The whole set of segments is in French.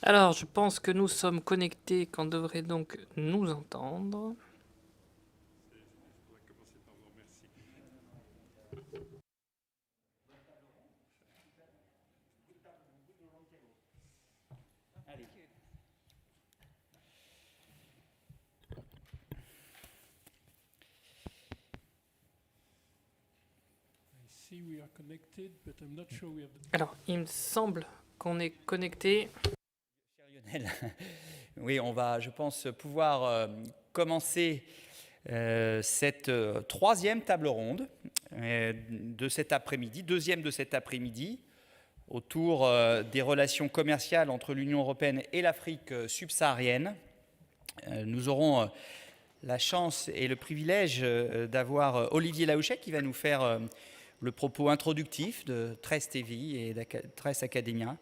Alors, je pense que nous sommes connectés, qu'on devrait donc nous entendre. Alors, il me semble qu'on est connecté. Cher Lionel, oui, on va, je pense, pouvoir commencer cette troisième table ronde de cet après-midi, deuxième de cet après-midi, autour des relations commerciales entre l'Union européenne et l'Afrique subsaharienne. Nous aurons la chance et le privilège d'avoir Olivier Laouchet qui va nous faire le propos introductif de Trest TV et de Trest Academia.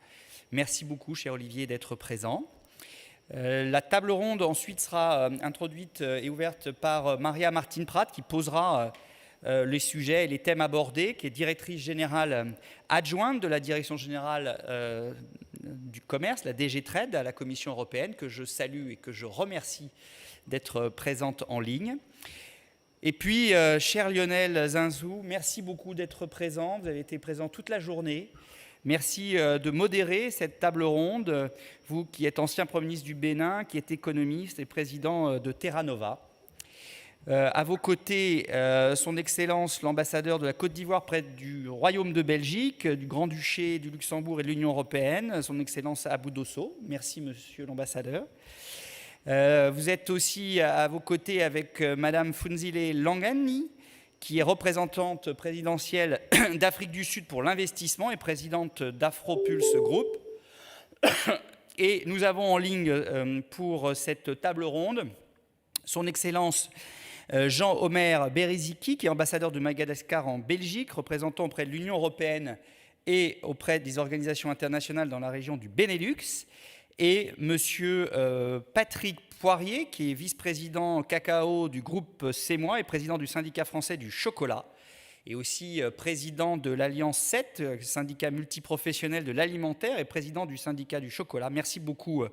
Merci beaucoup, cher Olivier, d'être présent. La table ronde ensuite sera introduite et ouverte par Maria Martin-Pratt qui posera les sujets et les thèmes abordés, qui est directrice générale adjointe de la direction générale du commerce, la DG Trade, à la Commission européenne, que je salue et que je remercie d'être présente en ligne. Et puis, cher Lionel Zinzou, merci beaucoup d'être présent. Vous avez été présent toute la journée. Merci de modérer cette table ronde, vous qui êtes ancien Premier ministre du Bénin, qui êtes économiste et président de Terra Nova. À vos côtés, son Excellence l'ambassadeur de la Côte d'Ivoire près du Royaume de Belgique, du Grand-Duché du Luxembourg et de l'Union européenne, son Excellence Abou Dosso. Merci, monsieur l'ambassadeur. Vous êtes aussi à vos côtés avec Madame Funzile Langani, qui est représentante présidentielle d'Afrique du Sud pour l'investissement et présidente d'Afropulse Group. Et nous avons en ligne pour cette table ronde son Excellence Jean-Omer Beriziki, qui est ambassadeur de Madagascar en Belgique, représentant auprès de l'Union européenne et auprès des organisations internationales dans la région du Benelux. Et monsieur Patrick Poirier, qui est vice-président cacao du groupe CEMOI et président du syndicat français du chocolat, et aussi président de l'Alliance 7, syndicat multiprofessionnel de l'alimentaire, et président du syndicat du chocolat. Merci beaucoup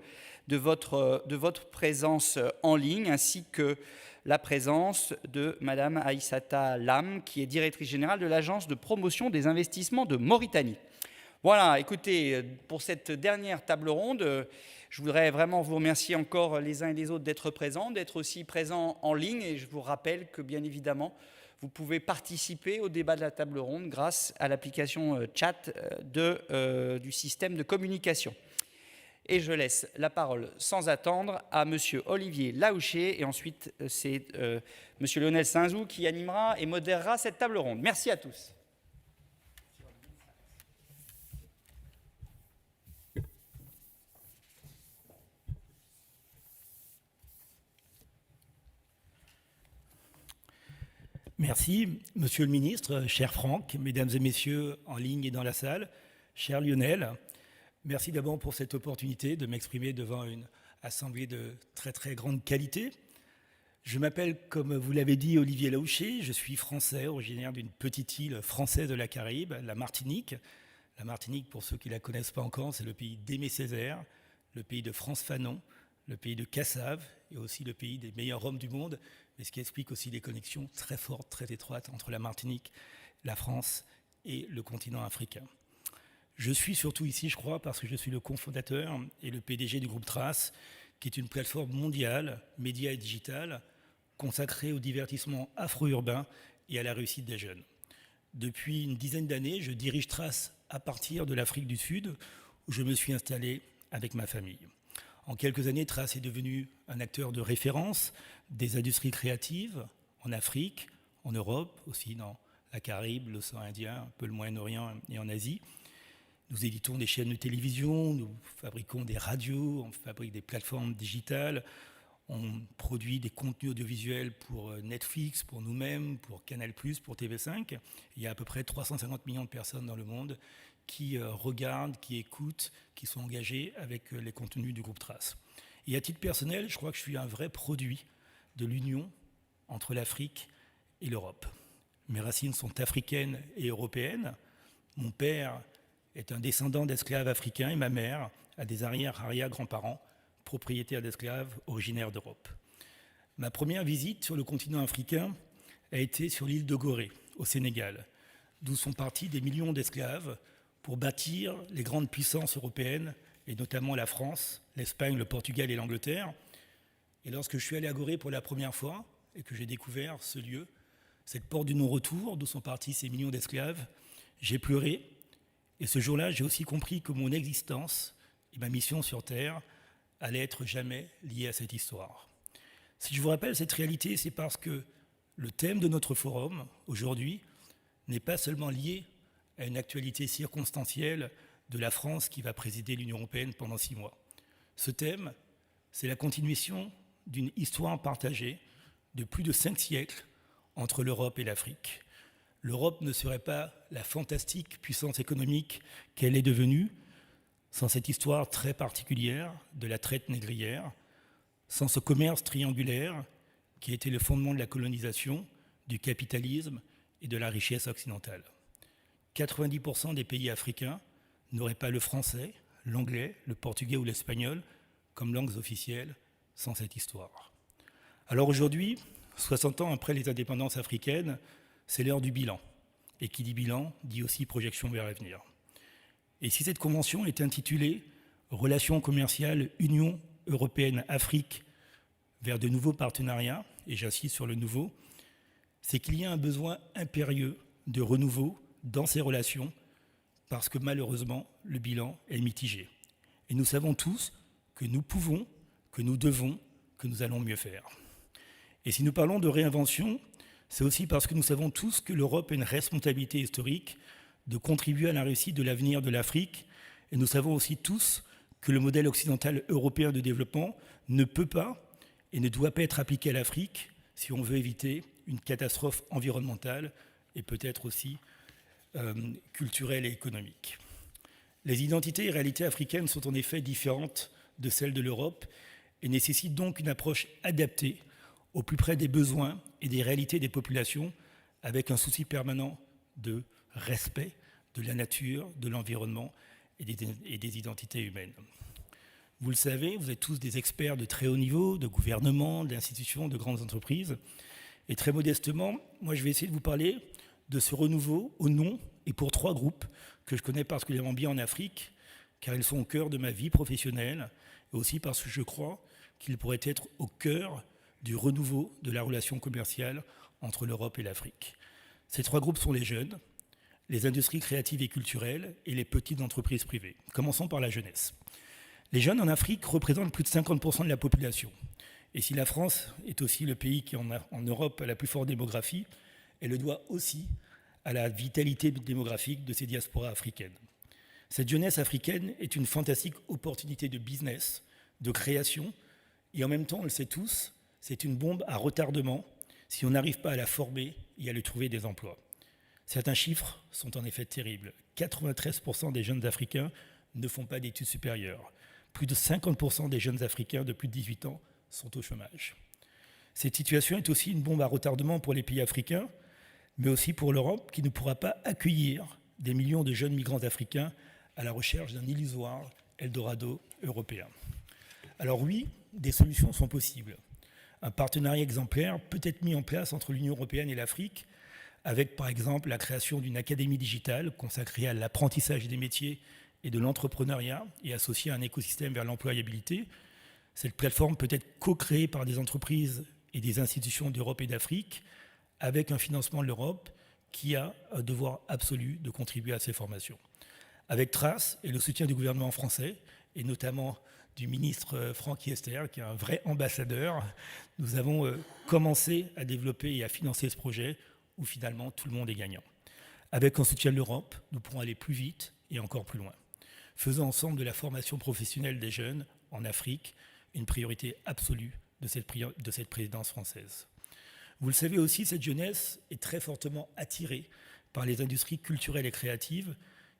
de votre présence en ligne, ainsi que la présence de Madame Aïssata Lam, qui est directrice générale de l'Agence de promotion des investissements de Mauritanie. Voilà, écoutez, pour cette dernière table ronde, je voudrais vraiment vous remercier encore les uns et les autres d'être présents, d'être aussi présents en ligne. Et je vous rappelle que, bien évidemment, vous pouvez participer au débat de la table ronde grâce à l'application chat du système de communication. Et je laisse la parole sans attendre à monsieur Olivier Laouchet. Et ensuite, c'est monsieur Lionel Zinzou qui animera et modérera cette table ronde. Merci à tous. Merci, Monsieur le Ministre, cher Franck, Mesdames et Messieurs en ligne et dans la salle, cher Lionel. Merci d'abord pour cette opportunité de m'exprimer devant une assemblée de très très grande qualité. Je m'appelle, comme vous l'avez dit, Olivier Laouchet. Je suis français, originaire d'une petite île française de la Caraïbe, la Martinique. La Martinique, pour ceux qui ne la connaissent pas encore, c'est le pays d'Aimé Césaire, le pays de Frantz Fanon, le pays de Cassave et aussi le pays des meilleurs hommes du monde, mais ce qui explique aussi les connexions très fortes, très étroites entre la Martinique, la France et le continent africain. Je suis surtout ici, je crois, parce que je suis le cofondateur et le PDG du groupe Trace, qui est une plateforme mondiale, média et digitale, consacrée au divertissement afro-urbain et à la réussite des jeunes. Depuis une dizaine d'années, je dirige Trace à partir de l'Afrique du Sud, où je me suis installé avec ma famille. En quelques années, Trace est devenu un acteur de référence des industries créatives en Afrique, en Europe, aussi dans la Caraïbe, l'océan Indien, un peu le Moyen-Orient et en Asie. Nous éditons des chaînes de télévision, nous fabriquons des radios, on fabrique des plateformes digitales, on produit des contenus audiovisuels pour Netflix, pour nous-mêmes, pour Canal+, pour TV5. Il y a à peu près 350 millions de personnes dans le monde qui regardent, qui écoutent, qui sont engagés avec les contenus du groupe Trace. Et à titre personnel, je crois que je suis un vrai produit de l'union entre l'Afrique et l'Europe. Mes racines sont africaines et européennes. Mon père est un descendant d'esclaves africains et ma mère a des arrière-arrière-grands-parents propriétaires d'esclaves originaires d'Europe. Ma première visite sur le continent africain a été sur l'île de Gorée, au Sénégal, d'où sont partis des millions d'esclaves pour bâtir les grandes puissances européennes, et notamment la France, l'Espagne, le Portugal et l'Angleterre. Et lorsque je suis allé à Gorée pour la première fois et que j'ai découvert ce lieu, cette porte du non-retour d'où sont partis ces millions d'esclaves, j'ai pleuré. Et ce jour-là, j'ai aussi compris que mon existence et ma mission sur Terre allaient être jamais liées à cette histoire. Si je vous rappelle cette réalité, c'est parce que le thème de notre forum aujourd'hui n'est pas seulement lié à une actualité circonstancielle de la France qui va présider l'Union européenne pendant 6 mois. Ce thème, c'est la continuation d'une histoire partagée de plus de 5 siècles entre l'Europe et l'Afrique. L'Europe ne serait pas la fantastique puissance économique qu'elle est devenue sans cette histoire très particulière de la traite négrière, sans ce commerce triangulaire qui était le fondement de la colonisation, du capitalisme et de la richesse occidentale. 90% des pays africains n'auraient pas le français, l'anglais, le portugais ou l'espagnol comme langues officielles sans cette histoire. Alors aujourd'hui, 60 ans après les indépendances africaines, c'est l'heure du bilan. Et qui dit bilan, dit aussi projection vers l'avenir. Et si cette convention est intitulée « Relations commerciales Union européenne-Afrique vers de nouveaux partenariats », et j'insiste sur le nouveau, c'est qu'il y a un besoin impérieux de renouveau dans ces relations parce que malheureusement, le bilan est mitigé. Et nous savons tous que nous pouvons, que nous devons, que nous allons mieux faire. Et si nous parlons de réinvention, c'est aussi parce que nous savons tous que l'Europe a une responsabilité historique de contribuer à la réussite de l'avenir de l'Afrique. Et nous savons aussi tous que le modèle occidental européen de développement ne peut pas et ne doit pas être appliqué à l'Afrique si on veut éviter une catastrophe environnementale et peut-être aussi culturelle et économique. Les identités et réalités africaines sont en effet différentes de celles de l'Europe et nécessitent donc une approche adaptée au plus près des besoins et des réalités des populations avec un souci permanent de respect de la nature, de l'environnement et des identités humaines. Vous le savez, vous êtes tous des experts de très haut niveau, de gouvernement, d'institutions, de grandes entreprises. Et très modestement, moi je vais essayer de vous parler de ce renouveau au nom et pour 3 groupes que je connais particulièrement bien en Afrique, car ils sont au cœur de ma vie professionnelle, et aussi parce que je crois qu'ils pourraient être au cœur du renouveau de la relation commerciale entre l'Europe et l'Afrique. Ces 3 groupes sont les jeunes, les industries créatives et culturelles et les petites entreprises privées. Commençons par la jeunesse. Les jeunes en Afrique représentent plus de 50% de la population. Et si la France est aussi le pays qui en Europe a la plus forte démographie, elle le doit aussi à la vitalité démographique de ces diasporas africaines. Cette jeunesse africaine est une fantastique opportunité de business, de création, et en même temps, on le sait tous, c'est une bombe à retardement si on n'arrive pas à la former et à lui trouver des emplois. Certains chiffres sont en effet terribles. 93% des jeunes Africains ne font pas d'études supérieures. Plus de 50% des jeunes Africains de plus de 18 ans sont au chômage. Cette situation est aussi une bombe à retardement pour les pays africains, mais aussi pour l'Europe qui ne pourra pas accueillir des millions de jeunes migrants africains à la recherche d'un illusoire Eldorado européen. Alors oui, des solutions sont possibles. Un partenariat exemplaire peut être mis en place entre l'Union européenne et l'Afrique, avec par exemple la création d'une académie digitale consacrée à l'apprentissage des métiers et de l'entrepreneuriat et associée à un écosystème vers l'employabilité. Cette plateforme peut être co-créée par des entreprises et des institutions d'Europe et d'Afrique, avec un financement de l'Europe qui a un devoir absolu de contribuer à ces formations. Avec Trace et le soutien du gouvernement français, et notamment du ministre Franck Hiester, qui est un vrai ambassadeur, nous avons commencé à développer et à financer ce projet où finalement tout le monde est gagnant. Avec un soutien de l'Europe, nous pourrons aller plus vite et encore plus loin. Faisons ensemble de la formation professionnelle des jeunes en Afrique une priorité absolue de cette présidence française. Vous le savez aussi, cette jeunesse est très fortement attirée par les industries culturelles et créatives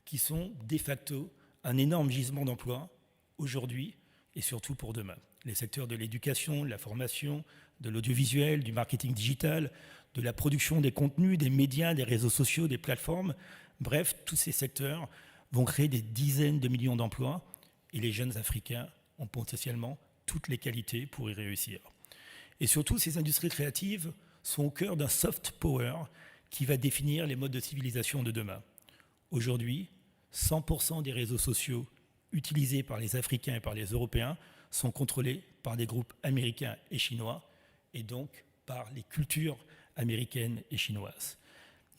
qui sont de facto un énorme gisement d'emplois aujourd'hui et surtout pour demain. Les secteurs de l'éducation, de la formation, de l'audiovisuel, du marketing digital, de la production des contenus, des médias, des réseaux sociaux, des plateformes, bref, tous ces secteurs vont créer des dizaines de millions d'emplois et les jeunes Africains ont potentiellement toutes les qualités pour y réussir. Et surtout, ces industries créatives sont au cœur d'un soft power qui va définir les modes de civilisation de demain. Aujourd'hui, 100% des réseaux sociaux utilisés par les Africains et par les Européens sont contrôlés par des groupes américains et chinois, et donc par les cultures américaines et chinoises.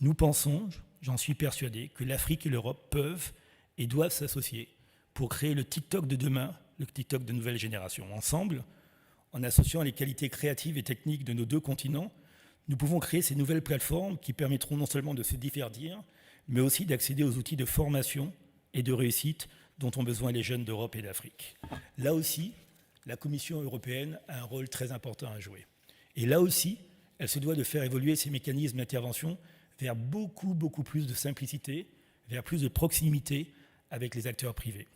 Nous pensons, j'en suis persuadé, que l'Afrique et l'Europe peuvent et doivent s'associer pour créer le TikTok de demain, le TikTok de nouvelle génération. Ensemble, en associant les qualités créatives et techniques de nos deux continents, nous pouvons créer ces nouvelles plateformes qui permettront non seulement de se divertir, mais aussi d'accéder aux outils de formation et de réussite dont ont besoin les jeunes d'Europe et d'Afrique. Là aussi, la Commission européenne a un rôle très important à jouer. Et là aussi, elle se doit de faire évoluer ses mécanismes d'intervention vers beaucoup plus de simplicité, vers plus de proximité avec les acteurs privés.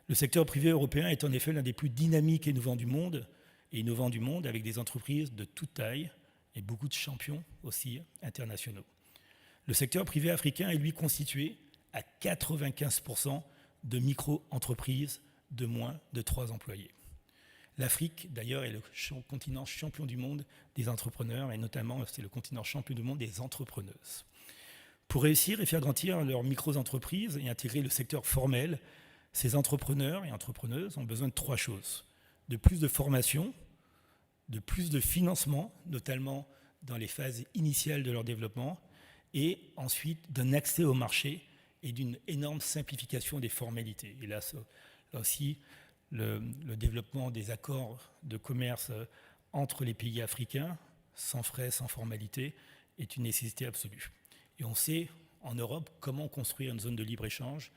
Le secteur privé européen est en effet l'un des plus dynamiques et innovants du monde, avec des entreprises de toute taille et beaucoup de champions aussi internationaux. Le secteur privé africain est lui constitué à 95% de micro-entreprises de moins de 3 employés. L'Afrique, d'ailleurs, est le continent champion du monde des entrepreneurs, et notamment, c'est le continent champion du monde des entrepreneuses. Pour réussir et faire grandir leurs micro-entreprises et intégrer le secteur formel, ces entrepreneurs et entrepreneuses ont besoin de 3 choses. De plus de formation, de plus de financement, notamment dans les phases initiales de leur développement, et ensuite d'un accès au marché et d'une énorme simplification des formalités. Et là aussi, le développement des accords de commerce entre les pays africains, sans frais, sans formalité, est une nécessité absolue. Et on sait, en Europe, comment construire une zone de libre-échange.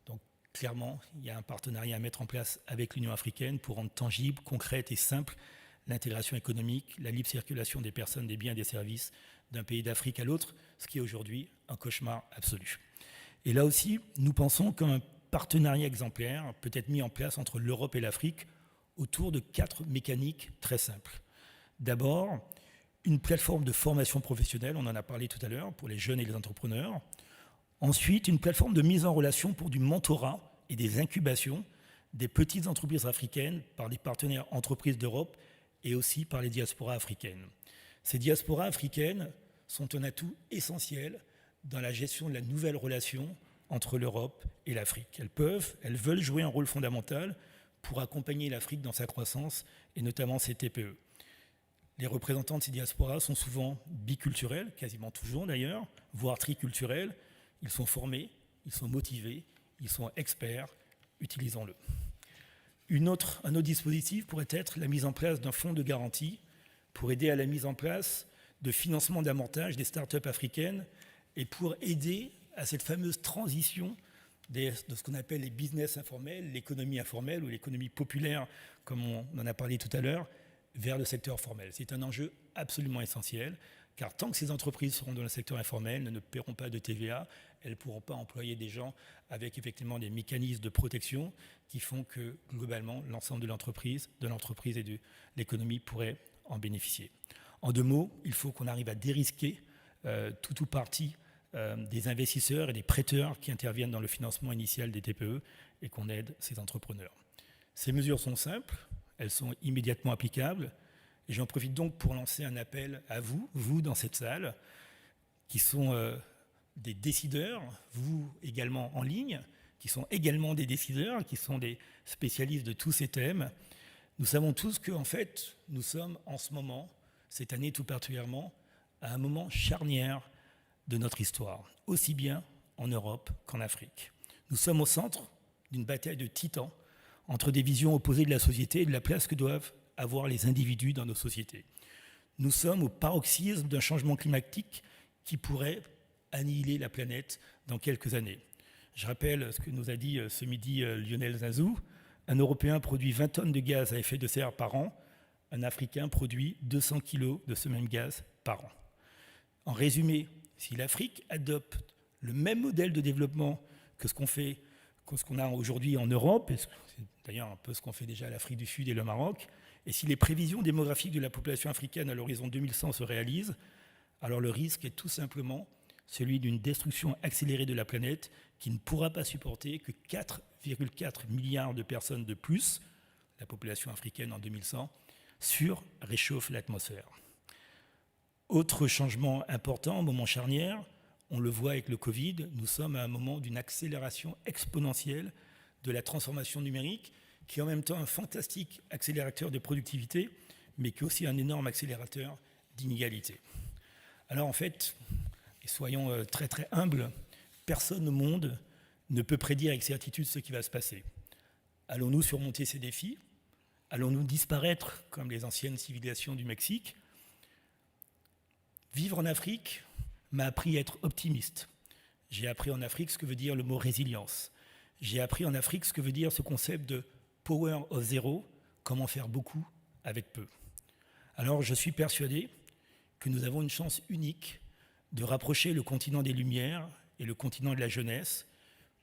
Donc, clairement, il y a un partenariat à mettre en place avec l'Union africaine pour rendre tangible, concrète et simple l'intégration économique, la libre circulation des personnes, des biens et des services d'un pays d'Afrique à l'autre, ce qui est aujourd'hui un cauchemar absolu. Et là aussi, nous pensons qu'un partenariat exemplaire peut être mis en place entre l'Europe et l'Afrique autour de 4 mécaniques très simples. D'abord, une plateforme de formation professionnelle, on en a parlé tout à l'heure, pour les jeunes et les entrepreneurs. Ensuite, une plateforme de mise en relation pour du mentorat et des incubations des petites entreprises africaines par des partenaires entreprises d'Europe et aussi par les diasporas africaines. Ces diasporas africaines sont un atout essentiel dans la gestion de la nouvelle relation entre l'Europe et l'Afrique. Elles veulent jouer un rôle fondamental pour accompagner l'Afrique dans sa croissance et notamment ses TPE. Les représentants de ces diasporas sont souvent biculturels, quasiment toujours d'ailleurs, voire triculturels. Ils sont formés, ils sont motivés, ils sont experts, utilisons-le. Un autre dispositif pourrait être la mise en place d'un fonds de garantie pour aider à la mise en place de financement d'amortage des startups africaines et pour aider à cette fameuse transition de ce qu'on appelle les business informels, l'économie informelle ou l'économie populaire, comme on en a parlé tout à l'heure, vers le secteur formel. C'est un enjeu absolument essentiel, car tant que ces entreprises seront dans le secteur informel, elles ne paieront pas de TVA, elles ne pourront pas employer des gens avec effectivement des mécanismes de protection qui font que, globalement, l'ensemble de l'entreprise et de l'économie pourrait en bénéficier. En 2 mots, il faut qu'on arrive à dérisquer tout ou partie des investisseurs et des prêteurs qui interviennent dans le financement initial des TPE et qu'on aide ces entrepreneurs. Ces mesures sont simples, elles sont immédiatement applicables et j'en profite donc pour lancer un appel à vous dans cette salle, qui sont des décideurs, vous également en ligne, qui sont également des décideurs, qui sont des spécialistes de tous ces thèmes. Nous savons tous qu'en fait, nous sommes en ce moment, cette année tout particulièrement, à un moment charnière de notre histoire, aussi bien en Europe qu'en Afrique. Nous sommes au centre d'une bataille de titans entre des visions opposées de la société et de la place que doivent avoir les individus dans nos sociétés. Nous sommes au paroxysme d'un changement climatique qui pourrait annihiler la planète dans quelques années. Je rappelle ce que nous a dit ce midi Lionel Zinsou. Un Européen produit 20 tonnes de gaz à effet de serre par an. Un Africain produit 200 kilos de ce même gaz par an. En résumé, si l'Afrique adopte le même modèle de développement que ce qu'on a aujourd'hui en Europe, et c'est d'ailleurs un peu ce qu'on fait déjà à l'Afrique du Sud et le Maroc, et si les prévisions démographiques de la population africaine à l'horizon 2100 se réalisent, alors le risque est tout simplement celui d'une destruction accélérée de la planète qui ne pourra pas supporter que 4,4 milliards de personnes de plus, la population africaine en 2100, réchauffe l'atmosphère. Autre changement important, moment charnière, on le voit avec le Covid, nous sommes à un moment d'une accélération exponentielle de la transformation numérique, qui est en même temps un fantastique accélérateur de productivité, mais qui est aussi un énorme accélérateur d'inégalité. Alors en fait, et soyons très très humbles, personne au monde ne peut prédire avec certitude ce qui va se passer. Allons-nous surmonter ces défis? Allons-nous disparaître comme les anciennes civilisations du Mexique? Vivre en Afrique m'a appris à être optimiste. J'ai appris en Afrique ce que veut dire le mot résilience. J'ai appris en Afrique ce que veut dire ce concept de power of zero, comment faire beaucoup avec peu. Alors je suis persuadé que nous avons une chance unique de rapprocher le continent des Lumières et le continent de la jeunesse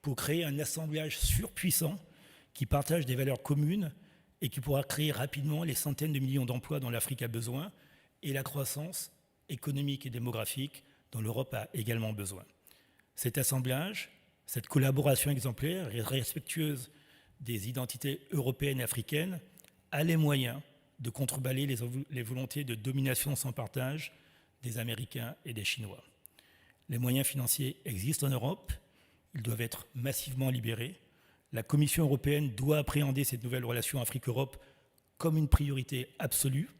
pour créer un assemblage surpuissant qui partage des valeurs communes et qui pourra créer rapidement les centaines de millions d'emplois dont l'Afrique a besoin et la croissance économique et démographique dont l'Europe a également besoin. Cet assemblage, cette collaboration exemplaire et respectueuse des identités européennes et africaines a les moyens de contreballer les volontés de domination sans partage des Américains et des Chinois. Les moyens financiers existent en Europe, ils doivent être massivement libérés. La Commission européenne doit appréhender cette nouvelle relation Afrique-Europe comme une priorité absolue.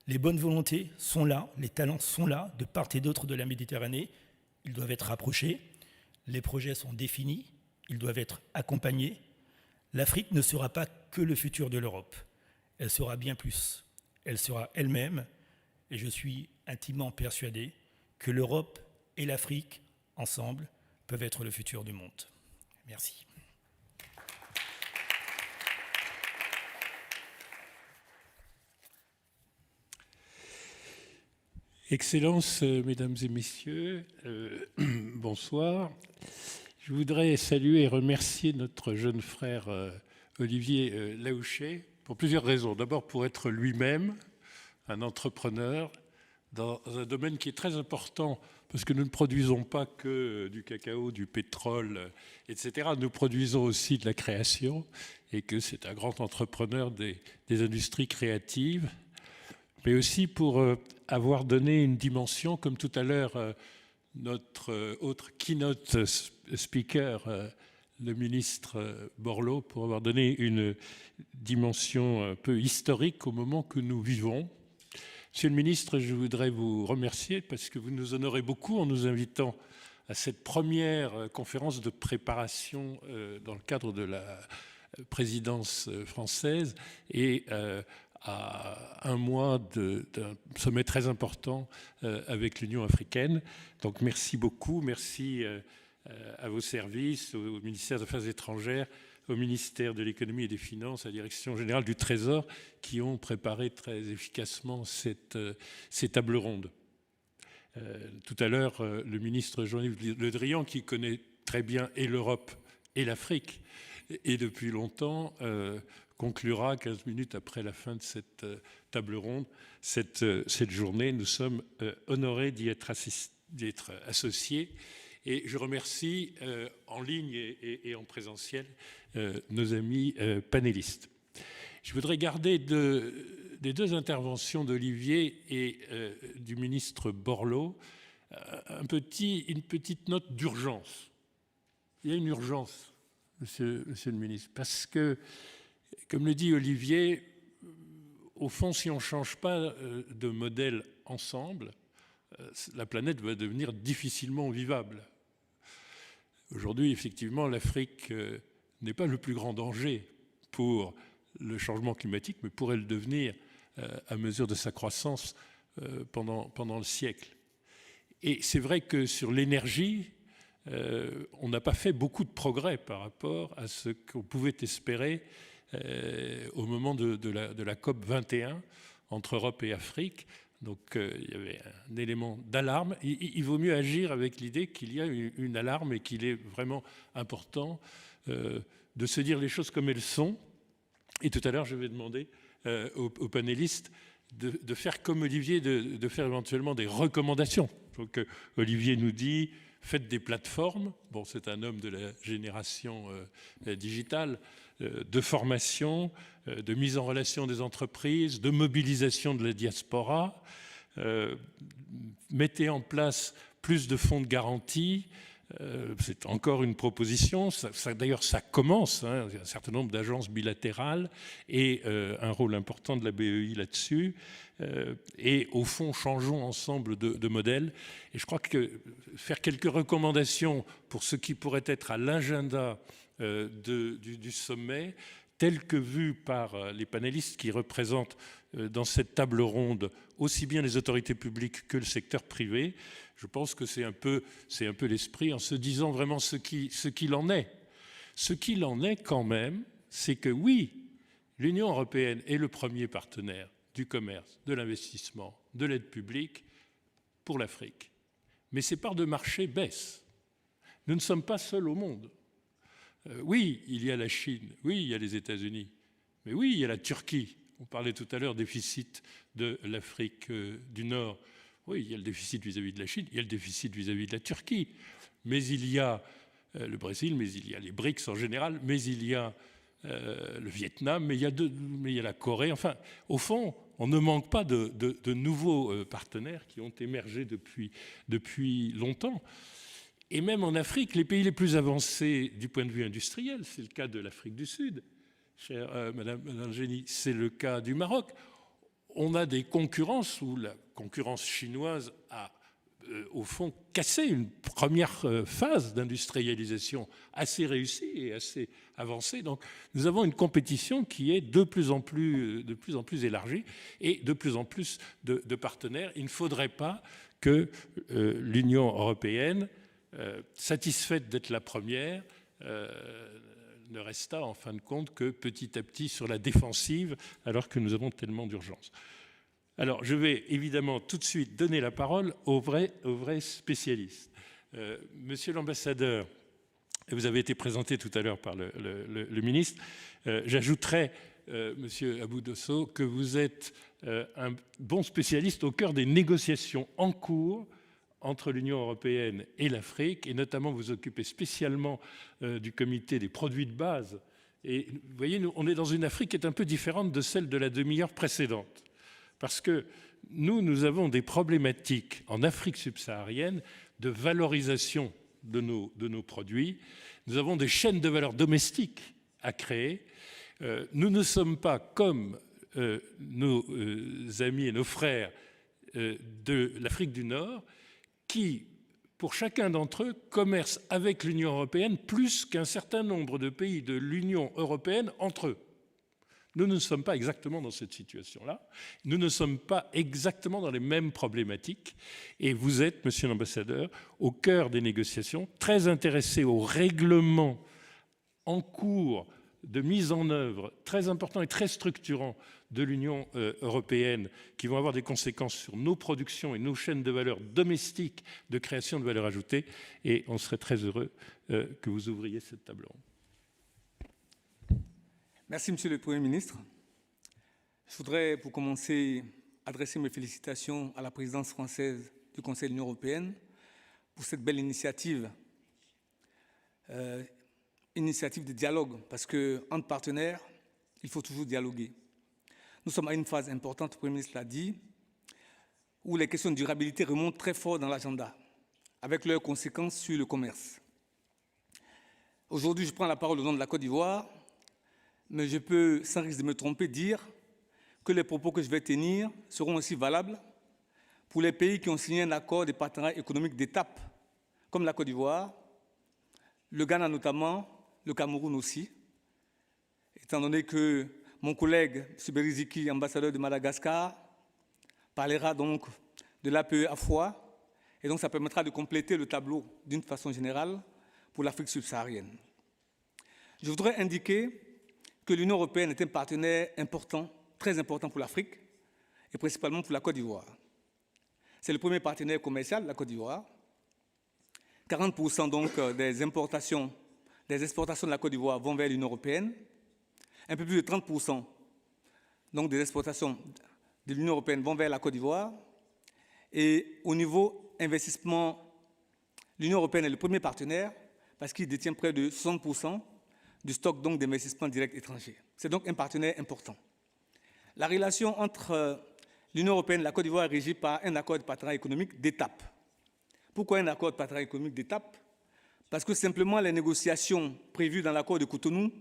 Les bonnes volontés sont là, les talents sont là, de part et d'autre de la Méditerranée. Ils doivent être rapprochés. Les projets sont définis, ils doivent être accompagnés. L'Afrique ne sera pas que le futur de l'Europe. Elle sera bien plus. Elle sera elle-même. Et je suis intimement persuadé que l'Europe et l'Afrique, ensemble, peuvent être le futur du monde. Merci. Excellences, Mesdames et Messieurs, bonsoir. Je voudrais saluer et remercier notre jeune frère Olivier Laouchet pour plusieurs raisons. D'abord pour être lui-même un entrepreneur dans un domaine qui est très important parce que nous ne produisons pas que du cacao, du pétrole, etc. Nous produisons aussi de la création et que c'est un grand entrepreneur des industries créatives, mais aussi pour avoir donné une dimension, comme tout à l'heure, notre autre keynote speaker, le ministre Borloo, pour avoir donné une dimension un peu historique au moment que nous vivons. Monsieur le ministre, je voudrais vous remercier parce que vous nous honorez beaucoup en nous invitant à cette première conférence de préparation dans le cadre de la présidence française et à un mois d'un sommet très important avec l'Union africaine. Donc merci beaucoup, merci à vos services, au ministère des Affaires étrangères, au ministère de l'économie et des finances, à la direction générale du Trésor, qui ont préparé très efficacement ces tables rondes. Tout à l'heure, le ministre Jean-Yves Le Drian, qui connaît très bien et l'Europe et l'Afrique, et depuis longtemps, conclura 15 minutes après la fin de cette table ronde, cette journée. Nous sommes honorés d'y être associés. Et je remercie en ligne et en présentiel nos amis panélistes. Je voudrais garder des deux interventions d'Olivier et du ministre Borloo une petite note d'urgence. Il y a une urgence, monsieur le ministre, parce que, comme le dit Olivier, au fond, si on ne change pas de modèle ensemble, la planète va devenir difficilement vivable. Aujourd'hui, effectivement, l'Afrique n'est pas le plus grand danger pour le changement climatique, mais pourrait le devenir à mesure de sa croissance pendant le siècle. Et c'est vrai que sur l'énergie, on n'a pas fait beaucoup de progrès par rapport à ce qu'on pouvait espérer au moment de la COP 21 entre Europe et Afrique. Donc il y avait un élément d'alarme. Il vaut mieux agir avec l'idée qu'il y a une alarme et qu'il est vraiment important de se dire les choses comme elles sont. Et tout à l'heure, je vais demander aux panélistes de faire comme Olivier, de faire éventuellement des recommandations. Donc Olivier nous dit, faites des plateformes. Bon, c'est un homme de la génération digitale, de formation, de mise en relation des entreprises, de mobilisation de la diaspora. Mettez en place plus de fonds de garantie. C'est encore une proposition. D'ailleurs, ça commence. Hein, il y a un certain nombre d'agences bilatérales et un rôle important de la BEI là-dessus. Et au fond, changeons ensemble de modèle. Et je crois que faire quelques recommandations pour ce qui pourrait être à l'agenda du sommet, tel que vu par les panélistes qui représentent dans cette table ronde aussi bien les autorités publiques que le secteur privé, je pense que c'est un peu l'esprit, en se disant vraiment ce qu'il en est. Ce qu'il en est quand même, c'est que oui, l'Union européenne est le premier partenaire du commerce, de l'investissement, de l'aide publique pour l'Afrique. Mais ces parts de marché baissent. Nous ne sommes pas seuls au monde. Oui, il y a la Chine, oui, il y a les États-Unis, mais oui, il y a la Turquie. On parlait tout à l'heure déficit de l'Afrique du Nord. Oui, il y a le déficit vis-à-vis de la Chine, il y a le déficit vis-à-vis de la Turquie. Mais il y a le Brésil, mais il y a les BRICS en général, mais il y a le Vietnam, mais il y a la Corée. Enfin, au fond, on ne manque pas de nouveaux partenaires qui ont émergé depuis longtemps. Et même en Afrique, les pays les plus avancés du point de vue industriel, c'est le cas de l'Afrique du Sud, chère Madame Génie, c'est le cas du Maroc. On a des concurrences où la concurrence chinoise a, au fond, cassé une première phase d'industrialisation assez réussie et assez avancée. Donc, nous avons une compétition qui est de plus en plus élargie et de plus en plus de partenaires. Il ne faudrait pas que l'Union européenne, satisfaite d'être la première, ne resta en fin de compte que petit à petit sur la défensive, alors que nous avons tellement d'urgence. Alors, je vais évidemment tout de suite donner la parole aux vrais spécialistes. Monsieur l'ambassadeur, vous avez été présenté tout à l'heure par le ministre. J'ajouterai, Monsieur Abou Dosso, que vous êtes un bon spécialiste au cœur des négociations en cours entre l'Union européenne et l'Afrique, et notamment vous occupez spécialement du comité des produits de base. Et vous voyez, on est dans une Afrique qui est un peu différente de celle de la demi-heure précédente. Parce que nous avons des problématiques en Afrique subsaharienne de valorisation de nos produits. Nous avons des chaînes de valeur domestiques à créer. Nous ne sommes pas comme nos amis et nos frères de l'Afrique du Nord, qui, pour chacun d'entre eux, commercent avec l'Union européenne plus qu'un certain nombre de pays de l'Union européenne entre eux. Nous ne sommes pas exactement dans cette situation-là. Nous ne sommes pas exactement dans les mêmes problématiques. Et vous êtes, monsieur l'ambassadeur, au cœur des négociations, très intéressé au règlement en cours de mise en œuvre très important et très structurant de l'Union européenne, qui vont avoir des conséquences sur nos productions et nos chaînes de valeur domestiques de création de valeur ajoutée. Et on serait très heureux que vous ouvriez cette table ronde. Merci, Monsieur le Premier ministre. Je voudrais, pour commencer, adresser mes félicitations à la présidence française du Conseil de l'Union européenne pour cette belle initiative de dialogue, parce qu'entre partenaires, il faut toujours dialoguer. Nous sommes à une phase importante, le Premier ministre l'a dit, où les questions de durabilité remontent très fort dans l'agenda, avec leurs conséquences sur le commerce. Aujourd'hui, je prends la parole au nom de la Côte d'Ivoire, mais je peux, sans risque de me tromper, dire que les propos que je vais tenir seront aussi valables pour les pays qui ont signé un accord de partenariat économique d'étape, comme la Côte d'Ivoire, le Ghana notamment, le Cameroun aussi, étant donné que mon collègue, M. Beriziki, ambassadeur de Madagascar, parlera donc de l'APE à fois, et donc ça permettra de compléter le tableau d'une façon générale pour l'Afrique subsaharienne. Je voudrais indiquer que l'Union européenne est un partenaire important, très important pour l'Afrique, et principalement pour la Côte d'Ivoire. C'est le premier partenaire commercial de la Côte d'Ivoire. 40% donc des exportations de la Côte d'Ivoire vont vers l'Union européenne. Un peu plus de 30% donc des exportations de l'Union européenne vont vers la Côte d'Ivoire. Et au niveau investissement, l'Union européenne est le premier partenaire parce qu'il détient près de 60% du stock donc d'investissement direct étranger. C'est donc un partenaire important. La relation entre l'Union européenne et la Côte d'Ivoire est régie par un accord de partenariat économique d'étape. Pourquoi un accord de partenariat économique d'étape? Parce que simplement les négociations prévues dans l'accord de Cotonou,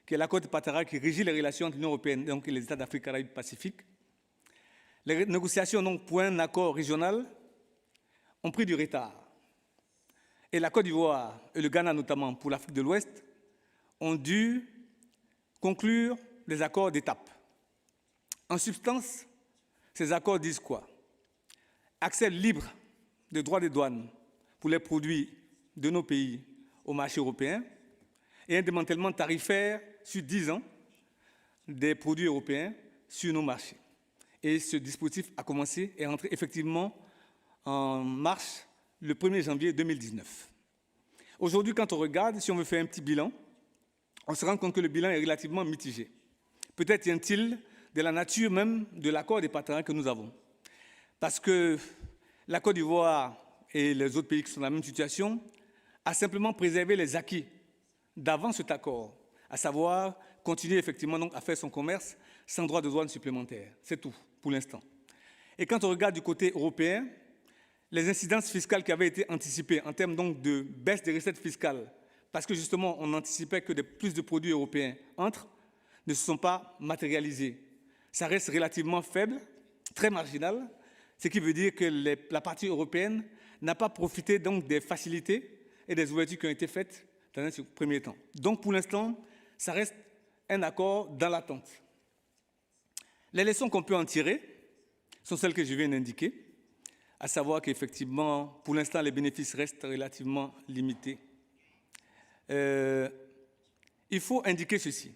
qui est l'accord de partenariat qui régit les relations entre l'Union européenne et les États d'Afrique, Caraïbes, Pacifique, les négociations donc, pour un accord régional ont pris du retard. Et la Côte d'Ivoire et le Ghana notamment pour l'Afrique de l'Ouest ont dû conclure des accords d'étape. En substance, ces accords disent quoi? Accès libre des droits de douane pour les produits de nos pays au marché européen et un démantèlement tarifaire sur 10 ans des produits européens sur nos marchés. Et ce dispositif a commencé et est entré effectivement en marche le 1er janvier 2019. Aujourd'hui, quand on regarde, si on veut faire un petit bilan, on se rend compte que le bilan est relativement mitigé. Peut-être vient-il de la nature même de l'accord des partenariats que nous avons. Parce que la Côte d'Ivoire et les autres pays qui sont dans la même situation a simplement préservé les acquis d'avant cet accord, à savoir continuer effectivement donc à faire son commerce sans droit de douane supplémentaire. C'est tout pour l'instant. Et quand on regarde du côté européen, les incidences fiscales qui avaient été anticipées en termes donc de baisse des recettes fiscales, parce que justement on anticipait que plus de produits européens entrent, ne se sont pas matérialisées. Ça reste relativement faible, très marginal, ce qui veut dire que la partie européenne n'a pas profité donc des facilités et des ouvertures qui ont été faites dans un premier temps. Donc pour l'instant, ça reste un accord dans l'attente. Les leçons qu'on peut en tirer sont celles que je viens d'indiquer, à savoir qu'effectivement, pour l'instant, les bénéfices restent relativement limités. Il faut indiquer ceci.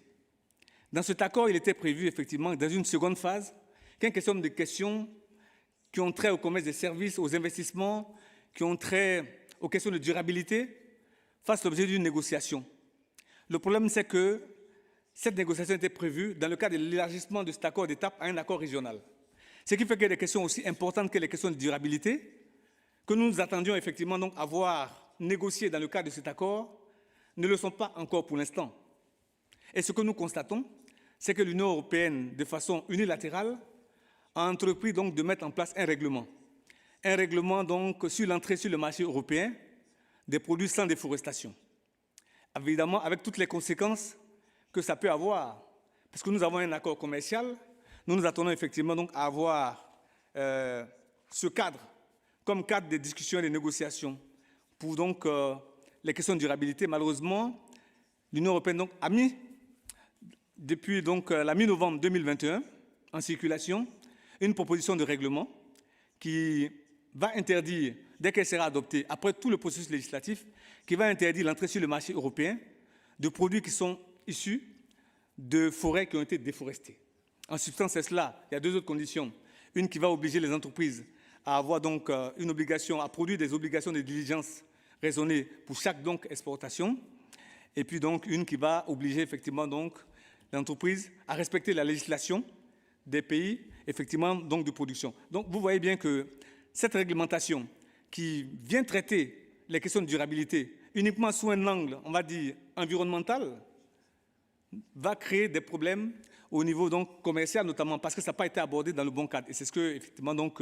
Dans cet accord, il était prévu effectivement, dans une seconde phase, qu'un certain nombre de questions qui ont trait au commerce des services, aux investissements, qui ont trait aux questions de durabilité, fassent l'objet d'une négociation. Le problème, c'est que cette négociation était prévue dans le cadre de l'élargissement de cet accord d'étape à un accord régional. Ce qui fait qu'il y a des questions aussi importantes que les questions de durabilité, que nous attendions effectivement donc avoir négociées dans le cadre de cet accord, ne le sont pas encore pour l'instant. Et ce que nous constatons, c'est que l'Union européenne, de façon unilatérale, a entrepris donc de mettre en place un règlement. Un règlement donc sur l'entrée sur le marché européen des produits sans déforestation. Évidemment, avec toutes les conséquences que ça peut avoir, parce que nous avons un accord commercial, nous nous attendons effectivement donc à avoir ce cadre comme cadre des discussions et des négociations pour donc les questions de durabilité. Malheureusement, l'Union européenne donc, a mis, depuis donc, la mi-novembre 2021, en circulation, une proposition de règlement qui va interdire, dès qu'elle sera adoptée, après tout le processus législatif, qui va interdire l'entrée sur le marché européen de produits qui sont issus de forêts qui ont été déforestées. En substance, c'est cela. Il y a deux autres conditions. Une qui va obliger les entreprises à avoir donc une obligation, à produire des obligations de diligence raisonnées pour chaque donc exportation. Et puis donc une qui va obliger effectivement donc l'entreprise à respecter la législation des pays effectivement donc de production. Donc vous voyez bien que cette réglementation qui vient traiter les questions de durabilité uniquement sous un angle, on va dire, environnemental, va créer des problèmes au niveau donc commercial notamment parce que ça n'a pas été abordé dans le bon cadre. Et c'est ce que effectivement donc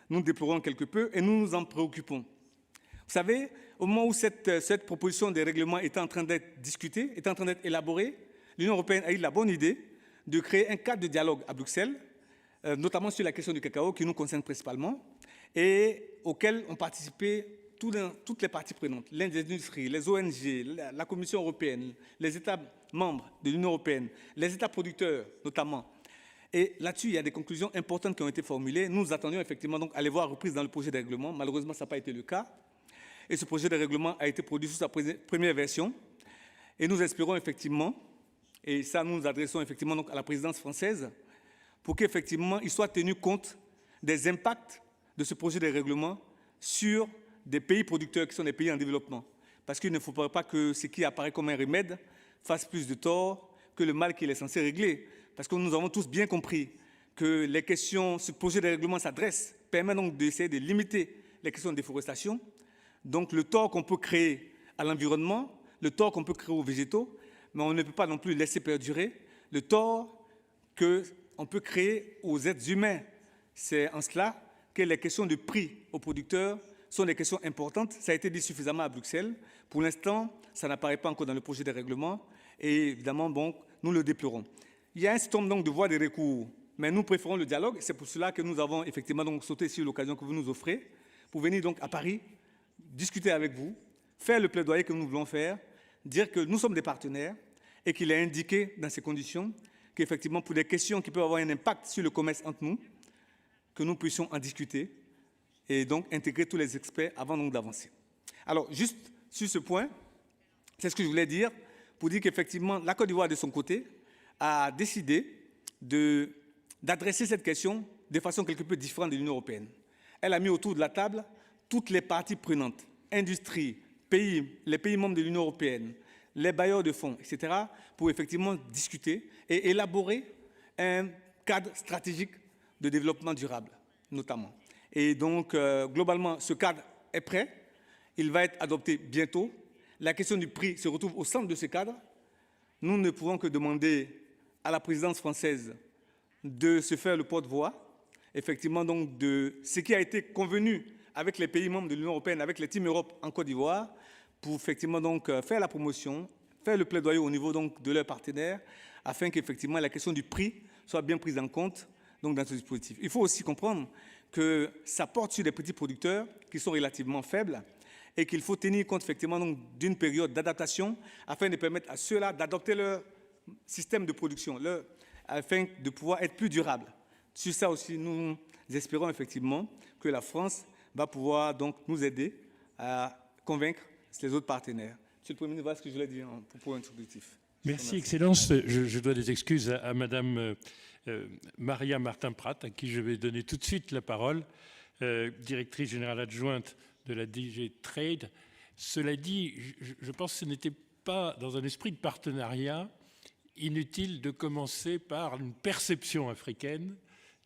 nous déplorons quelque peu et nous nous en préoccupons. Vous savez, au moment où cette proposition de règlement est en train d'être discutée, est en train d'être élaborée, l'Union européenne a eu la bonne idée de créer un cadre de dialogue à Bruxelles, notamment sur la question du cacao qui nous concerne principalement, et auquel ont participé toutes les parties prenantes, l'industrie, les ONG, la Commission européenne, les États membres de l'Union européenne, les États producteurs notamment. Et là-dessus, il y a des conclusions importantes qui ont été formulées. Nous attendions effectivement donc à les voir reprises dans le projet de règlement. Malheureusement, ça n'a pas été le cas. Et ce projet de règlement a été produit sous sa première version. Et nous espérons effectivement, et ça nous nous adressons effectivement donc à la présidence française, pour qu'effectivement il soit tenu compte des impacts de ce projet de règlement sur des pays producteurs qui sont des pays en développement. Parce qu'il ne faudrait pas que ce qui apparaît comme un remède fasse plus de tort que le mal qu'il est censé régler. Parce que nous avons tous bien compris que les questions, ce projet de règlement s'adresse, permet donc d'essayer de limiter les questions de déforestation, donc le tort qu'on peut créer à l'environnement, le tort qu'on peut créer aux végétaux, mais on ne peut pas non plus laisser perdurer le tort qu'on peut créer aux êtres humains. C'est en cela que les questions de prix aux producteurs sont des questions importantes. Ça a été dit suffisamment à Bruxelles. Pour l'instant, ça n'apparaît pas encore dans le projet de règlement et évidemment, bon, nous le déplorons. Il y a un certain nombre donc de voies de recours, mais nous préférons le dialogue. C'est pour cela que nous avons effectivement donc sauté sur l'occasion que vous nous offrez pour venir donc à Paris, discuter avec vous, faire le plaidoyer que nous voulons faire, dire que nous sommes des partenaires et qu'il est indiqué dans ces conditions qu'effectivement pour des questions qui peuvent avoir un impact sur le commerce entre nous, que nous puissions en discuter et donc intégrer tous les experts avant donc d'avancer. Alors, juste sur ce point, c'est ce que je voulais dire, pour dire qu'effectivement, la Côte d'Ivoire, de son côté, a décidé d'adresser cette question de façon quelque peu différente de l'Union européenne. Elle a mis autour de la table toutes les parties prenantes, industrie, les pays membres de l'Union européenne, les bailleurs de fonds, etc., pour effectivement discuter et élaborer un cadre stratégique de développement durable, notamment. Et donc, globalement, ce cadre est prêt. Il va être adopté bientôt. La question du prix se retrouve au centre de ce cadre. Nous ne pouvons que demander à la présidence française de se faire le porte-voix, effectivement, donc, de ce qui a été convenu avec les pays membres de l'Union européenne, avec les Team Europe en Côte d'Ivoire, pour effectivement donc faire la promotion, faire le plaidoyer au niveau donc de leurs partenaires, afin qu'effectivement la question du prix soit bien prise en compte donc dans ce dispositif. Il faut aussi comprendre que ça porte sur des petits producteurs qui sont relativement faibles et qu'il faut tenir compte effectivement donc d'une période d'adaptation afin de permettre à ceux-là d'adopter leur système de production, afin de pouvoir être plus durables. Sur ça aussi, nous espérons effectivement que la France va pouvoir donc nous aider à convaincre les autres partenaires. Monsieur le Premier ministre, voilà ce que je voulais dire en propos introductif. Merci, Excellence. Je dois des excuses à Madame Maria Martin-Pratt, à qui je vais donner tout de suite la parole, directrice générale adjointe de la DG Trade. Cela dit, je pense que ce n'était pas dans un esprit de partenariat inutile de commencer par une perception africaine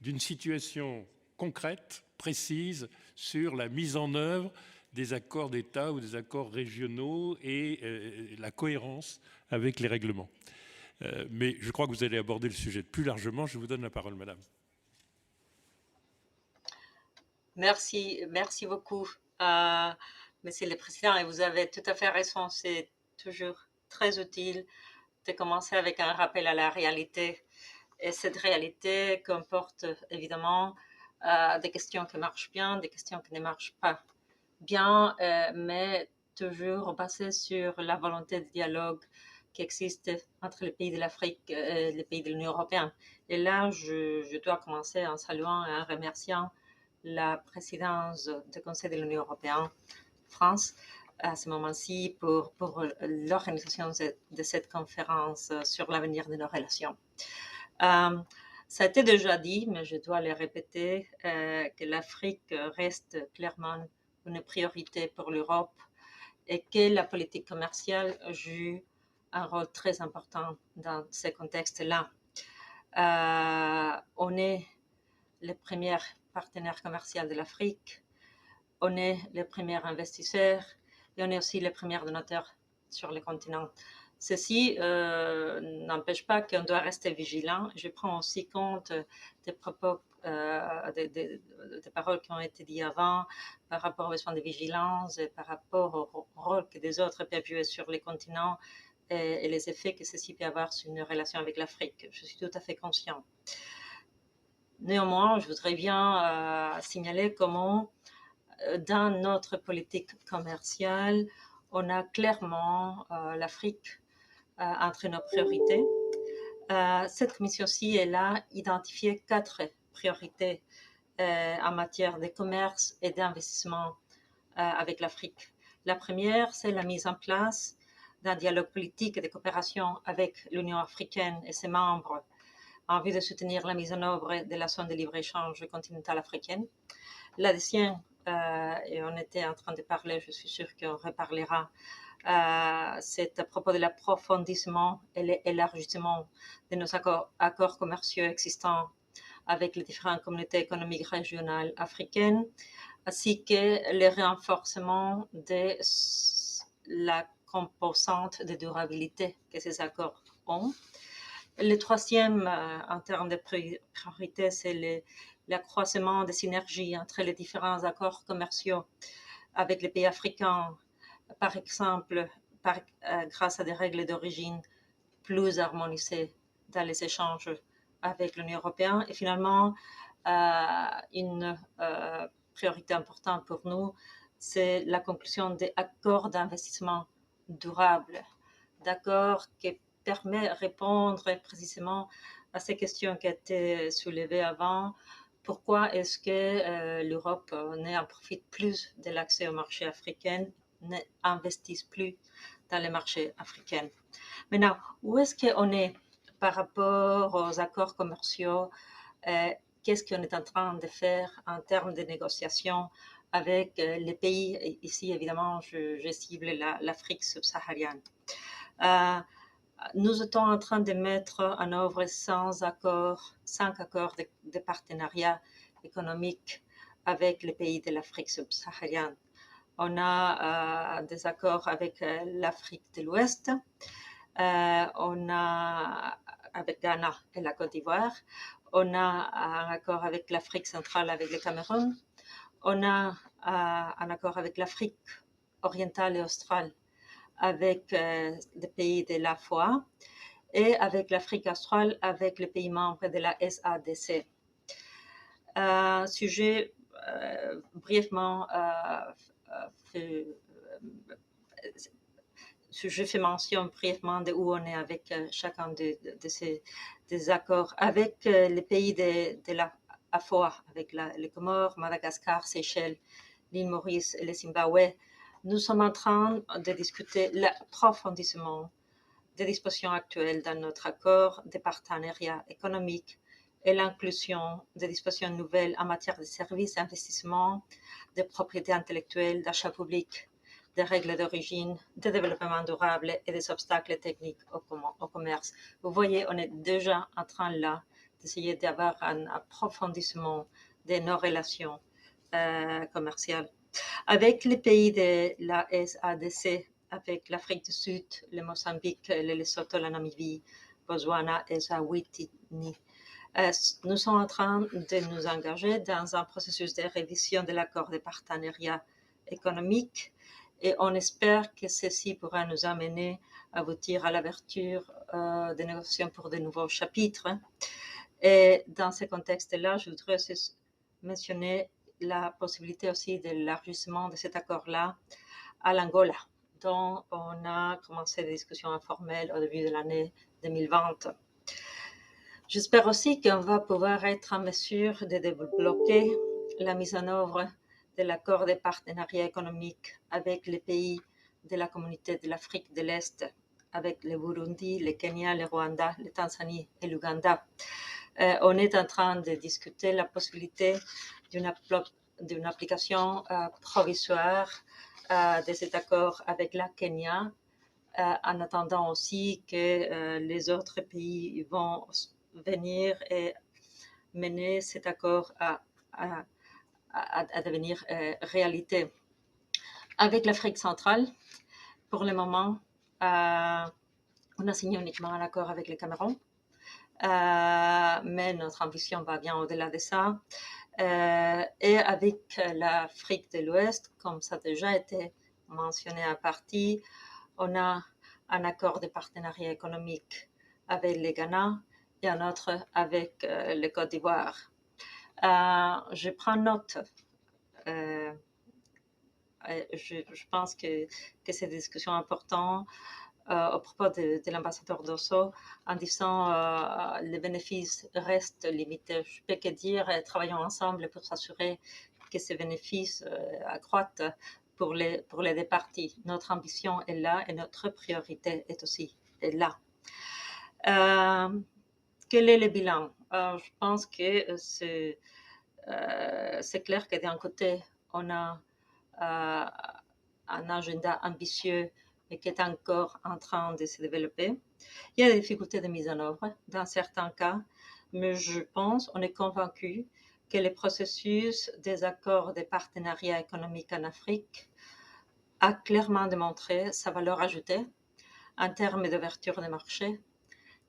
d'une situation concrète, précise, sur la mise en œuvre des accords d'État ou des accords régionaux et la cohérence avec les règlements. Mais je crois que vous allez aborder le sujet plus largement. Je vous donne la parole, madame. Merci beaucoup, Monsieur le Président. Et vous avez tout à fait raison, c'est toujours très utile de commencer avec un rappel à la réalité. Et cette réalité comporte évidemment des questions qui marchent bien, des questions qui ne marchent pas bien, mais toujours basées sur la volonté de dialogue qui existe entre les pays de l'Afrique et les pays de l'Union européenne. Et là, je dois commencer en saluant et en remerciant la présidence du Conseil de l'Union européenne, France, à ce moment-ci, pour l'organisation de cette conférence sur l'avenir de nos relations. Ça a été déjà dit, mais je dois le répéter, que l'Afrique reste clairement une priorité pour l'Europe et que la politique commerciale joue un rôle très important dans ce contexte-là. On est le premier partenaire commercial de l'Afrique, on est le premier investisseur et on est aussi le premier donateur sur le continent. Ceci n'empêche pas qu'on doit rester vigilant. Je prends aussi compte des propos, des paroles qui ont été dites avant par rapport aux besoins de vigilance et par rapport au rôle que des autres peuvent jouer sur les continents et les effets que ceci peut avoir sur une relation avec l'Afrique. Je suis tout à fait conscient. Néanmoins, je voudrais bien signaler comment, dans notre politique commerciale, on a clairement l'Afrique entre nos priorités. Cette commission-ci, elle a identifié 4 priorités en matière de commerce et d'investissement avec l'Afrique. La première, c'est la mise en place d'un dialogue politique et de coopération avec l'Union africaine et ses membres en vue de soutenir la mise en œuvre de la zone de libre-échange continentale africaine. La deuxième, et on était en train de parler, je suis sûre qu'on reparlera, c'est à propos de l'approfondissement et l'élargissement de nos accords commerciaux existants avec les différentes communautés économiques régionales africaines, ainsi que le renforcement de la composante de durabilité que ces accords ont. Le troisième, en termes de priorité, c'est l'accroissement des synergies entre les différents accords commerciaux avec les pays africains, par exemple, grâce à des règles d'origine plus harmonisées dans les échanges avec l'Union européenne. Et finalement, une priorité importante pour nous, c'est la conclusion des accords d'investissement durable, d'accords qui permettent de répondre précisément à ces questions qui étaient soulevées avant. Pourquoi est-ce que l'Europe n'en profite plus de l'accès au marché africain, n'investisse plus dans les marchés africains? Maintenant, où est-ce qu'on est par rapport aux accords commerciaux? Qu'est-ce qu'on est en train de faire en termes de négociations avec les pays? Ici, évidemment, je cible l'Afrique subsaharienne. Nous sommes en train de mettre en œuvre 5 accords de partenariat économique avec les pays de l'Afrique subsaharienne. On a des accords avec l'Afrique de l'Ouest, on a avec Ghana et la Côte d'Ivoire, on a un accord avec l'Afrique centrale avec le Cameroun, on a un accord avec l'Afrique orientale et australe avec les pays de la FOA et avec l'Afrique australe avec les pays membres de la SADC. Sujet brièvement, je fais mention brièvement de où on est avec chacun de ces des accords avec les pays de la FOA, avec les Comores, Madagascar, Seychelles, l'île Maurice et le Zimbabwe. Nous sommes en train de discuter l'approfondissement des dispositions actuelles dans notre accord de partenariat économique et l'inclusion des dispositions nouvelles en matière de services, d'investissement, de propriété intellectuelle, d'achat public, des règles d'origine, de développement durable et des obstacles techniques au commerce. Vous voyez, on est déjà en train là d'essayer d'avoir un approfondissement de nos relations commerciales. Avec les pays de la SADC, avec l'Afrique du Sud, le Mozambique, le Lesotho, la Namibie, Botswana et Eswatini, nous sommes en train de nous engager dans un processus de révision de l'accord de partenariat économique et on espère que ceci pourra nous amener à aboutir à l'ouverture des négociations pour de nouveaux chapitres. Et dans ce contexte-là, je voudrais aussi mentionner la possibilité aussi de l'élargissement de cet accord-là à l'Angola, dont on a commencé des discussions informelles au début de l'année 2020. J'espère aussi qu'on va pouvoir être en mesure de débloquer la mise en œuvre de l'accord de partenariat économique avec les pays de la communauté de l'Afrique de l'Est, avec le Burundi, le Kenya, le Rwanda, la Tanzanie et l'Ouganda. On est en train de discuter la possibilité d'une application provisoire de cet accord avec la Kenya, en attendant aussi que les autres pays vont venir et mener cet accord à devenir réalité. Avec l'Afrique centrale, pour le moment, on a signé uniquement un accord avec le Cameroun, mais notre ambition va bien au-delà de ça. Et avec l'Afrique de l'Ouest, comme ça a déjà été mentionné à partie, on a un accord de partenariat économique avec le Ghana et un autre avec le Côte d'Ivoire. Je prends note. Je pense que c'est des discussions importantes au propos de l'ambassadeur Dosso en disant les bénéfices restent limités. Je peux que dire travaillons ensemble pour s'assurer que ces bénéfices accroissent pour les deux parties. Notre ambition est là et notre priorité est aussi là. Quel est le bilan? Je pense que c'est clair que d'un côté, on a un agenda ambitieux mais qui est encore en train de se développer. Il y a des difficultés de mise en œuvre dans certains cas, mais je pense, on est convaincu que le processus des accords de partenariat économique en Afrique a clairement démontré sa valeur ajoutée en termes d'ouverture des marchés,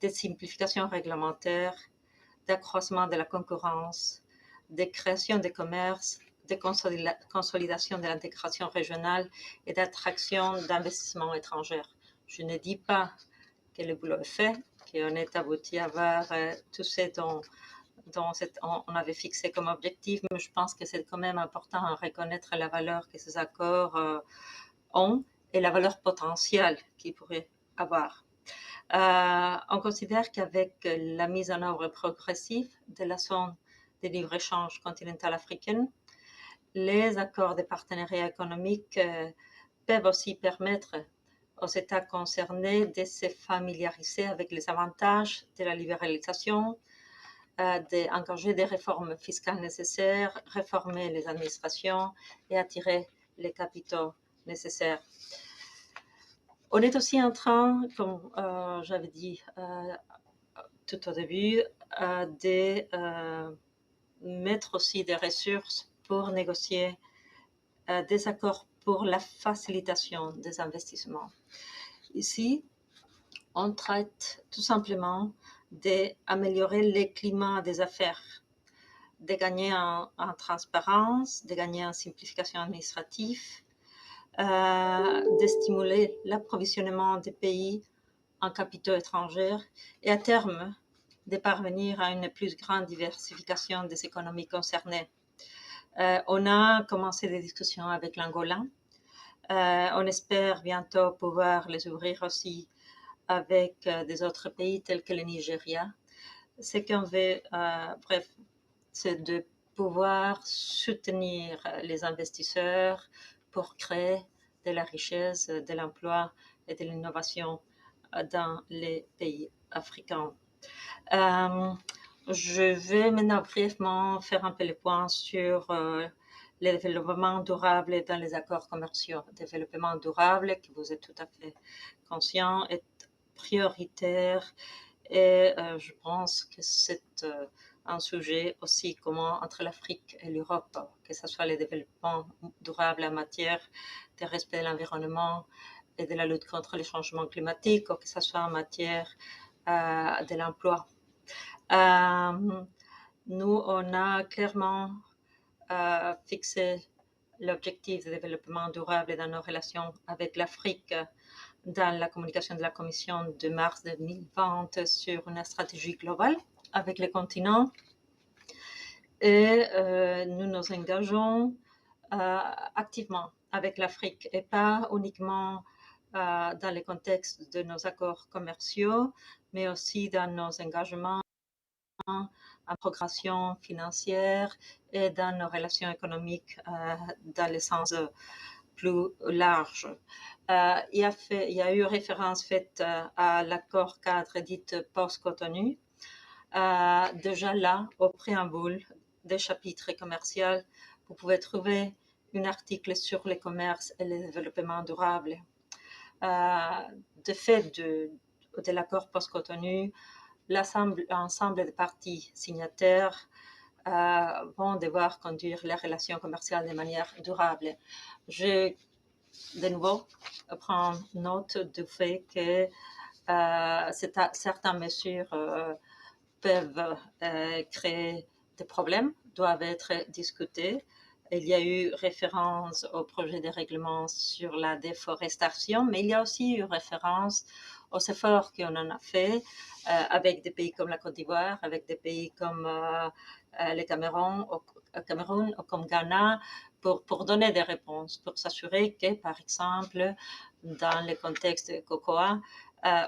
de simplification réglementaire, d'accroissement de la concurrence, de création de commerce, de consolidation de l'intégration régionale et d'attraction d'investissements étrangers. Je ne dis pas que le boulot est fait, qu'on est abouti à avoir tout ce dont on avait fixé comme objectif, mais je pense que c'est quand même important de reconnaître la valeur que ces accords ont et la valeur potentielle qu'ils pourraient avoir. On considère qu'avec la mise en œuvre progressive de la zone de libre-échange continentale africaine, les accords de partenariat économique peuvent aussi permettre aux États concernés de se familiariser avec les avantages de la libéralisation, d'engager des réformes fiscales nécessaires, réformer les administrations et attirer les capitaux nécessaires. On est aussi en train, comme j'avais dit tout au début, de mettre aussi des ressources pour négocier des accords pour la facilitation des investissements. Ici, on traite tout simplement d'améliorer le climat des affaires, de gagner en transparence, de gagner en simplification administrative, de stimuler l'approvisionnement des pays en capitaux étrangers et à terme de parvenir à une plus grande diversification des économies concernées. On a commencé des discussions avec l'Angola. On espère bientôt pouvoir les ouvrir aussi avec des autres pays tels que le Nigeria. Ce qu'on veut, bref, c'est de pouvoir soutenir les investisseurs pour créer de la richesse, de l'emploi et de l'innovation dans les pays africains. Je vais maintenant brièvement faire un peu le point sur le développement durable dans les accords commerciaux. Le développement durable, que vous êtes tout à fait conscient, est prioritaire et je pense que c'est un sujet aussi commun entre l'Afrique et l'Europe, que ce soit le développement durable en matière de respect de l'environnement et de la lutte contre les changements climatiques, ou que ce soit en matière de l'emploi. Nous, on a clairement fixé l'objectif de développement durable dans nos relations avec l'Afrique dans la communication de la Commission de mars 2020 sur une stratégie globale avec le continent. Et nous nous engageons activement avec l'Afrique et pas uniquement dans le contexte de nos accords commerciaux, mais aussi dans nos engagements en progression financière et dans nos relations économiques dans le sens plus large. Il y a eu référence faite à l'accord cadre dit post-Cotonou. Déjà là, au préambule des chapitres commerciaux, vous pouvez trouver un article sur le commerce et le développement durable. De fait de l'accord post-Cotonou, l'ensemble des parties signataires vont devoir conduire les relations commerciales de manière durable. Je, de nouveau, prends note du fait que certaines mesures peuvent créer des problèmes, doivent être discutées. Il y a eu référence au projet de règlement sur la déforestation, mais il y a aussi eu référence aux efforts qu'on en a fait avec des pays comme la Côte d'Ivoire, avec des pays comme le Cameroun ou comme Ghana, pour donner des réponses, pour s'assurer que, par exemple, dans le contexte de COCOA,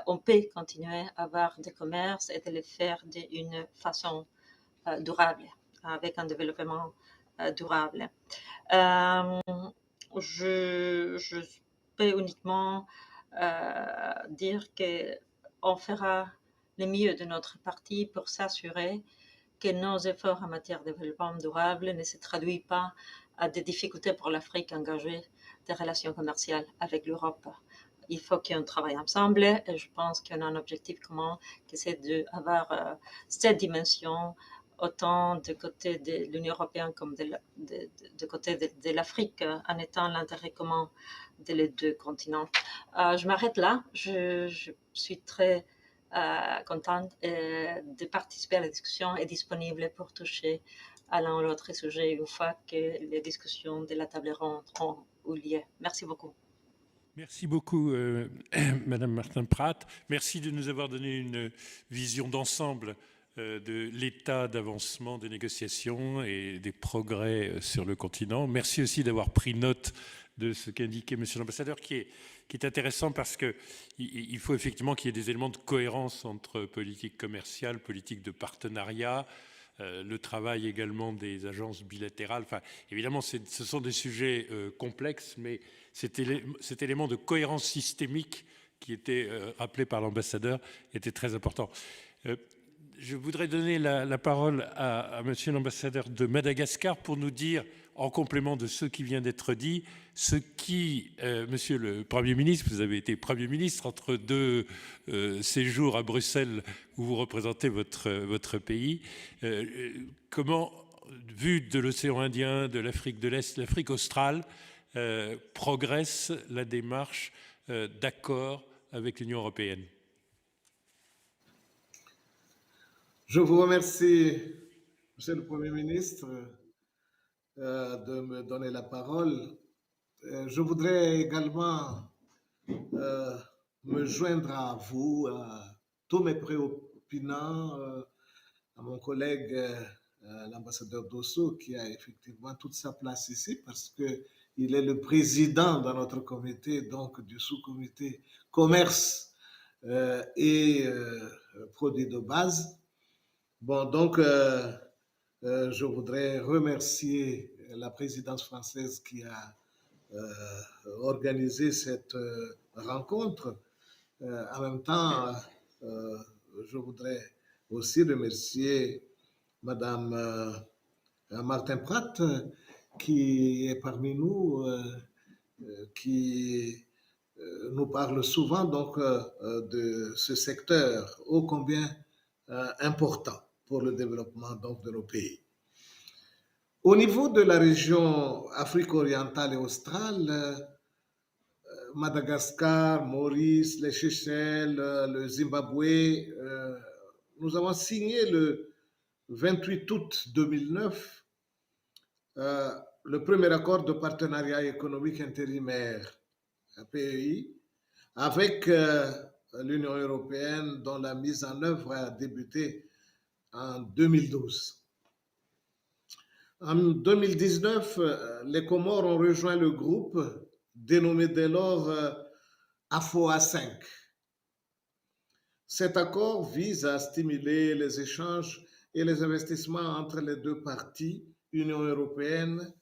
on peut continuer à avoir des commerces et de les faire d'une façon durable, avec un développement durable. Je peux uniquement dire qu'on fera le mieux de notre partie pour s'assurer que nos efforts en matière de développement durable ne se traduisent pas à des difficultés pour l'Afrique engagée des relations commerciales avec l'Europe. il faut qu'on travaille ensemble. Et je pense qu'on a un objectif commun, que c'est d'avoir cette dimension autant du côté de l'Union européenne comme du côté de l'Afrique, en étant l'intérêt commun des deux continents. Je m'arrête là. Je suis très contente de participer à la discussion et disponible pour toucher à l'un ou l'autre sujet une fois que les discussions de la table ronde ont eu lieu. Merci beaucoup. Merci beaucoup, Madame Martin-Pratt. Merci de nous avoir donné une vision d'ensemble de l'état d'avancement des négociations et des progrès sur le continent. Merci aussi d'avoir pris note de ce qu'indiquait Monsieur l'ambassadeur, qui est intéressant parce qu'il faut effectivement qu'il y ait des éléments de cohérence entre politique commerciale, politique de partenariat, le travail également des agences bilatérales. Enfin, évidemment, ce sont des sujets complexes, mais cet élément de cohérence systémique qui était rappelé par l'ambassadeur était très important. Je voudrais donner la parole à Monsieur l'ambassadeur de Madagascar pour nous dire, en complément de ce qui vient d'être dit, ce qui, Monsieur le Premier ministre, vous avez été Premier ministre entre deux séjours à Bruxelles où vous représentez votre pays, comment, vu de l'océan Indien, de l'Afrique de l'Est, l'Afrique australe, progresse la démarche d'accord avec l'Union européenne? Je vous remercie, Monsieur le Premier ministre, de me donner la parole. Je voudrais également me joindre à vous, à tous mes préopinants, à mon collègue, l'ambassadeur Dosso, qui a effectivement toute sa place ici, parce qu'il est le président dans notre comité, donc du sous-comité commerce et produits de base. Bon, donc, je voudrais remercier la présidence française qui a organisé cette rencontre. En même temps, je voudrais aussi remercier Madame Martin-Pratt, qui est parmi nous, qui nous parle souvent donc de ce secteur ô combien important pour le développement donc de nos pays. Au niveau de la région Afrique orientale et australe, Madagascar, Maurice, les Seychelles, le Zimbabwe, nous avons signé le 28 août 2009 le premier accord de partenariat économique intérimaire, PEI, avec l'Union européenne, dont la mise en œuvre a débuté en 2012. En 2019, les Comores ont rejoint le groupe dénommé dès lors AFOA 5. Cet accord vise à stimuler les échanges et les investissements entre les deux parties, Union européenne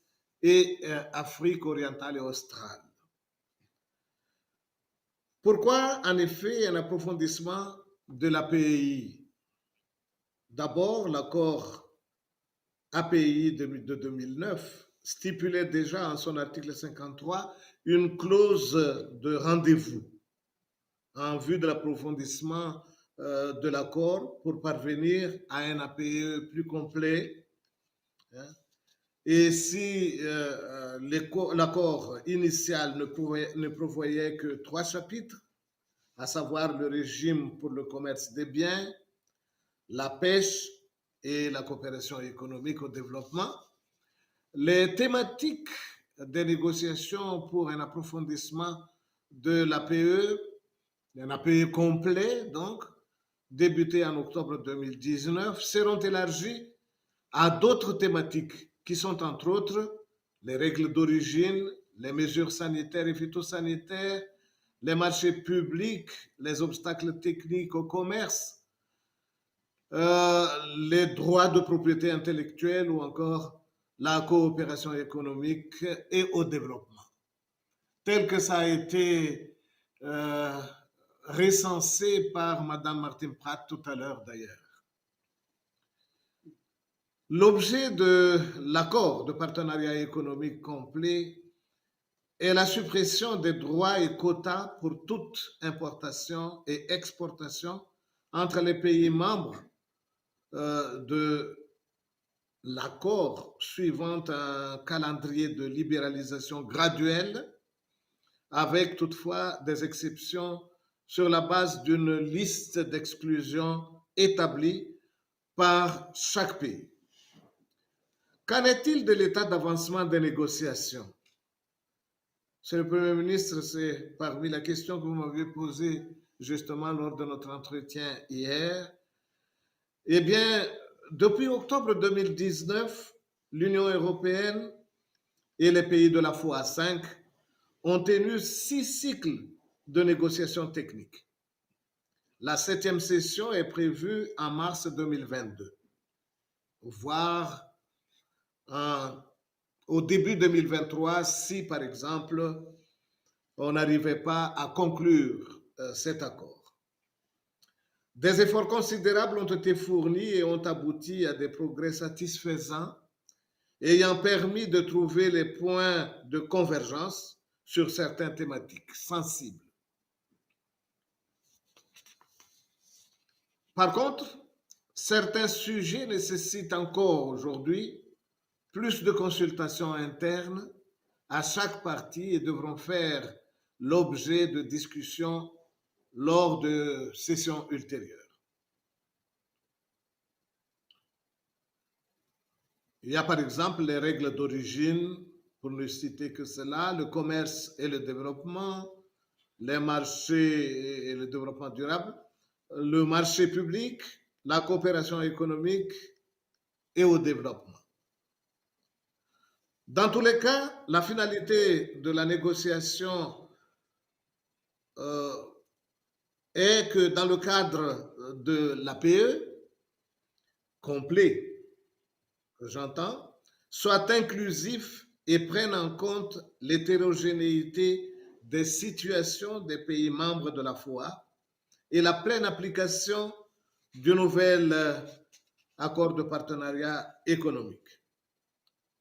et Afrique orientale et australe. Pourquoi, en effet, un approfondissement de l'API? D'abord, l'accord API de 2009 stipulait déjà en son article 53 une clause de rendez-vous en vue de l'approfondissement de l'accord pour parvenir à un APE plus complet. Et si l'accord initial ne prévoyait que 3 chapitres, à savoir le régime pour le commerce des biens, la pêche et la coopération économique au développement, les thématiques des négociations pour un approfondissement de l'APE, un APE complet donc, débuté en octobre 2019, seront élargies à d'autres thématiques qui sont entre autres les règles d'origine, les mesures sanitaires et phytosanitaires, les marchés publics, les obstacles techniques au commerce, les droits de propriété intellectuelle ou encore la coopération économique et au développement, tel que ça a été recensé par Madame Martin-Pratt tout à l'heure d'ailleurs. L'objet de l'accord de partenariat économique complet et la suppression des droits et quotas pour toute importation et exportation entre les pays membres de l'accord suivant un calendrier de libéralisation graduelle, avec toutefois des exceptions sur la base d'une liste d'exclusion établie par chaque pays. Qu'en est-il de l'état d'avancement des négociations? Monsieur le Premier ministre, c'est parmi la question que vous m'avez posée justement lors de notre entretien hier. Eh bien, depuis octobre 2019, l'Union européenne et les pays de la FOA 5 ont tenu 6 cycles de négociations techniques. La 7e session est prévue en mars 2022, voire au début 2023 si, par exemple, on n'arrivait pas à conclure cet accord. Des efforts considérables ont été fournis et ont abouti à des progrès satisfaisants, ayant permis de trouver les points de convergence sur certaines thématiques sensibles. Par contre, certains sujets nécessitent encore aujourd'hui plus de consultations internes à chaque partie et devront faire l'objet de discussions lors de sessions ultérieures. Il y a par exemple les règles d'origine, pour ne citer que cela, le commerce et le développement, les marchés et le développement durable, le marché public, la coopération économique et au développement. Dans tous les cas, la finalité de la négociation est que dans le cadre de l'APE, complet, que j'entends, soit inclusif et prenne en compte l'hétérogénéité des situations des pays membres de la FOA et la pleine application du nouvel accord de partenariat économique,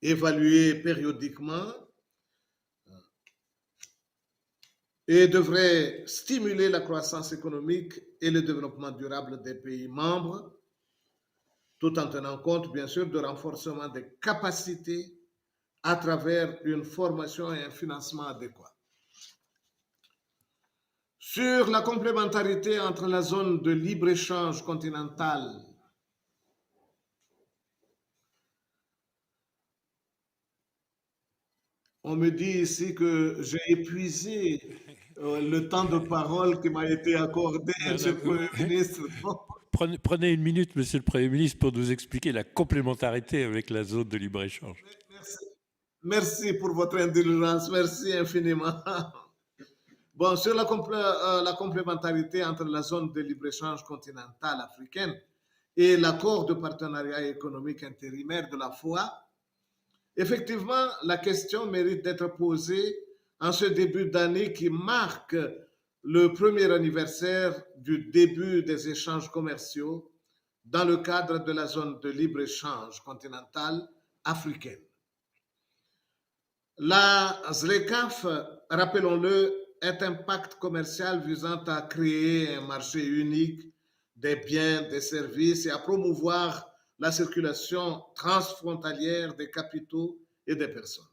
évalué périodiquement et devrait stimuler la croissance économique et le développement durable des pays membres, tout en tenant compte, bien sûr, du renforcement des capacités à travers une formation et un financement adéquat. Sur la complémentarité entre la zone de libre-échange continentale on me dit ici que j'ai épuisé le temps de parole qui m'a été accordé, Monsieur le Premier ministre. Prenez une minute, Monsieur le Premier ministre, pour nous expliquer la complémentarité avec la zone de libre-échange. Merci pour votre indulgence, merci infiniment. Bon, sur la complémentarité entre la zone de libre-échange continentale africaine et l'accord de partenariat économique intérimaire de la FOA, effectivement, la question mérite d'être posée en ce début d'année qui marque le premier anniversaire du début des échanges commerciaux dans le cadre de la zone de libre-échange continentale africaine. La ZLECAf, rappelons-le, est un pacte commercial visant à créer un marché unique des biens, des services et à promouvoir la circulation transfrontalière des capitaux et des personnes.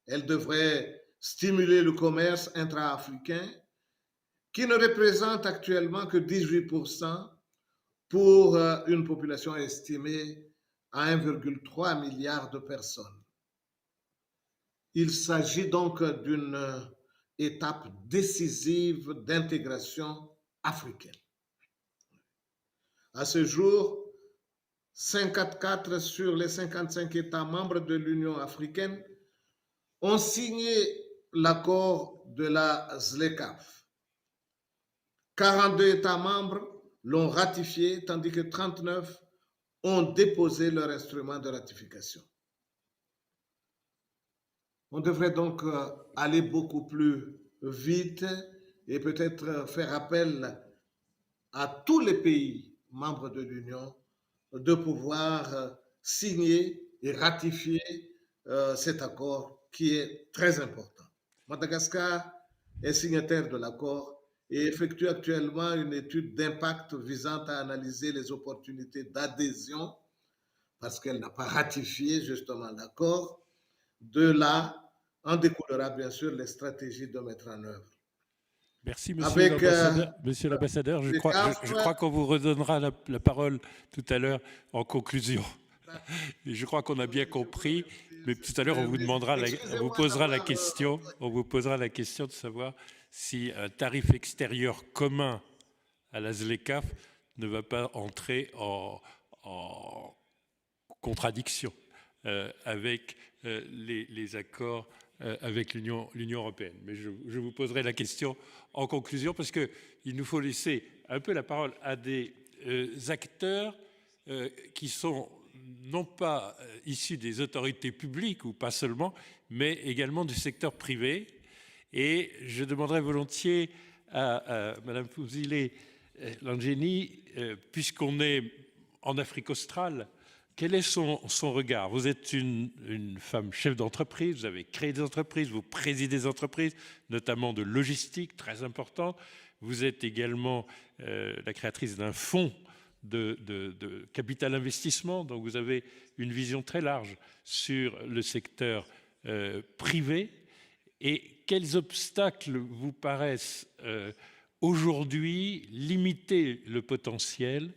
Elle devrait stimuler le commerce intra-africain qui ne représente actuellement que 18% pour une population estimée à 1,3 milliard de personnes. Il s'agit donc d'une étape décisive d'intégration africaine. À ce jour, 54 sur les 55 États membres de l'Union africaine ont signé l'accord de la ZLECAf. 42 États membres l'ont ratifié, tandis que 39 ont déposé leur instrument de ratification. On devrait donc aller beaucoup plus vite et peut-être faire appel à tous les pays membres de l'Union de pouvoir signer et ratifier cet accord qui est très important. Madagascar est signataire de l'accord et effectue actuellement une étude d'impact visant à analyser les opportunités d'adhésion, parce qu'elle n'a pas ratifié justement l'accord. De là, en découlera bien sûr les stratégies de mettre en œuvre. Merci, monsieur Avec l'ambassadeur. Monsieur l'ambassadeur, je les crois, CAF, je crois qu'on vous redonnera la parole tout à l'heure en conclusion. Et je crois qu'on a bien compris, mais tout à l'heure, on vous demandera, on vous posera la question de savoir si un tarif extérieur commun à la ZLECAf ne va pas entrer en contradiction avec les accords avec l'Union européenne. Mais je vous poserai la question en conclusion, parce qu'il nous faut laisser un peu la parole à des acteurs qui sont non pas issus des autorités publiques, ou pas seulement, mais également du secteur privé. Et je demanderai volontiers à Mme Fouzile Langeni, puisqu'on est en Afrique australe, quel est son regard? Vous êtes une femme chef d'entreprise, vous avez créé des entreprises, vous présidez des entreprises, notamment de logistique, très important. Vous êtes également la créatrice d'un fonds de capital investissement, donc vous avez une vision très large sur le secteur privé. Et quels obstacles vous paraissent aujourd'hui limiter le potentiel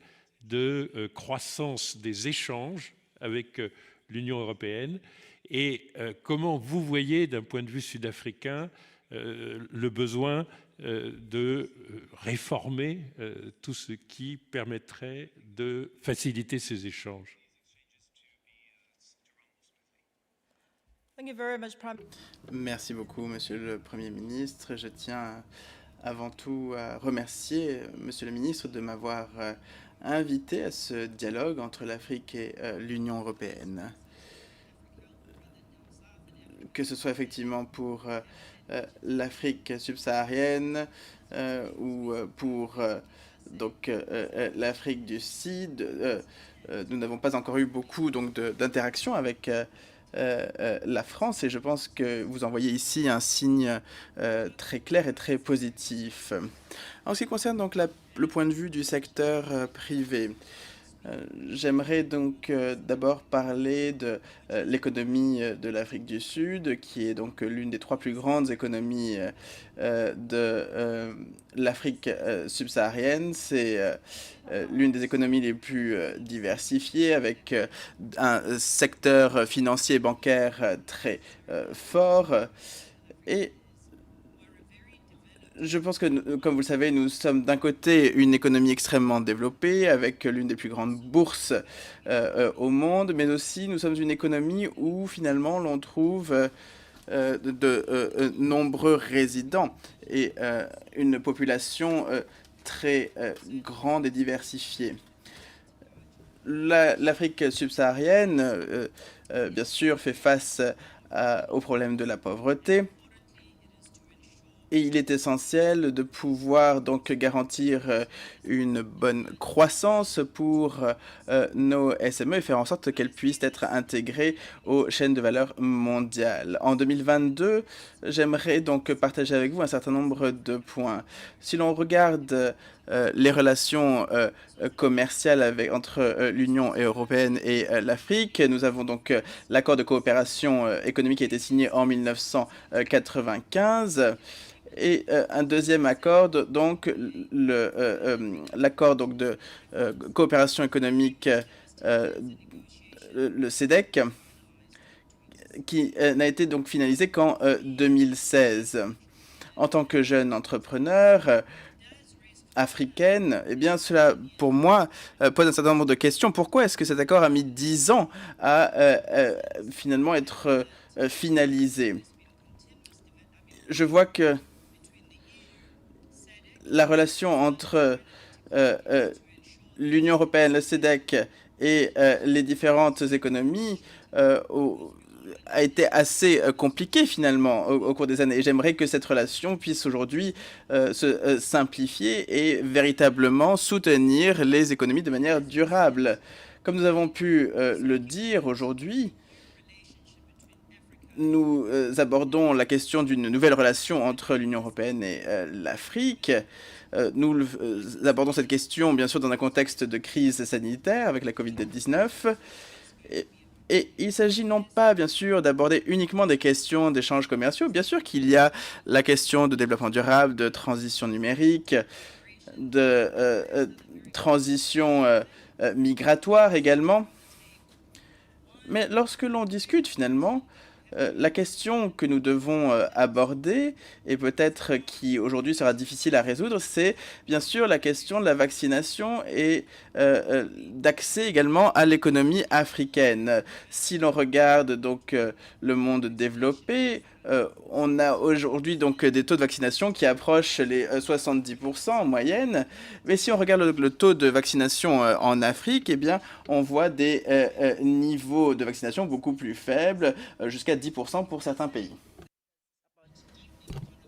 de croissance des échanges avec l'Union européenne, et comment vous voyez, d'un point de vue sud-africain, le besoin de réformer tout ce qui permettrait de faciliter ces échanges? Merci beaucoup, Monsieur le Premier ministre. Je tiens avant tout à remercier Monsieur le ministre de m'avoir invité à ce dialogue entre l'Afrique et l'Union européenne. Que ce soit effectivement pour l'Afrique subsaharienne ou pour l'Afrique du Sud, nous n'avons pas encore eu beaucoup d'interactions avec la France, et je pense que vous envoyez ici un signe très clair et très positif. En ce qui concerne donc le point de vue du secteur privé, j'aimerais donc d'abord parler de l'économie de l'Afrique du Sud, qui est donc l'une des 3 plus grandes économies de l'Afrique subsaharienne. C'est l'une des économies les plus diversifiées, avec un secteur financier et bancaire très fort. Et je pense que, comme vous le savez, nous sommes d'un côté une économie extrêmement développée, avec l'une des plus grandes bourses au monde, mais aussi nous sommes une économie où finalement l'on trouve de nombreux résidents et une population très grande et diversifiée. L'Afrique subsaharienne, bien sûr, fait face au problème de la pauvreté. Et il est essentiel de pouvoir donc garantir une bonne croissance pour nos SME et faire en sorte qu'elles puissent être intégrées aux chaînes de valeur mondiales. En 2022, j'aimerais donc partager avec vous un certain nombre de points. Si l'on regarde les relations commerciales entre l'Union européenne et l'Afrique, nous avons donc l'accord de coopération économique qui a été signé en 1995. Et un deuxième accord, donc l'accord de coopération économique, le CEDEC, qui n'a été donc finalisé qu'en 2016. En tant que jeune entrepreneur africaine, eh bien cela, pour moi, pose un certain nombre de questions. Pourquoi est-ce que cet accord a mis 10 ans à finalement être finalisé? Je vois que la relation entre l'Union européenne, le CEDEC et les différentes économies a été assez compliquée finalement au cours des années. Et j'aimerais que cette relation puisse aujourd'hui se simplifier et véritablement soutenir les économies de manière durable. Comme nous avons pu le dire aujourd'hui, nous abordons la question d'une nouvelle relation entre l'Union européenne et l'Afrique. Nous abordons cette question, bien sûr, dans un contexte de crise sanitaire avec la Covid-19. Et il s'agit non pas, bien sûr, d'aborder uniquement des questions d'échanges commerciaux. Bien sûr qu'il y a la question de développement durable, de transition numérique, de transition migratoire également. Mais lorsque l'on discute finalement, la question que nous devons aborder, et peut-être qui aujourd'hui sera difficile à résoudre, c'est bien sûr la question de la vaccination et d'accès également à l'économie africaine. Si l'on regarde donc le monde développé, on a aujourd'hui donc des taux de vaccination qui approchent les 70% en moyenne. Mais si on regarde le taux de vaccination en Afrique, eh bien, on voit des niveaux de vaccination beaucoup plus faibles, jusqu'à 10% pour certains pays.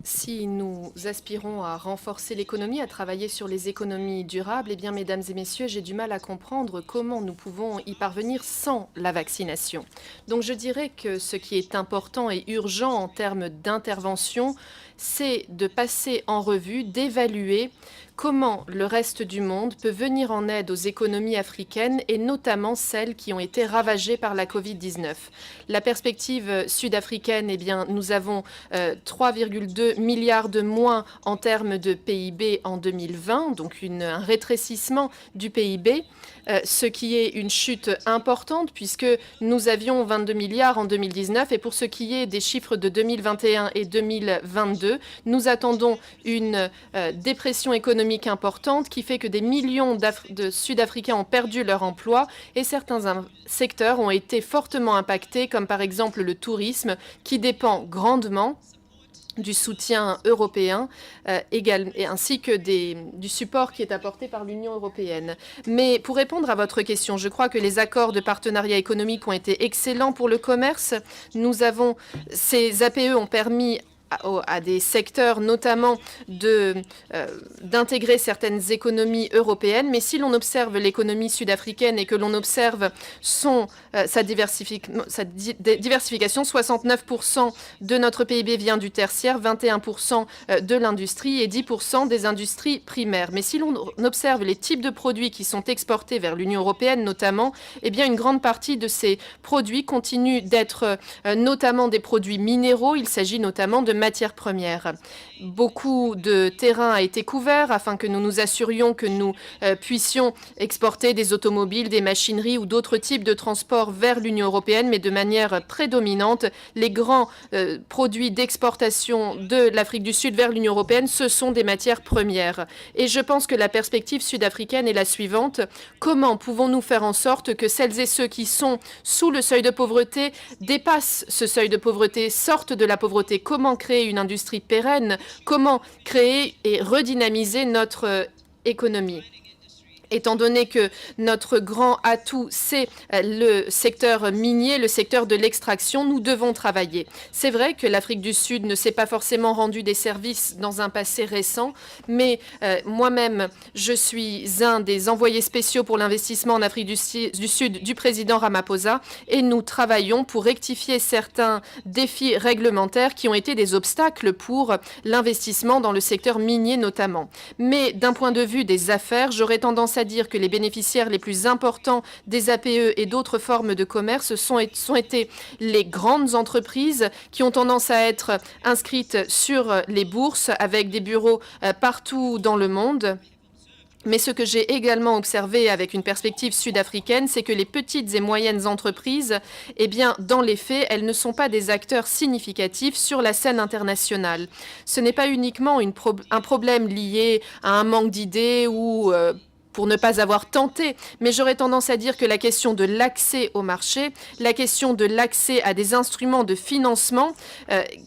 Si nous aspirons à renforcer l'économie, à travailler sur les économies durables, eh bien, mesdames et messieurs, j'ai du mal à comprendre comment nous pouvons y parvenir sans la vaccination. Donc je dirais que ce qui est important et urgent en termes d'intervention, c'est de passer en revue, d'évaluer comment le reste du monde peut venir en aide aux économies africaines et notamment celles qui ont été ravagées par la Covid-19. La perspective sud-africaine, eh bien, nous avons 3,2 milliards de moins en termes de PIB en 2020, donc un rétrécissement du PIB, ce qui est une chute importante puisque nous avions 22 milliards en 2019 et pour ce qui est des chiffres de 2021 et 2022, nous attendons une dépression économique importante qui fait que des millions de Sud-Africains ont perdu leur emploi et certains secteurs ont été fortement impactés, comme par exemple le tourisme, qui dépend grandement du soutien européen ainsi que du support qui est apporté par l'Union européenne. Mais pour répondre à votre question, je crois que les accords de partenariat économique ont été excellents pour le commerce. Ces APE ont permis à des secteurs, notamment d'intégrer certaines économies européennes. Mais si l'on observe l'économie sud-africaine et que l'on observe sa diversification, 69% de notre PIB vient du tertiaire, 21% de l'industrie et 10% des industries primaires. Mais si l'on observe les types de produits qui sont exportés vers l'Union européenne notamment, eh bien une grande partie de ces produits continuent d'être notamment des produits minéraux. Il s'agit notamment de matières premières. Beaucoup de terrain a été couvert afin que nous nous assurions que nous puissions exporter des automobiles, des machineries ou d'autres types de transports vers l'Union européenne, mais de manière prédominante, les grands produits d'exportation de l'Afrique du Sud vers l'Union européenne, ce sont des matières premières. Et je pense que la perspective sud-africaine est la suivante. Comment pouvons-nous faire en sorte que celles et ceux qui sont sous le seuil de pauvreté dépassent ce seuil de pauvreté, sortent de la pauvreté? Comment créer une industrie pérenne? Comment créer et redynamiser notre économie? Étant donné que notre grand atout, c'est le secteur minier, le secteur de l'extraction, nous devons travailler. C'est vrai que l'Afrique du Sud ne s'est pas forcément rendu des services dans un passé récent, mais moi-même, je suis un des envoyés spéciaux pour l'investissement en Afrique du Sud du président Ramaphosa et nous travaillons pour rectifier certains défis réglementaires qui ont été des obstacles pour l'investissement dans le secteur minier notamment. Mais d'un point de vue des affaires, j'aurais tendance à dire que les bénéficiaires les plus importants des APE et d'autres formes de commerce sont été les grandes entreprises qui ont tendance à être inscrites sur les bourses avec des bureaux partout dans le monde. Mais ce que j'ai également observé avec une perspective sud-africaine, c'est que les petites et moyennes entreprises, eh bien, dans les faits, elles ne sont pas des acteurs significatifs sur la scène internationale. Ce n'est pas uniquement un problème lié à un manque d'idées ou pour ne pas avoir tenté, mais j'aurais tendance à dire que la question de l'accès au marché, la question de l'accès à des instruments de financement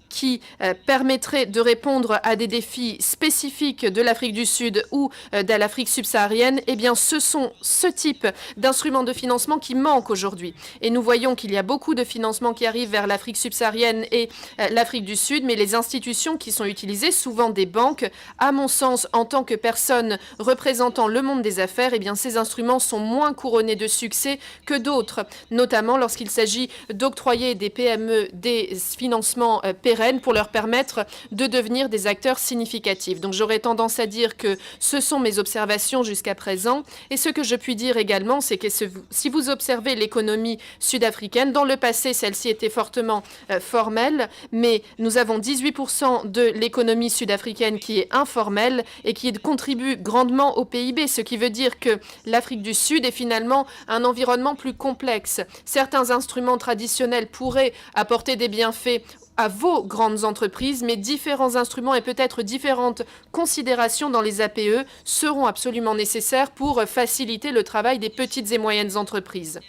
qui permettraient de répondre à des défis spécifiques de l'Afrique du Sud ou de l'Afrique subsaharienne, eh bien ce sont ce type d'instruments de financement qui manquent aujourd'hui. Et nous voyons qu'il y a beaucoup de financements qui arrivent vers l'Afrique subsaharienne et l'Afrique du Sud, mais les institutions qui sont utilisées, souvent des banques, à mon sens, en tant que personne représentant le monde des des affaires, eh bien, ces instruments sont moins couronnés de succès que d'autres, notamment lorsqu'il s'agit d'octroyer des PME des financements pérennes pour leur permettre de devenir des acteurs significatifs. Donc j'aurais tendance à dire que ce sont mes observations jusqu'à présent. Et ce que je puis dire également, c'est que si vous observez l'économie sud-africaine, dans le passé, celle-ci était fortement formelle, mais nous avons 18% de l'économie sud-africaine qui est informelle et qui contribue grandement au PIB, ce qui veut dire que l'Afrique du Sud est finalement un environnement plus complexe. Certains instruments traditionnels pourraient apporter des bienfaits à vos grandes entreprises, mais différents instruments et peut-être différentes considérations dans les APE seront absolument nécessaires pour faciliter le travail des petites et moyennes entreprises.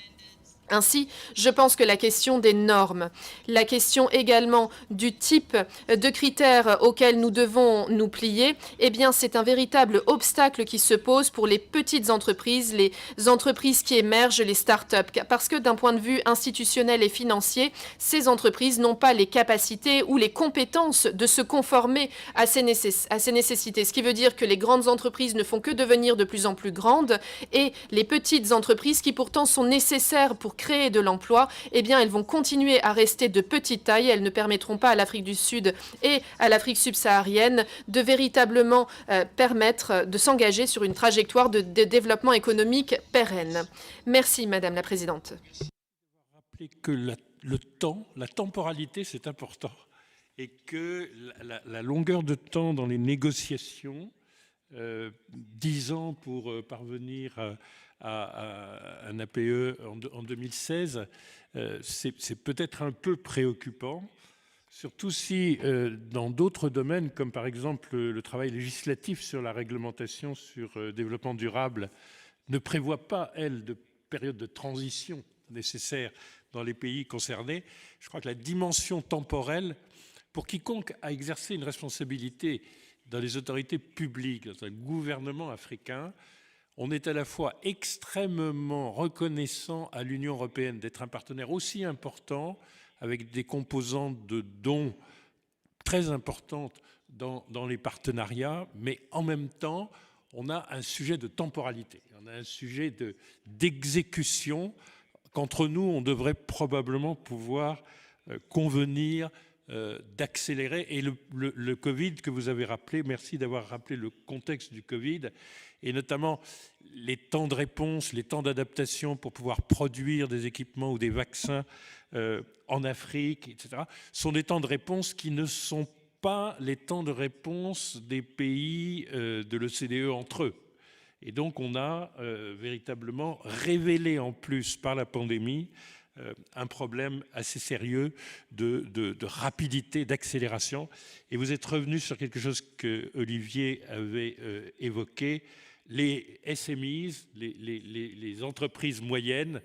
Ainsi, je pense que la question des normes, la question également du type de critères auxquels nous devons nous plier, eh bien, c'est un véritable obstacle qui se pose pour les petites entreprises, les entreprises qui émergent, les start-up. Parce que d'un point de vue institutionnel et financier, ces entreprises n'ont pas les capacités ou les compétences de se conformer à ces nécessités. Ce qui veut dire que les grandes entreprises ne font que devenir de plus en plus grandes et les petites entreprises qui pourtant sont nécessaires pour créer de l'emploi, eh bien, elles vont continuer à rester de petite taille. Elles ne permettront pas à l'Afrique du Sud et à l'Afrique subsaharienne de véritablement permettre de s'engager sur une trajectoire de développement économique pérenne. Merci, Madame la Présidente. Rappeler que le temps, la temporalité, c'est important et que la longueur de temps dans les négociations, 10 ans pour parvenir à un APE en 2016, c'est peut-être un peu préoccupant, surtout si dans d'autres domaines, comme par exemple le travail législatif sur la réglementation sur développement durable, ne prévoit pas, elle, de période de transition nécessaire dans les pays concernés. Je crois que la dimension temporelle, pour quiconque a exercé une responsabilité dans les autorités publiques, dans un gouvernement africain, on est à la fois extrêmement reconnaissant à l'Union européenne d'être un partenaire aussi important, avec des composantes de dons très importantes dans les partenariats, mais en même temps, on a un sujet de temporalité, on a un sujet d'exécution qu'entre nous, on devrait probablement pouvoir convenir d'accélérer. Et le Covid que vous avez rappelé, merci d'avoir rappelé le contexte du Covid, et notamment les temps de réponse, les temps d'adaptation pour pouvoir produire des équipements ou des vaccins en Afrique, etc., sont des temps de réponse qui ne sont pas les temps de réponse des pays de l'OCDE entre eux. Et donc on a véritablement révélé en plus par la pandémie un problème assez sérieux de rapidité, d'accélération. Et vous êtes revenu sur quelque chose que Olivier avait évoqué, les SMEs, les entreprises moyennes,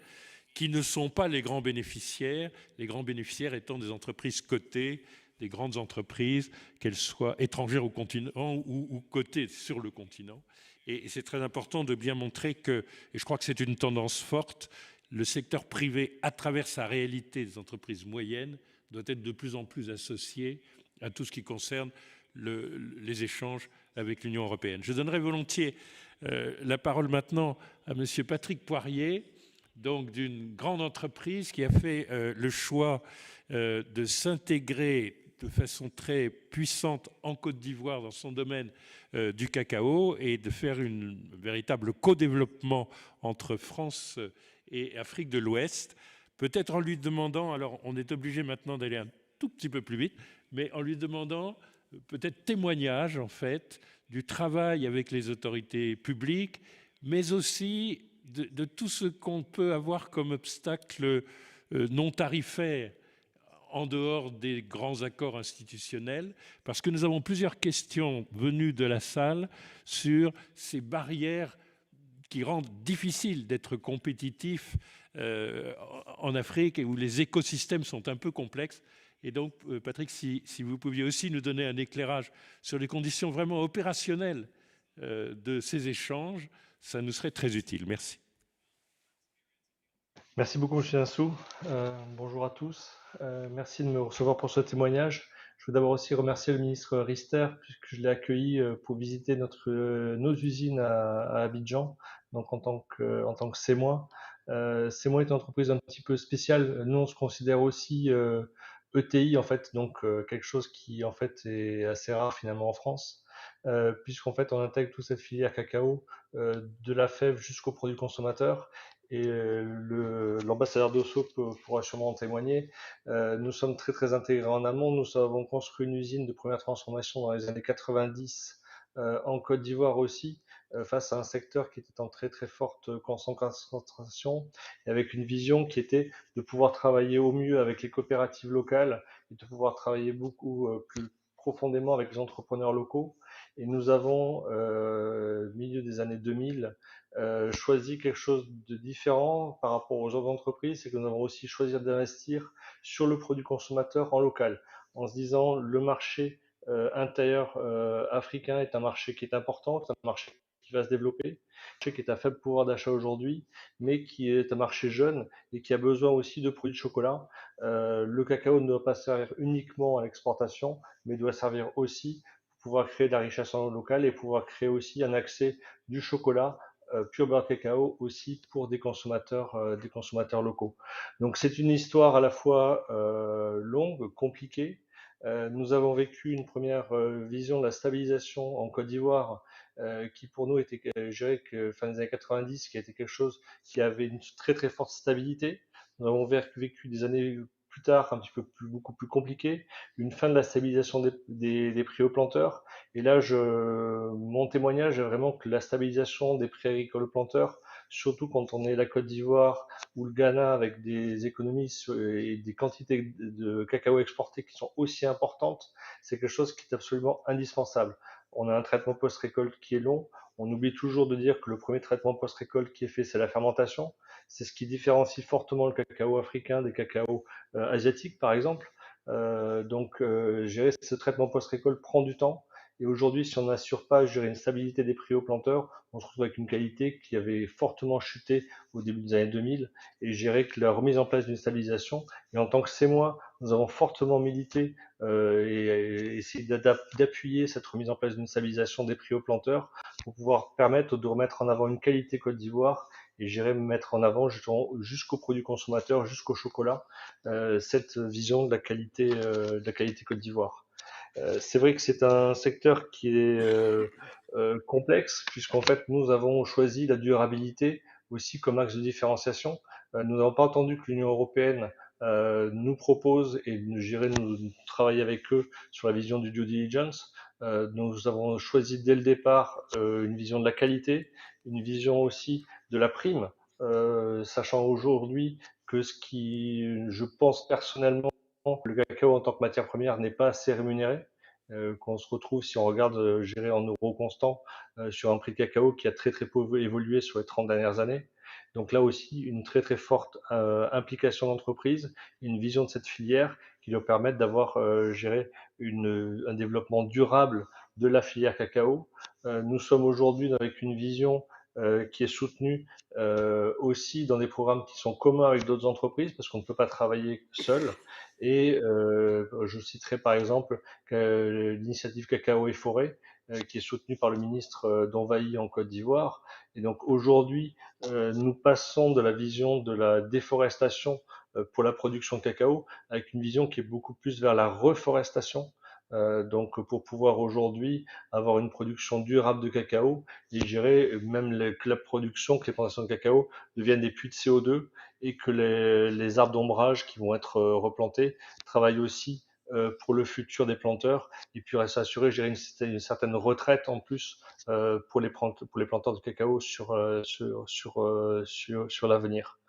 qui ne sont pas les grands bénéficiaires étant des entreprises cotées, des grandes entreprises, qu'elles soient étrangères au continent ou cotées sur le continent. Et c'est très important de bien montrer que, et je crois que c'est une tendance forte, le secteur privé, à travers sa réalité des entreprises moyennes, doit être de plus en plus associé à tout ce qui concerne les échanges avec l'Union européenne. Je donnerai volontiers la parole maintenant à M. Patrick Poirier, donc d'une grande entreprise qui a fait le choix de s'intégrer de façon très puissante en Côte d'Ivoire dans son domaine du cacao et de faire un véritable co-développement entre France et Afrique de l'Ouest, peut-être en lui demandant, alors on est obligé maintenant d'aller un tout petit peu plus vite, mais en lui demandant peut-être témoignage en fait du travail avec les autorités publiques, mais aussi de tout ce qu'on peut avoir comme obstacle non tarifaire en dehors des grands accords institutionnels, parce que nous avons plusieurs questions venues de la salle sur ces barrières qui rendent difficile d'être compétitif en Afrique et où les écosystèmes sont un peu complexes. Et donc, Patrick, si vous pouviez aussi nous donner un éclairage sur les conditions vraiment opérationnelles de ces échanges, ça nous serait très utile. Merci. Merci beaucoup, M. Assou. Bonjour à tous. Merci de me recevoir pour ce témoignage. Je veux d'abord aussi remercier le ministre Rister, puisque je l'ai accueilli pour visiter nos usines à Abidjan, donc en tant que CEMOI. CEMOI est une entreprise un petit peu spéciale. Nous, on se considère aussi ETI, en fait, donc quelque chose qui, en fait, est assez rare finalement en France, puisqu'en fait, on intègre toute cette filière cacao, de la fève jusqu'au produit consommateur. Et l'ambassadeur d'Osso pourra sûrement en témoigner. Nous sommes très très intégrés en amont. Nous avons construit une usine de première transformation dans les années 90 en Côte d'Ivoire aussi, face à un secteur qui était en très très forte concentration, et avec une vision qui était de pouvoir travailler au mieux avec les coopératives locales et de pouvoir travailler beaucoup plus profondément avec les entrepreneurs locaux. Et nous avons, milieu des années 2000, choisi quelque chose de différent par rapport aux autres entreprises, c'est que nous avons aussi choisi d'investir sur le produit consommateur en local, en se disant le marché intérieur africain est un marché qui est important, c'est un marché qui va se développer, un marché qui est à faible pouvoir d'achat aujourd'hui, mais qui est un marché jeune et qui a besoin aussi de produits de chocolat. Le cacao ne doit pas servir uniquement à l'exportation, mais doit servir aussi pour pouvoir créer de la richesse en local et pouvoir créer aussi un accès du chocolat pur beurre de cacao aussi pour des consommateurs locaux. Donc c'est une histoire à la fois longue, compliquée. Nous avons vécu une première vision de la stabilisation en Côte d'Ivoire qui pour nous était, je dirais que fin des années 90, qui a été quelque chose qui avait une très très forte stabilité. Nous avons vécu des années plus tard un petit peu beaucoup plus compliquées, une fin de la stabilisation des prix aux planteurs. Et là, mon témoignage est vraiment que la stabilisation des prix agricoles aux planteurs, surtout quand on est la Côte d'Ivoire ou le Ghana avec des économies et des quantités de cacao exporté qui sont aussi importantes, c'est quelque chose qui est absolument indispensable. On a un traitement post-récolte qui est long. On oublie toujours de dire que le premier traitement post-récolte qui est fait, c'est la fermentation. C'est ce qui différencie fortement le cacao africain des cacaos asiatiques, par exemple. Gérer ce traitement post-récolte prend du temps. Et aujourd'hui, si on n'assure pas, je dirais, une stabilité des prix aux planteurs, on se retrouve avec une qualité qui avait fortement chuté au début des années 2000. Et je dirais que la remise en place d'une stabilisation, et en tant que CEMOI, nous avons fortement milité et essayé d'appuyer cette remise en place d'une stabilisation des prix aux planteurs pour pouvoir permettre de remettre en avant une qualité Côte d'Ivoire et j'irai mettre en avant jusqu'aux produits consommateurs, jusqu'au chocolat, cette vision de la qualité Côte d'Ivoire. C'est vrai que c'est un secteur qui est complexe, puisqu'en fait, nous avons choisi la durabilité aussi comme axe de différenciation. Nous n'avons pas entendu que l'Union européenne nous propose, et j'irai nous travailler avec eux sur la vision du due diligence. Nous avons choisi dès le départ une vision de la qualité, une vision aussi de la prime, sachant aujourd'hui que ce qui, je pense personnellement, le cacao en tant que matière première n'est pas assez rémunéré, qu'on se retrouve, si on regarde géré en euros constants, sur un prix de cacao qui a très très peu évolué sur les 30 dernières années. Donc là aussi, une très très forte implication d'entreprise, une vision de cette filière qui doit permettre d'avoir géré un développement durable de la filière cacao. Nous sommes aujourd'hui avec une vision qui est soutenue aussi dans des programmes qui sont communs avec d'autres entreprises parce qu'on ne peut pas travailler seul. Et je citerai par exemple l'initiative Cacao et Forêt, qui est soutenue par le ministre d'Envahi en Côte d'Ivoire. Et donc aujourd'hui, nous passons de la vision de la déforestation pour la production de cacao avec une vision qui est beaucoup plus vers la reforestation. Donc pour pouvoir aujourd'hui avoir une production durable de cacao et gérer même que la production, que les plantations de cacao deviennent des puits de CO2 et que les arbres d'ombrage qui vont être replantés travaillent aussi pour le futur des planteurs et puis s'assurer gérer une certaine retraite en plus pour les planteurs de cacao sur l'avenir.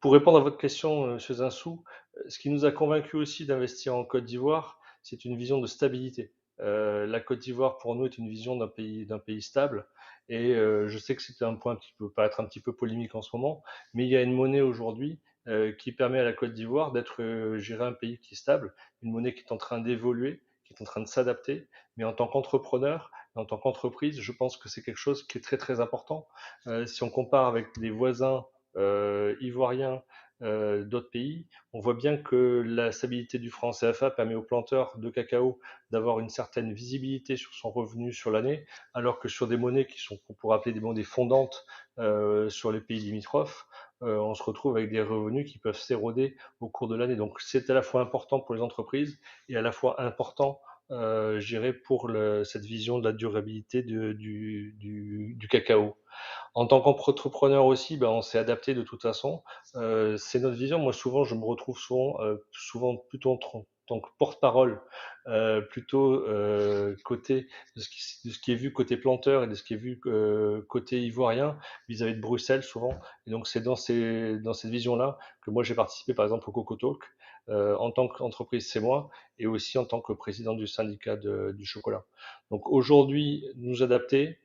Pour répondre à votre question, M. Zinsou, ce qui nous a convaincu aussi d'investir en Côte d'Ivoire, c'est une vision de stabilité. La Côte d'Ivoire, pour nous, est une vision d'un pays stable. Et je sais que c'est un point qui peut paraître un petit peu polémique en ce moment, mais il y a une monnaie aujourd'hui qui permet à la Côte d'Ivoire d'être géré un pays qui est stable, une monnaie qui est en train d'évoluer, qui est en train de s'adapter. Mais en tant qu'entrepreneur, en tant qu'entreprise, je pense que c'est quelque chose qui est très très important. Si on compare avec des voisins ivoiriens d'autres pays. On voit bien que la stabilité du franc CFA permet aux planteurs de cacao d'avoir une certaine visibilité sur son revenu sur l'année, alors que sur des monnaies qui sont, qu'on pourrait appeler des monnaies fondantes sur les pays limitrophes, on se retrouve avec des revenus qui peuvent s'éroder au cours de l'année. Donc c'est à la fois important pour les entreprises et à la fois important, je dirais, pour cette vision de la durabilité du cacao. En tant qu'entrepreneur aussi, ben, on s'est adapté de toute façon. C'est notre vision. Moi, souvent, je me retrouve souvent plutôt en tant que porte-parole, plutôt côté de ce qui est vu côté planteur et de ce qui est vu côté ivoirien vis-à-vis de Bruxelles souvent. Et donc, c'est dans cette vision-là que moi, j'ai participé, par exemple, au Coco Talk en tant qu'entreprise, c'est moi, et aussi en tant que président du syndicat du chocolat. Donc, aujourd'hui, nous adapter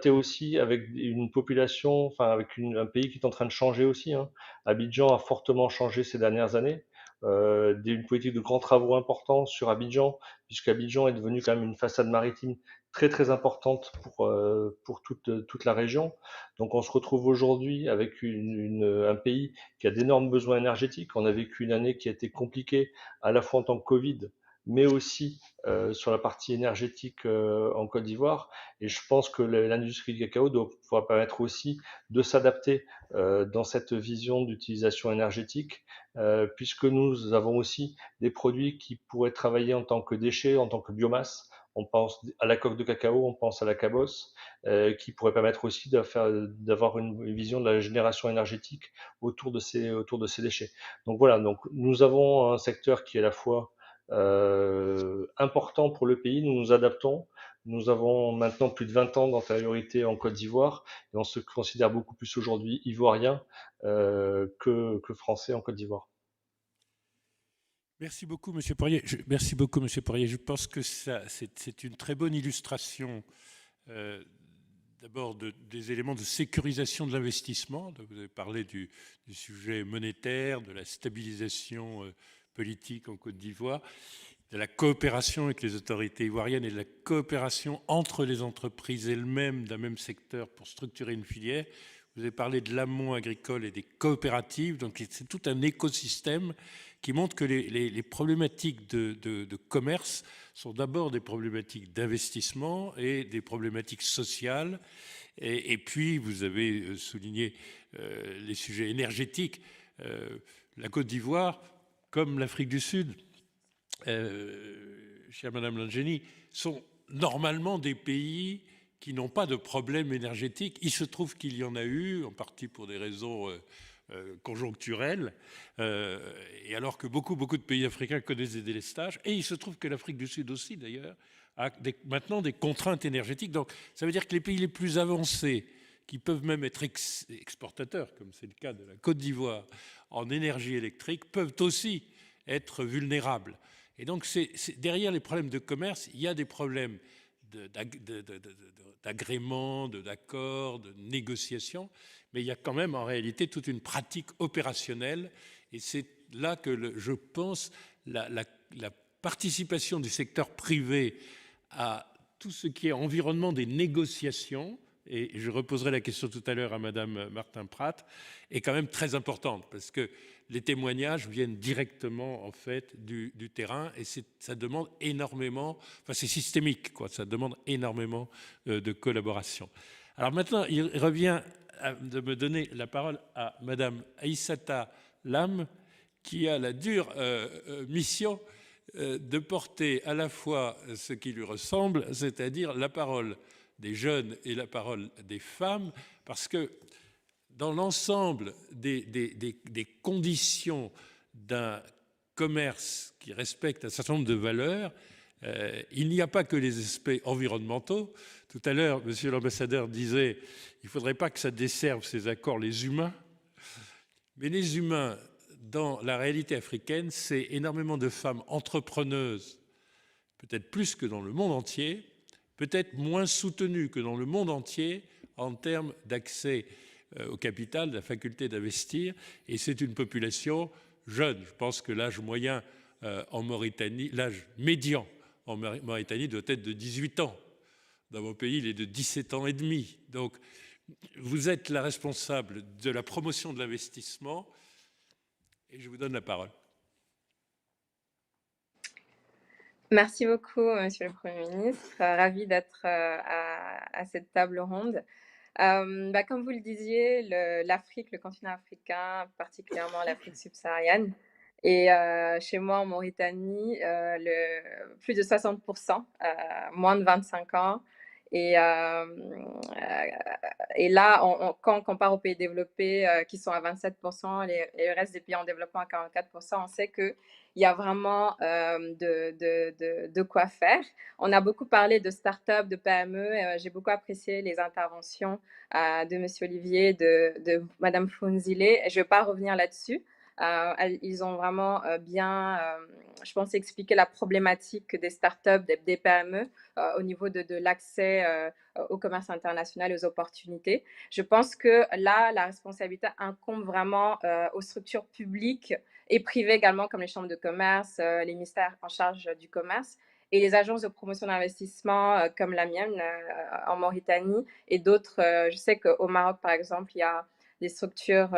aussi avec une population, enfin avec un pays qui est en train de changer aussi, hein. Abidjan a fortement changé ces dernières années. Une politique de grands travaux importants sur Abidjan, puisqu'Abidjan est devenu quand même une façade maritime très très importante pour toute la région. Donc on se retrouve aujourd'hui avec un pays qui a d'énormes besoins énergétiques. On a vécu une année qui a été compliquée à la fois en tant que Covid, mais aussi sur la partie énergétique en Côte d'Ivoire. Et je pense que l'industrie du cacao doit pouvoir permettre aussi de s'adapter dans cette vision d'utilisation énergétique, puisque nous avons aussi des produits qui pourraient travailler en tant que déchets, en tant que biomasse. On pense à la coque de cacao, on pense à la cabosse, qui pourrait permettre aussi d'avoir une vision de la génération énergétique autour de ces déchets. Donc voilà, donc nous avons un secteur qui est à la fois important pour le pays, nous nous adaptons. Nous avons maintenant plus de 20 ans d'antériorité en Côte d'Ivoire et on se considère beaucoup plus aujourd'hui ivoirien que français en Côte d'Ivoire. Merci beaucoup, Monsieur Poirier. Merci beaucoup, Monsieur Poirier. Je pense que c'est une très bonne illustration d'abord des éléments de sécurisation de l'investissement. Vous avez parlé du sujet monétaire, de la stabilisation politique en Côte d'Ivoire, de la coopération avec les autorités ivoiriennes et de la coopération entre les entreprises elles-mêmes d'un même secteur pour structurer une filière. Vous avez parlé de l'amont agricole et des coopératives, donc c'est tout un écosystème qui montre que les problématiques de commerce sont d'abord des problématiques d'investissement et des problématiques sociales. Et puis, vous avez souligné les sujets énergétiques. La Côte d'Ivoire, comme l'Afrique du Sud, chère Madame Langeni, sont normalement des pays qui n'ont pas de problème énergétique. Il se trouve qu'il y en a eu, en partie pour des raisons conjoncturelles, et alors que beaucoup de pays africains connaissent des délestages, et il se trouve que l'Afrique du Sud aussi, d'ailleurs, a maintenant des contraintes énergétiques. Donc, ça veut dire que les pays les plus avancés, qui peuvent même être exportateurs, comme c'est le cas de la Côte d'Ivoire, en énergie électrique, peuvent aussi être vulnérables. Et donc, derrière les problèmes de commerce, il y a des problèmes d'agrément, d'accords, de négociations, mais il y a quand même en réalité toute une pratique opérationnelle, et c'est là que je pense la participation du secteur privé à tout ce qui est environnement des négociations, et je reposerai la question tout à l'heure à Madame Martin-Pratt, est quand même très importante, parce que les témoignages viennent directement en fait du terrain, et ça demande énormément, enfin c'est systémique, quoi, ça demande énormément de collaboration. Alors maintenant, il revient de me donner la parole à Madame Aïssata Lam, qui a la dure mission de porter à la fois ce qui lui ressemble, c'est-à-dire la parole des jeunes et la parole des femmes, parce que dans l'ensemble des conditions d'un commerce qui respecte un certain nombre de valeurs, il n'y a pas que les aspects environnementaux. Tout à l'heure, monsieur l'ambassadeur disait qu'il ne faudrait pas que ça desserve ces accords les humains, mais les humains, dans la réalité africaine, c'est énormément de femmes entrepreneuses, peut-être plus que dans le monde entier, peut-être moins soutenues que dans le monde entier en termes d'accès au capital, de la faculté d'investir, et c'est une population jeune. Je pense que l'âge moyen en Mauritanie, l'âge médian en Mauritanie doit être de 18 ans. Dans mon pays, il est de 17 ans et demi. Donc, vous êtes la responsable de la promotion de l'investissement. Et je vous donne la parole. Merci beaucoup, Monsieur le Premier ministre. Ravie d'être à cette table ronde. Comme vous le disiez, l'Afrique, le continent africain, particulièrement l'Afrique subsaharienne, et chez moi en Mauritanie, plus de 60%, moins de 25 ans. Et là, quand on compare aux pays développés qui sont à 27%, et le reste des pays en développement à 44%, on sait qu'il y a vraiment de quoi faire. On a beaucoup parlé de start-up, de PME. J'ai beaucoup apprécié les interventions de M. Olivier, de Mme Founzile. Je ne vais pas revenir là-dessus. Ils ont vraiment bien, je pense, expliqué la problématique des startups, des PME au niveau de l'accès au commerce international, aux opportunités. Je pense que là, la responsabilité incombe vraiment aux structures publiques et privées également, comme les chambres de commerce, les ministères en charge du commerce, et les agences de promotion d'investissement comme la mienne en Mauritanie et d'autres. Je sais qu'au Maroc, par exemple, il y a des structures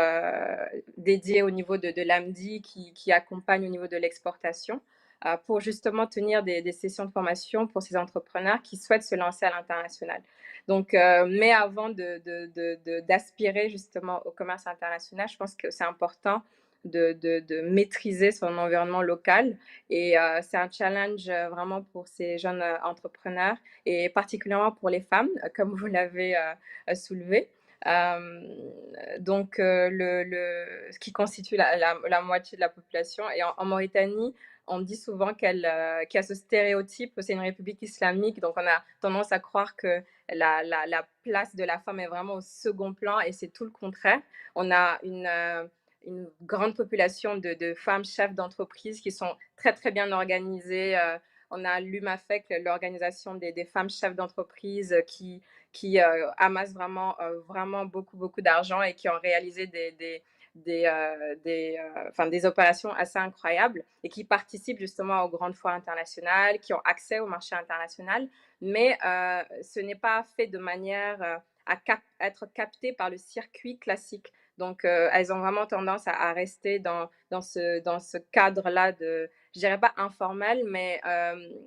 dédiées au niveau de l'AMDI qui accompagnent au niveau de l'exportation pour justement tenir des sessions de formation pour ces entrepreneurs qui souhaitent se lancer à l'international. Donc, mais avant d'aspirer justement au commerce international, je pense que c'est important de maîtriser son environnement local. Et c'est un challenge vraiment pour ces jeunes entrepreneurs et particulièrement pour les femmes, comme vous l'avez soulevé. Donc, ce qui constitue la moitié de la population. Et en Mauritanie, on dit souvent qu'il y a ce stéréotype, c'est une république islamique, donc on a tendance à croire que la place de la femme est vraiment au second plan, et c'est tout le contraire. On a une grande population de femmes chefs d'entreprise qui sont très, très bien organisées. On a l'UMAFEC, l'organisation des femmes chefs d'entreprise qui amassent vraiment beaucoup, beaucoup d'argent et qui ont réalisé des opérations assez incroyables et qui participent justement aux grandes foires internationales, qui ont accès au marché international, mais ce n'est pas fait de manière à être capté par le circuit classique. Donc, elles ont vraiment tendance à rester dans ce cadre-là je dirais pas informel, mais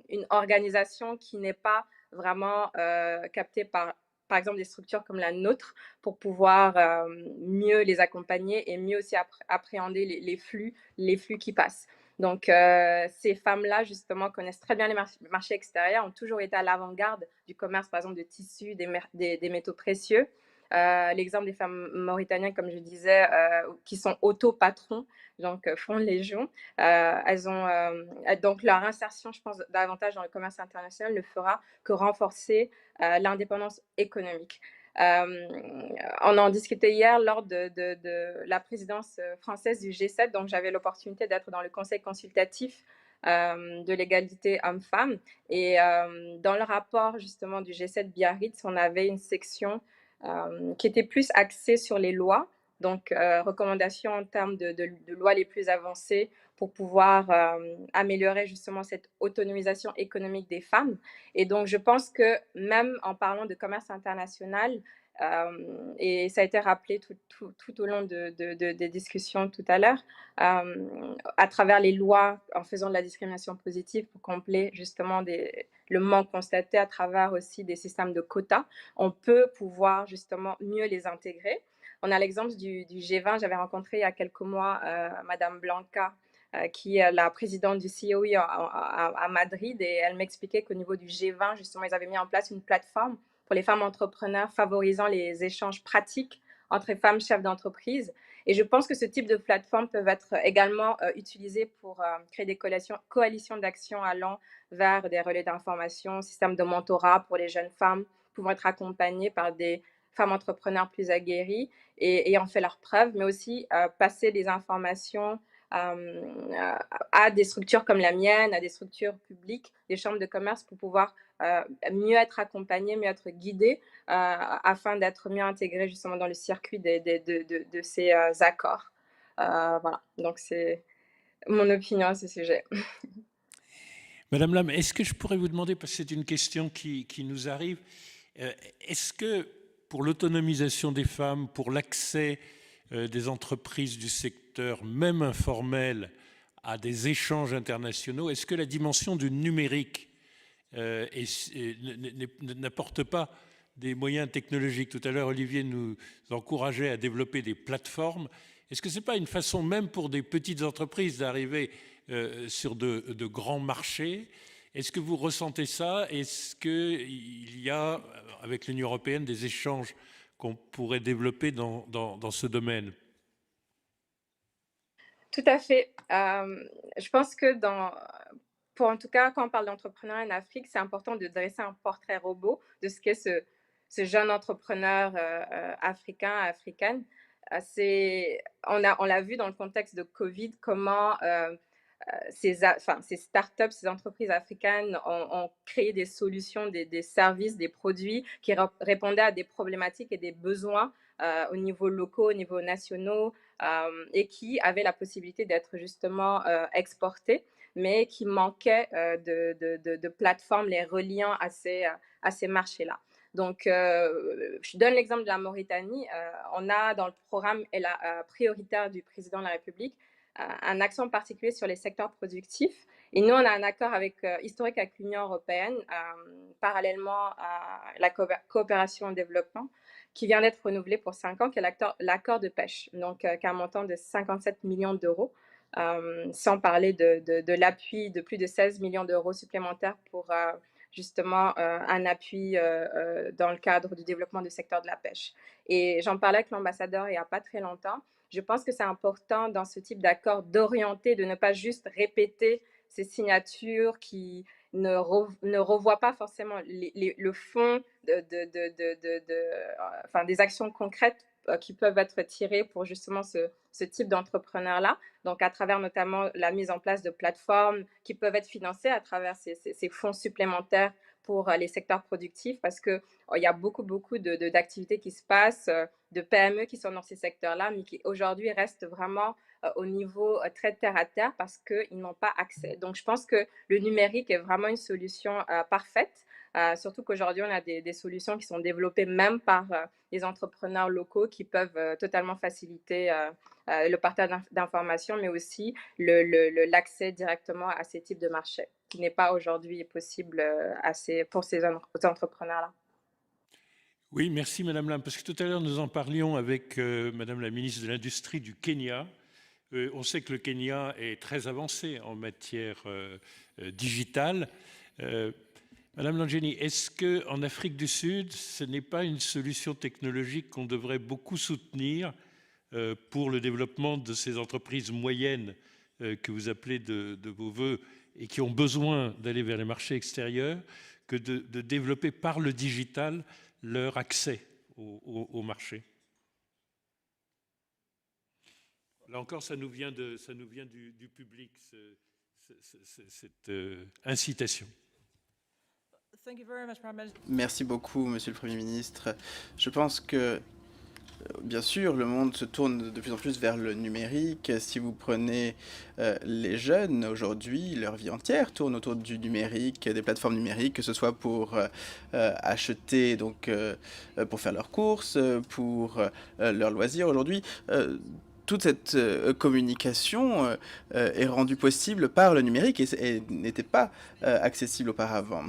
une organisation qui n'est pas vraiment captée par exemple, des structures comme la nôtre pour pouvoir mieux les accompagner et mieux aussi appréhender les flux qui passent. Donc, ces femmes-là, justement, connaissent très bien les marchés extérieurs, ont toujours été à l'avant-garde du commerce, par exemple, de tissus, des métaux précieux. L'exemple des femmes mauritaniennes, comme je disais, qui sont auto-patrons, donc font légion. Donc leur insertion, je pense, davantage dans le commerce international ne fera que renforcer l'indépendance économique. On en discutait hier lors de la présidence française du G7, donc j'avais l'opportunité d'être dans le conseil consultatif de l'égalité hommes-femmes. Et dans le rapport justement du G7 Biarritz, on avait une section qui était plus axée sur les lois, donc recommandations en termes de lois les plus avancées pour pouvoir améliorer justement cette autonomisation économique des femmes. Et donc je pense que même en parlant de commerce international, et ça a été rappelé tout au long des discussions tout à l'heure, à travers les lois, en faisant de la discrimination positive pour combler justement le manque constaté à travers aussi des systèmes de quotas, on peut pouvoir justement mieux les intégrer. On a l'exemple du G20. J'avais rencontré il y a quelques mois Madame Blanca, qui est la présidente du COI à Madrid, et elle m'expliquait qu'au niveau du G20, justement, ils avaient mis en place une plateforme pour les femmes entrepreneurs, favorisant les échanges pratiques entre les femmes chefs d'entreprise. Et je pense que ce type de plateformes peuvent être également utilisées pour créer des coalitions d'action allant vers des relais d'information, système de mentorat pour les jeunes femmes, pouvant être accompagnées par des femmes entrepreneurs plus aguerries et ayant fait leurs preuves, mais aussi passer des informations à des structures comme la mienne, à des structures publiques, des chambres de commerce, pour pouvoir mieux être accompagnées, mieux être guidées, afin d'être mieux intégrées justement dans le circuit de ces accords. Voilà, donc c'est mon opinion à ce sujet. Madame Lam, est-ce que je pourrais vous demander, parce que c'est une question qui nous arrive, est-ce que pour l'autonomisation des femmes, pour l'accès des entreprises du secteur secteur, même informel, à des échanges internationaux, est-ce que la dimension du numérique n'apporte pas des moyens technologiques? Tout à l'heure, Olivier nous encourageait à développer des plateformes. Est-ce que ce n'est pas une façon même pour des petites entreprises d'arriver sur de grands marchés? Est-ce que vous ressentez ça? Est-ce qu'il y a, avec l'Union européenne, des échanges qu'on pourrait développer dans ce domaine? Tout à fait. Je pense que en tout cas, quand on parle d'entrepreneuriat en Afrique, c'est important de dresser un portrait robot de ce qu'est ce jeune entrepreneur africaine. On l'a vu dans le contexte de Covid, comment ces startups, ces entreprises africaines ont créé des solutions, des services, des produits qui répondaient à des problématiques et des besoins au niveau locaux, au niveau nationaux, et qui avaient la possibilité d'être justement exportés, mais qui manquaient de plateformes les reliant à ces marchés-là. Donc, je donne l'exemple de la Mauritanie. On a dans le programme prioritaire du président de la République un accent particulier sur les secteurs productifs. Et nous, on a un accord historique avec l'Union européenne, parallèlement à la coopération au développement, qui vient d'être renouvelé pour 5 ans, qui est l'accord de pêche, donc qui a un montant de 57 millions d'euros, sans parler de l'appui de plus de 16 millions d'euros supplémentaires pour justement un appui dans le cadre du développement du secteur de la pêche. Et j'en parlais avec l'ambassadeur il n'y a pas très longtemps. Je pense que c'est important dans ce type d'accord d'orienter, de ne pas juste répéter ces signatures qui ne revoient pas forcément le fond des actions concrètes qui peuvent être tirées pour justement ce type d'entrepreneurs-là. Donc, à travers notamment la mise en place de plateformes qui peuvent être financées à travers ces fonds supplémentaires pour les secteurs productifs, parce qu'il y a beaucoup d'activités qui se passent, de PME qui sont dans ces secteurs-là, mais qui aujourd'hui restent vraiment au niveau très terre-à-terre parce qu'ils n'ont pas accès. Donc, je pense que le numérique est vraiment une solution parfaite, surtout qu'aujourd'hui, on a des solutions qui sont développées même par les entrepreneurs locaux qui peuvent totalement faciliter le partage d'informations, mais aussi l'accès directement à ces types de marchés, qui n'est pas aujourd'hui possible pour ces entrepreneurs-là. Oui, merci Madame Lam, parce que tout à l'heure nous en parlions avec Madame la ministre de l'Industrie du Kenya. On sait que le Kenya est très avancé en matière digitale. Madame Langeni, est-ce qu'en Afrique du Sud, ce n'est pas une solution technologique qu'on devrait beaucoup soutenir pour le développement de ces entreprises moyennes que vous appelez de vos voeux et qui ont besoin d'aller vers les marchés extérieurs, que de développer par le digital leur accès au marché? Là encore, ça nous vient du public, cette incitation. Merci beaucoup, Monsieur le Premier ministre. Je pense que, bien sûr, le monde se tourne de plus en plus vers le numérique. Si vous prenez les jeunes aujourd'hui, leur vie entière tourne autour du numérique, des plateformes numériques, que ce soit pour acheter, donc pour faire leurs courses, pour leurs loisirs. Aujourd'hui, toute cette communication est rendue possible par le numérique et n'était pas accessible auparavant.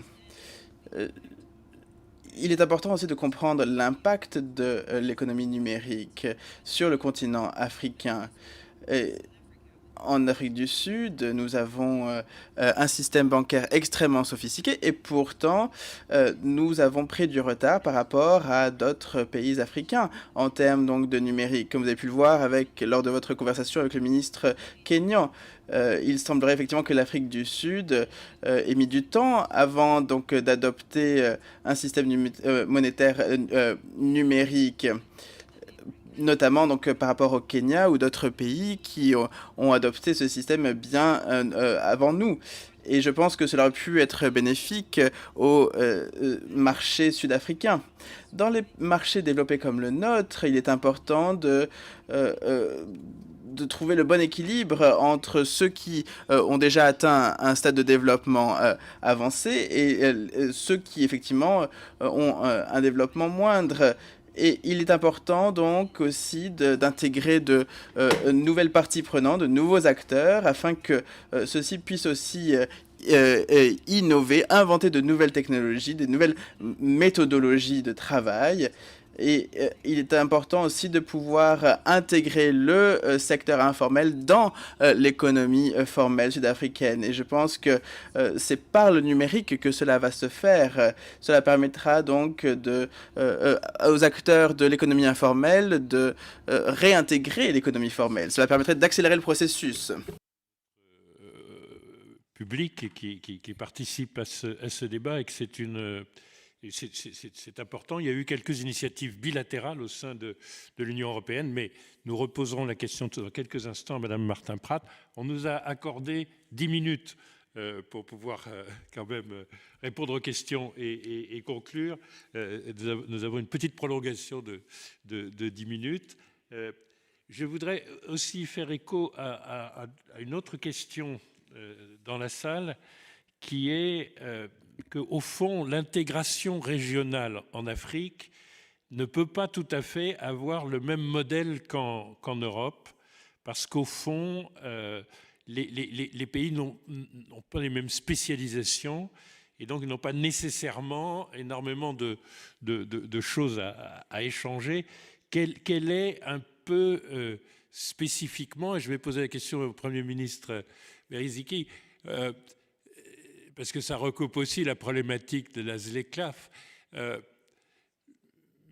Il est important aussi de comprendre l'impact de l'économie numérique sur le continent africain. En Afrique du Sud, nous avons un système bancaire extrêmement sophistiqué et pourtant, nous avons pris du retard par rapport à d'autres pays africains en termes donc, de numérique. Comme vous avez pu le voir lors de votre conversation avec le ministre kényan, il semblerait effectivement que l'Afrique du Sud ait mis du temps avant donc d'adopter un système monétaire numérique, notamment donc par rapport au Kenya ou d'autres pays qui ont adopté ce système bien avant nous. Et je pense que cela aurait pu être bénéfique au marché sud-africain. Dans les marchés développés comme le nôtre, il est important de trouver le bon équilibre entre ceux qui ont déjà atteint un stade de développement avancé et ceux qui effectivement ont un développement moindre. Et il est important donc aussi d'intégrer de nouvelles parties prenantes, de nouveaux acteurs, afin que ceux-ci puissent aussi innover, inventer de nouvelles technologies, des nouvelles méthodologies de travail. Et il est important aussi de pouvoir intégrer le secteur informel dans l'économie formelle sud-africaine. Et je pense que c'est par le numérique que cela va se faire. Cela permettra donc aux acteurs de l'économie informelle de réintégrer l'économie formelle. Cela permettrait d'accélérer le processus. Public qui participe à ce débat et que c'est important. Il y a eu quelques initiatives bilatérales au sein de l'Union européenne, mais nous reposerons la question dans quelques instants à Mme Martin-Pratt. On nous a accordé 10 minutes pour pouvoir quand même répondre aux questions et conclure. Nous avons une petite prolongation de 10 minutes. Je voudrais aussi faire écho à une autre question dans la salle, qui est qu'au fond, l'intégration régionale en Afrique ne peut pas tout à fait avoir le même modèle qu'en Europe, parce qu'au fond, les pays n'ont pas les mêmes spécialisations, et donc ils n'ont pas nécessairement énormément de choses à échanger. Quel est un peu spécifiquement, et je vais poser la question au Premier ministre Beriziki, parce que ça recoupe aussi la problématique de la ZLECAf.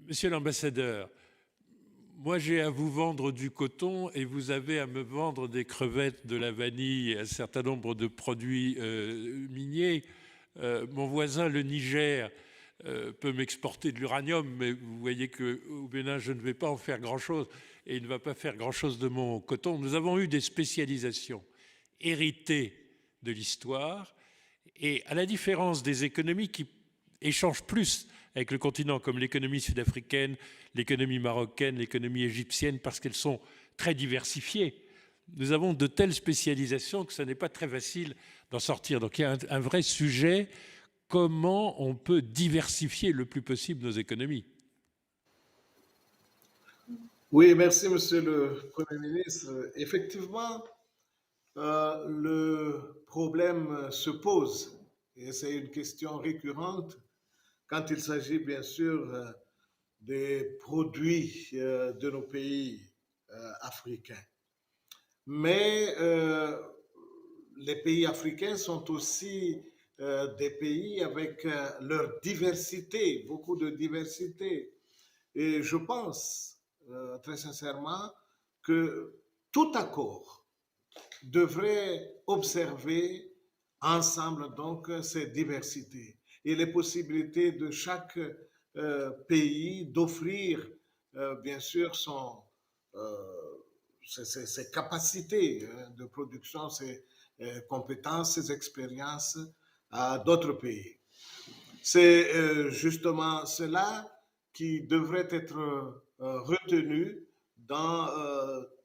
Monsieur l'ambassadeur, moi j'ai à vous vendre du coton et vous avez à me vendre des crevettes, de la vanille et un certain nombre de produits miniers. Mon voisin, le Niger, peut m'exporter de l'uranium, mais vous voyez qu'au Bénin, je ne vais pas en faire grand-chose et il ne va pas faire grand-chose de mon coton. Nous avons eu des spécialisations héritées de l'histoire, et à la différence des économies qui échangent plus avec le continent, comme l'économie sud-africaine, l'économie marocaine, l'économie égyptienne, parce qu'elles sont très diversifiées, nous avons de telles spécialisations que ce n'est pas très facile d'en sortir. Donc il y a un vrai sujet, comment on peut diversifier le plus possible nos économies. Oui, merci, Monsieur le Premier ministre. Effectivement, le problème se pose, et c'est une question récurrente quand il s'agit bien sûr des produits de nos pays africains. Mais les pays africains sont aussi des pays avec leur diversité, beaucoup de diversité. Et je pense très sincèrement que tout accord devrait observer ensemble donc ces diversités et les possibilités de chaque pays d'offrir bien sûr ses capacités de production, ses compétences, ses expériences à d'autres pays. C'est justement cela qui devrait être retenu dans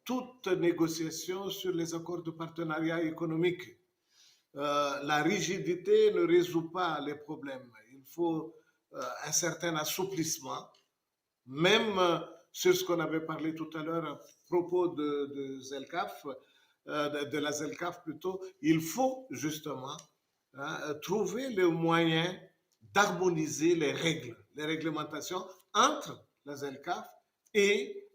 toute négociation sur les accords de partenariat économique. La rigidité ne résout pas les problèmes. Il faut un certain assouplissement, même sur ce qu'on avait parlé tout à l'heure à propos de ZLECAf, de la ZLECAf plutôt. Il faut justement trouver le moyen d'harmoniser les règles, les réglementations entre la ZLECAf et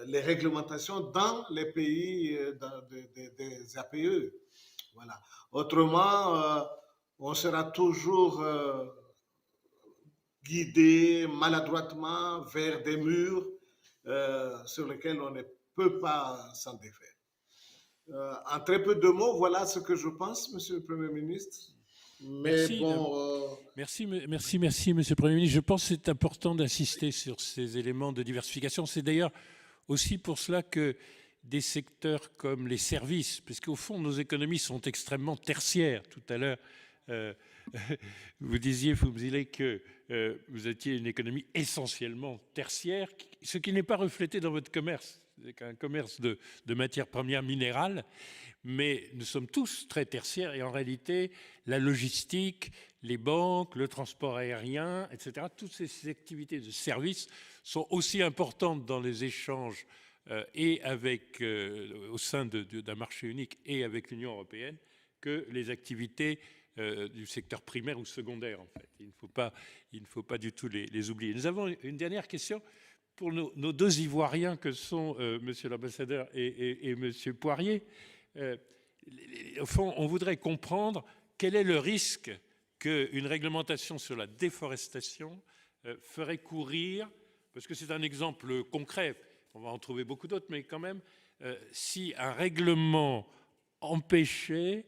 les réglementations dans les pays des APE. Voilà. Autrement, on sera toujours guidé maladroitement vers des murs sur lesquels on ne peut pas s'en défaire. En très peu de mots, voilà ce que je pense, Monsieur le Premier ministre. Mais merci, bon, merci, Monsieur le Premier ministre. Je pense que c'est important d'insister sur ces éléments de diversification. C'est d'ailleurs aussi pour cela que des secteurs comme les services, parce qu'au fond, nos économies sont extrêmement tertiaires. Tout à l'heure, vous me disiez que vous étiez une économie essentiellement tertiaire, ce qui n'est pas reflété dans votre commerce. qu'un commerce de matières premières minérales, mais nous sommes tous très tertiaires et en réalité, la logistique, les banques, le transport aérien, etc., toutes ces activités de services sont aussi importantes dans les échanges et avec, au sein d'un marché unique et avec l'Union européenne que les activités du secteur primaire ou secondaire, en fait. Il ne faut pas du tout les oublier. Nous avons une dernière question pour nos deux Ivoiriens que sont Monsieur l'ambassadeur et Monsieur Poirier. Au fond, on voudrait comprendre quel est le risque qu'une réglementation sur la déforestation ferait courir, parce que c'est un exemple concret, on va en trouver beaucoup d'autres, mais quand même, si un règlement empêchait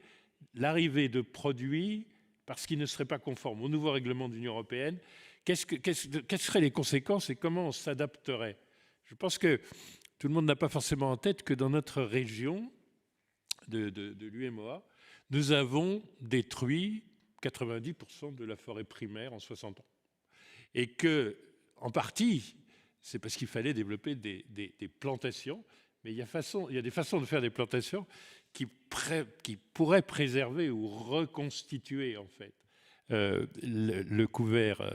l'arrivée de produits parce qu'ils ne seraient pas conformes au nouveau règlement de l'Union européenne, quelles seraient les conséquences et comment on s'adapterait? Je pense que tout le monde n'a pas forcément en tête que dans notre région de l'UMOA, nous avons détruit 90% de la forêt primaire en 60 ans. Et que, en partie, c'est parce qu'il fallait développer des plantations, mais il y a des façons de faire des plantations qui pourraient préserver ou reconstituer, en fait, le couvert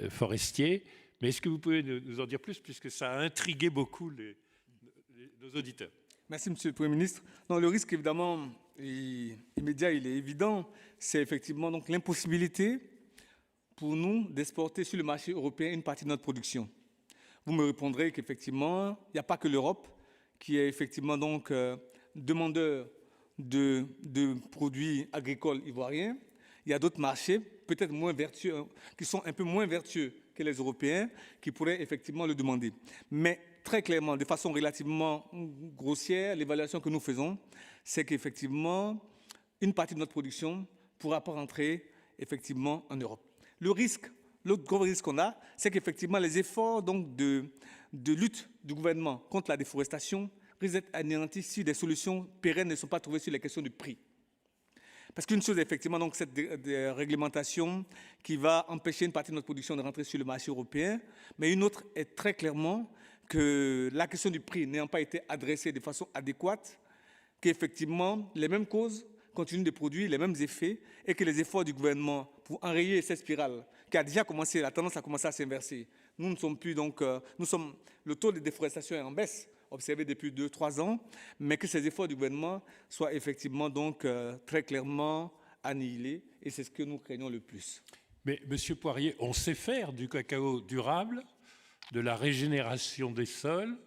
forestier. Mais est-ce que vous pouvez nous en dire plus, puisque ça a intrigué beaucoup nos auditeurs? Merci, Monsieur le Premier ministre. Non, le risque, évidemment, immédiat, il est évident. C'est effectivement donc l'impossibilité pour nous d'exporter sur le marché européen une partie de notre production. Vous me répondrez qu'effectivement, il n'y a pas que l'Europe qui est effectivement donc demandeur de produits agricoles ivoiriens. Il y a d'autres marchés, peut-être moins vertueux, qui sont un peu moins vertueux que les Européens, qui pourraient effectivement le demander. Mais très clairement, de façon relativement grossière, l'évaluation que nous faisons, c'est qu'effectivement, une partie de notre production ne pourra pas rentrer effectivement en Europe. L'autre gros risque qu'on a, c'est qu'effectivement, les efforts donc, de lutte du gouvernement contre la déforestation risquent d'être anéantis si des solutions pérennes ne sont pas trouvées sur les questions du prix. Parce qu'une chose, effectivement, donc, cette réglementation qui va empêcher une partie de notre production de rentrer sur le marché européen, mais une autre est très clairement que la question du prix n'ayant pas été adressée de façon adéquate, qu'effectivement, les mêmes causes continuent de produire les mêmes effets et que les efforts du gouvernement pour enrayer cette spirale qui a déjà commencé, la tendance a commencé à s'inverser. Nous ne sommes plus donc, le taux de déforestation est en baisse, observé depuis 2-3 ans, mais que ces efforts du gouvernement soient effectivement donc très clairement annihilés, et c'est ce que nous craignons le plus. Mais Monsieur Poirier, on sait faire du cacao durable, de la régénération des sols,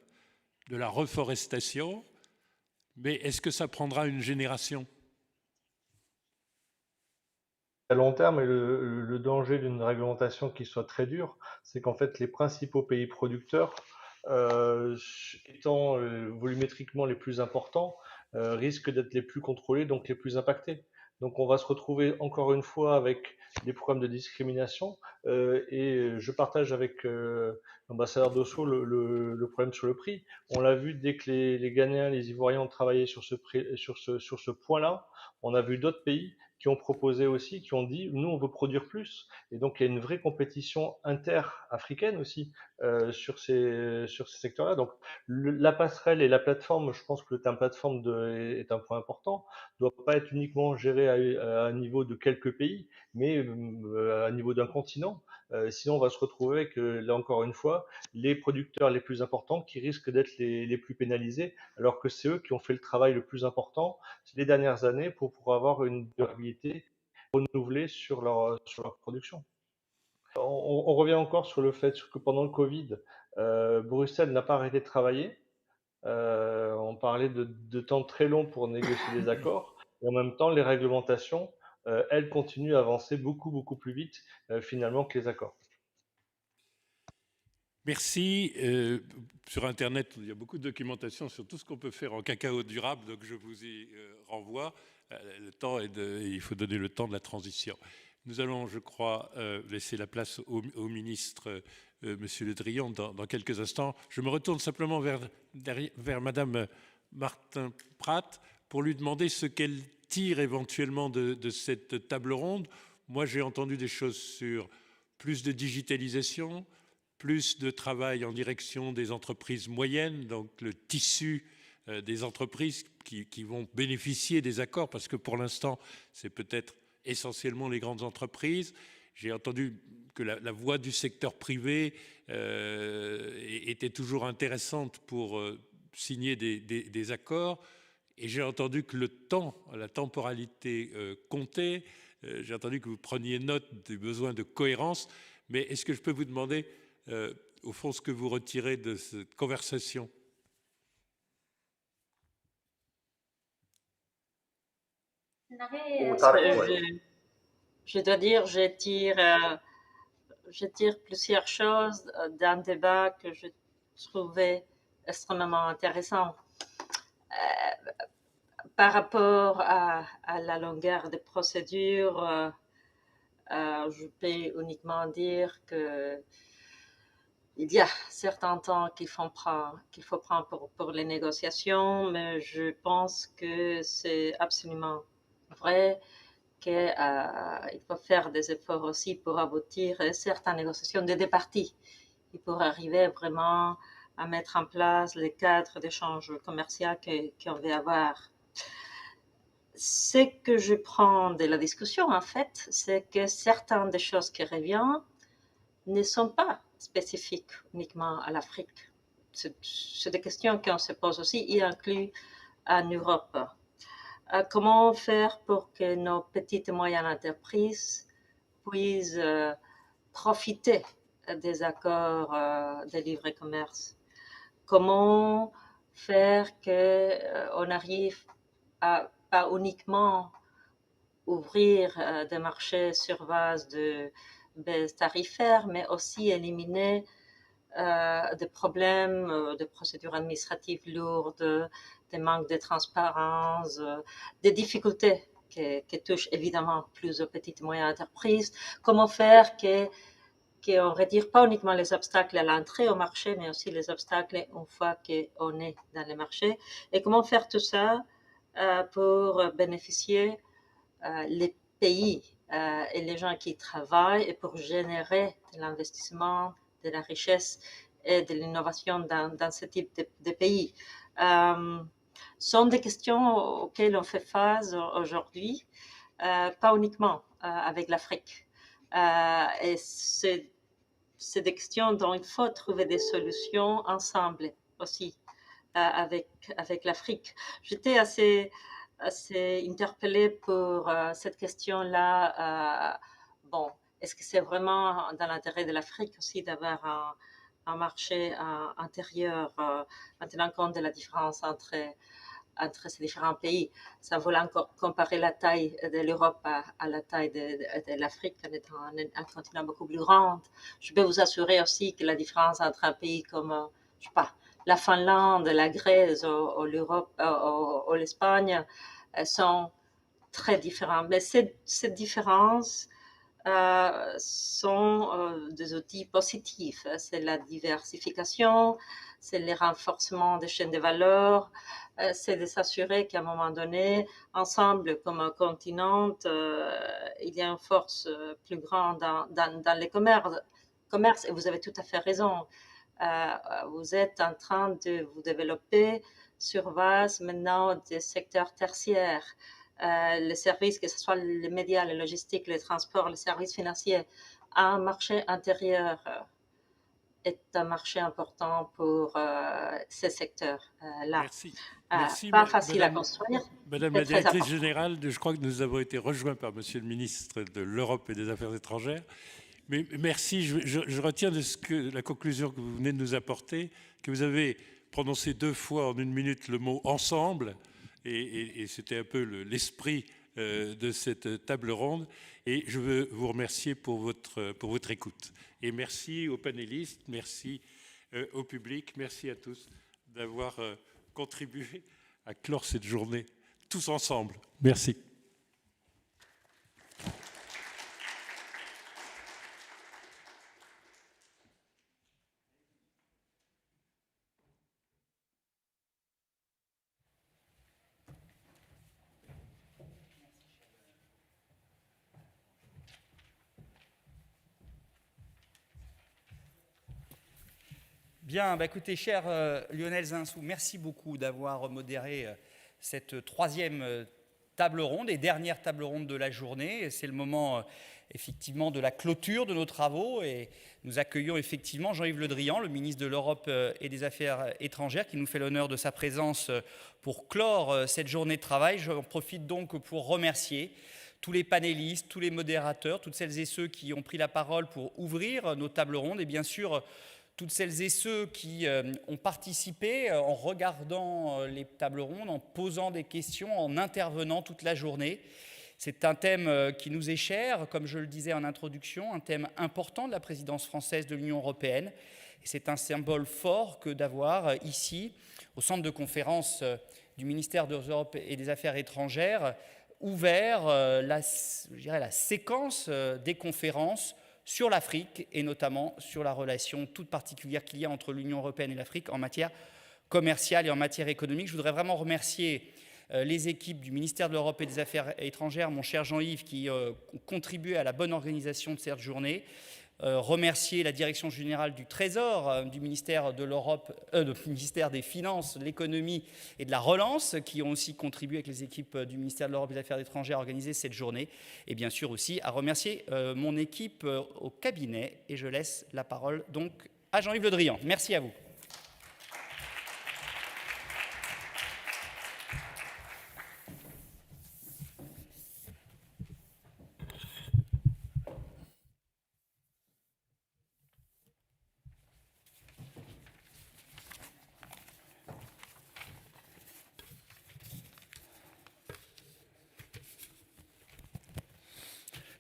de la reforestation, mais est-ce que ça prendra une génération? À long terme, et le danger d'une réglementation qui soit très dure, c'est qu'en fait les principaux pays producteurs, étant volumétriquement les plus importants, risquent d'être les plus contrôlés, donc les plus impactés. Donc on va se retrouver encore une fois avec des problèmes de discrimination, et je partage avec l'ambassadeur Dosso le problème sur le prix. On l'a vu dès que les Ghanéens, les Ivoiriens ont travaillé sur ce point-là. On a vu d'autres pays qui ont proposé aussi, qui ont dit nous on veut produire plus, et donc il y a une vraie compétition inter-africaine aussi sur ces secteurs-là. Donc la passerelle et la plateforme, je pense que le terme plateforme est un point important, ne doit pas être uniquement géré à un niveau de quelques pays, mais à un niveau d'un continent. Sinon on va se retrouver avec, là encore une fois, les producteurs les plus importants qui risquent d'être les plus pénalisés, alors que c'est eux qui ont fait le travail le plus important les dernières années pour avoir une durabilité renouvelée sur leur production. On revient encore sur le fait que pendant le Covid, Bruxelles n'a pas arrêté de travailler. On parlait de temps très long pour négocier des accords. Et en même temps, les réglementations, elles continuent à avancer beaucoup plus vite finalement que les accords. Merci. Sur Internet, il y a beaucoup de documentation sur tout ce qu'on peut faire en cacao durable, donc je vous y renvoie. Le temps il faut donner le temps de la transition. Nous allons, je crois, laisser la place au ministre, Monsieur Le Drian, dans quelques instants. Je me retourne simplement vers Madame Martin-Pratt pour lui demander ce qu'elle tire éventuellement de cette table ronde. Moi, j'ai entendu des choses sur plus de digitalisation, plus de travail en direction des entreprises moyennes, donc le tissu des entreprises qui vont bénéficier des accords, parce que pour l'instant, c'est peut-être essentiellement les grandes entreprises. J'ai entendu que la voix du secteur privé était toujours intéressante pour signer des accords. Et j'ai entendu que le temps, la temporalité comptait. J'ai entendu que vous preniez note du besoin de cohérence. Mais est-ce que je peux vous demander, au fond, ce que vous retirez de cette conversation ? Je dois dire, je tire plusieurs choses d'un débat que je trouvais extrêmement intéressant. Par rapport à la longueur des procédures, je peux uniquement dire que il y a certains temps qu'il faut prendre pour les négociations, mais je pense que c'est absolument vrai qu'il faut faire des efforts aussi pour aboutir à certaines négociations des deux parties et pour arriver vraiment à mettre en place les cadres d'échange commercial qu'on veut avoir. Ce que je prends de la discussion, en fait, c'est que certaines des choses qui reviennent ne sont pas spécifiques uniquement à l'Afrique. C'est des questions qu'on se pose aussi, y inclus en Europe. Comment faire pour que nos petites et moyennes entreprises puissent profiter des accords de libre-commerce? Comment faire qu'on arrive à pas uniquement ouvrir des marchés sur base de baisse tarifaire, mais aussi éliminer des problèmes de procédures administratives lourdes, des manques de transparence, des difficultés qui touchent évidemment plus aux petites et moyennes entreprises. Comment faire qu'on ne retire pas uniquement les obstacles à l'entrée au marché, mais aussi les obstacles une fois qu'on est dans le marché. Et comment faire tout ça pour bénéficier les pays et les gens qui travaillent et pour générer de l'investissement, de la richesse et de l'innovation dans ce type de pays. Sont des questions auxquelles on fait face aujourd'hui, pas uniquement avec l'Afrique. Et c'est des questions dont il faut trouver des solutions ensemble aussi avec l'Afrique. J'étais assez interpellée pour cette question-là. Bon, est-ce que c'est vraiment dans l'intérêt de l'Afrique aussi d'avoir un marché intérieur en tenant compte de la différence entre ces différents pays? Ça vaut encore comparer la taille de l'Europe à la taille de l'Afrique en étant un continent beaucoup plus grand. Je peux vous assurer aussi que la différence entre un pays comme, je sais pas, la Finlande, la Grèce ou l'Europe, ou l'Espagne sont très différentes. Mais ces différences sont des outils positifs. C'est la diversification, c'est le renforcement des chaînes de valeur, c'est de s'assurer qu'à un moment donné, ensemble, comme un continent, il y a une force plus grande dans les commerces. Et vous avez tout à fait raison. Vous êtes en train de vous développer sur base maintenant des secteurs tertiaires. Les services, que ce soit les médias, les logistiques, les transports, les services financiers, un marché intérieur est un marché important pour ces secteurs-là. Merci, pas facile à construire. Madame la directrice générale, je crois que nous avons été rejoints par Monsieur le ministre de l'Europe et des Affaires étrangères. Mais merci, je retiens de la conclusion que vous venez de nous apporter, que vous avez prononcé 2 fois en 1 minute le mot « ensemble », et c'était un peu l'esprit de cette table ronde. Et je veux vous remercier pour votre écoute. Et merci aux panélistes, merci au public, merci à tous d'avoir contribué à clore cette journée tous ensemble. Merci. Bien, écoutez, cher Lionel Zinsou, merci beaucoup d'avoir modéré cette troisième table ronde et dernière table ronde de la journée. C'est le moment effectivement de la clôture de nos travaux et nous accueillons effectivement Jean-Yves Le Drian, le ministre de l'Europe et des Affaires étrangères, qui nous fait l'honneur de sa présence pour clore cette journée de travail. J'en profite donc pour remercier tous les panélistes, tous les modérateurs, toutes celles et ceux qui ont pris la parole pour ouvrir nos tables rondes et bien sûr toutes celles et ceux qui ont participé en regardant les tables rondes, en posant des questions, en intervenant toute la journée. C'est un thème qui nous est cher, comme je le disais en introduction, un thème important de la présidence française de l'Union européenne. Et c'est un symbole fort que d'avoir ici, au centre de conférence du ministère de l'Europe et des Affaires étrangères, ouvert la séquence des conférences sur l'Afrique et notamment sur la relation toute particulière qu'il y a entre l'Union européenne et l'Afrique en matière commerciale et en matière économique. Je voudrais vraiment remercier les équipes du ministère de l'Europe et des Affaires étrangères, mon cher Jean-Yves, qui ont contribué à la bonne organisation de cette journée. Remercier la direction générale du Trésor du ministère de l'Europe, du ministère des Finances, de l'économie et de la relance, qui ont aussi contribué avec les équipes du ministère de l'Europe et des Affaires étrangères à organiser cette journée. Et bien sûr aussi à remercier mon équipe au cabinet. Et je laisse la parole donc à Jean-Yves Le Drian. Merci à vous.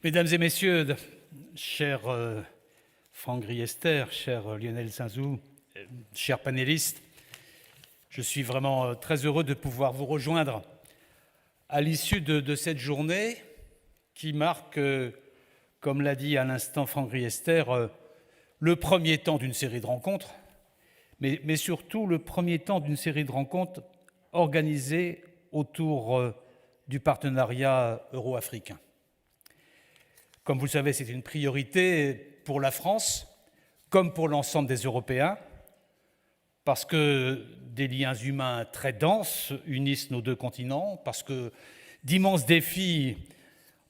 Mesdames et messieurs, cher Franck Riester, cher Lionel Zinsou, chers panélistes, je suis vraiment très heureux de pouvoir vous rejoindre à l'issue de cette journée qui marque, comme l'a dit à l'instant Franck Riester, le premier temps d'une série de rencontres, mais surtout le premier temps d'une série de rencontres organisées autour du partenariat euro-africain. Comme vous le savez, c'est une priorité pour la France, comme pour l'ensemble des Européens, parce que des liens humains très denses unissent nos deux continents, parce que d'immenses défis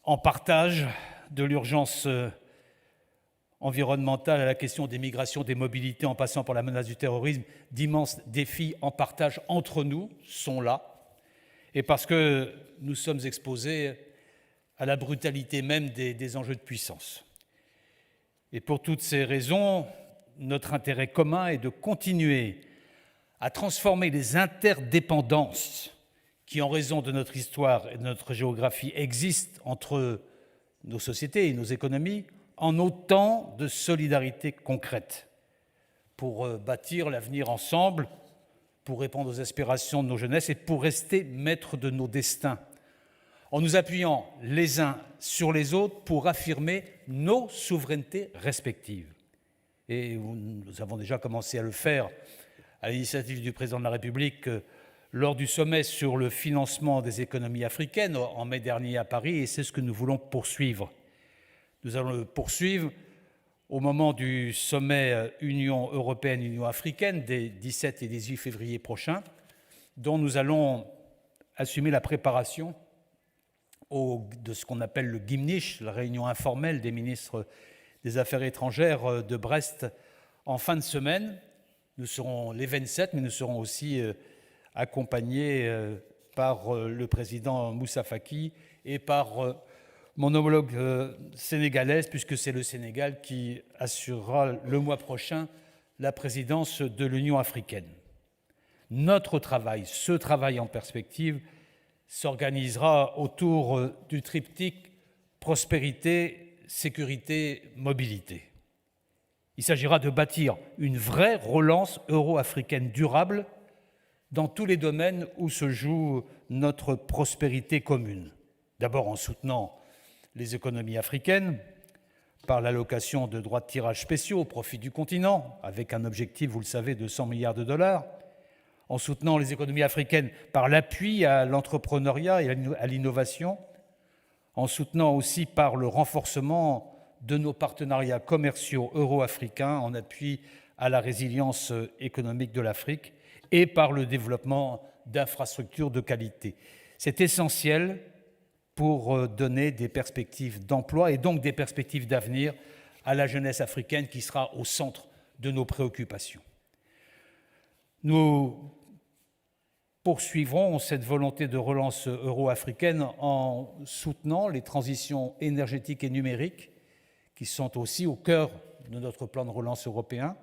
en partage, de l'urgence environnementale à la question des migrations, des mobilités, en passant par la menace du terrorisme, d'immenses défis en partage entre nous sont là, et parce que nous sommes exposés à la brutalité même des enjeux de puissance. Et pour toutes ces raisons, notre intérêt commun est de continuer à transformer les interdépendances qui, en raison de notre histoire et de notre géographie, existent entre nos sociétés et nos économies, en autant de solidarité concrète pour bâtir l'avenir ensemble, pour répondre aux aspirations de nos jeunesses et pour rester maîtres de nos destins, en nous appuyant les uns sur les autres pour affirmer nos souverainetés respectives. Et nous avons déjà commencé à le faire à l'initiative du président de la République lors du sommet sur le financement des économies africaines en mai dernier à Paris, et c'est ce que nous voulons poursuivre. Nous allons le poursuivre au moment du sommet Union européenne-Union africaine des 17 et 18 février prochains, dont nous allons assumer la préparation de ce qu'on appelle le Gimnich, la réunion informelle des ministres des Affaires étrangères de Brest en fin de semaine. Nous serons les 27, mais nous serons aussi accompagnés par le président Moussa Faki et par mon homologue sénégalaise, puisque c'est le Sénégal qui assurera le mois prochain la présidence de l'Union africaine. Notre travail, ce travail en perspective, s'organisera autour du triptyque prospérité, sécurité, mobilité. Il s'agira de bâtir une vraie relance euro-africaine durable dans tous les domaines où se joue notre prospérité commune. D'abord en soutenant les économies africaines par l'allocation de droits de tirage spéciaux au profit du continent, avec un objectif, vous le savez, de 100 milliards de dollars, en soutenant les économies africaines par l'appui à l'entrepreneuriat et à l'innovation, en soutenant aussi par le renforcement de nos partenariats commerciaux euro-africains en appui à la résilience économique de l'Afrique et par le développement d'infrastructures de qualité. C'est essentiel pour donner des perspectives d'emploi et donc des perspectives d'avenir à la jeunesse africaine qui sera au centre de nos préoccupations. Nous poursuivrons cette volonté de relance euro-africaine en soutenant les transitions énergétiques et numériques qui sont aussi au cœur de notre plan de relance européen.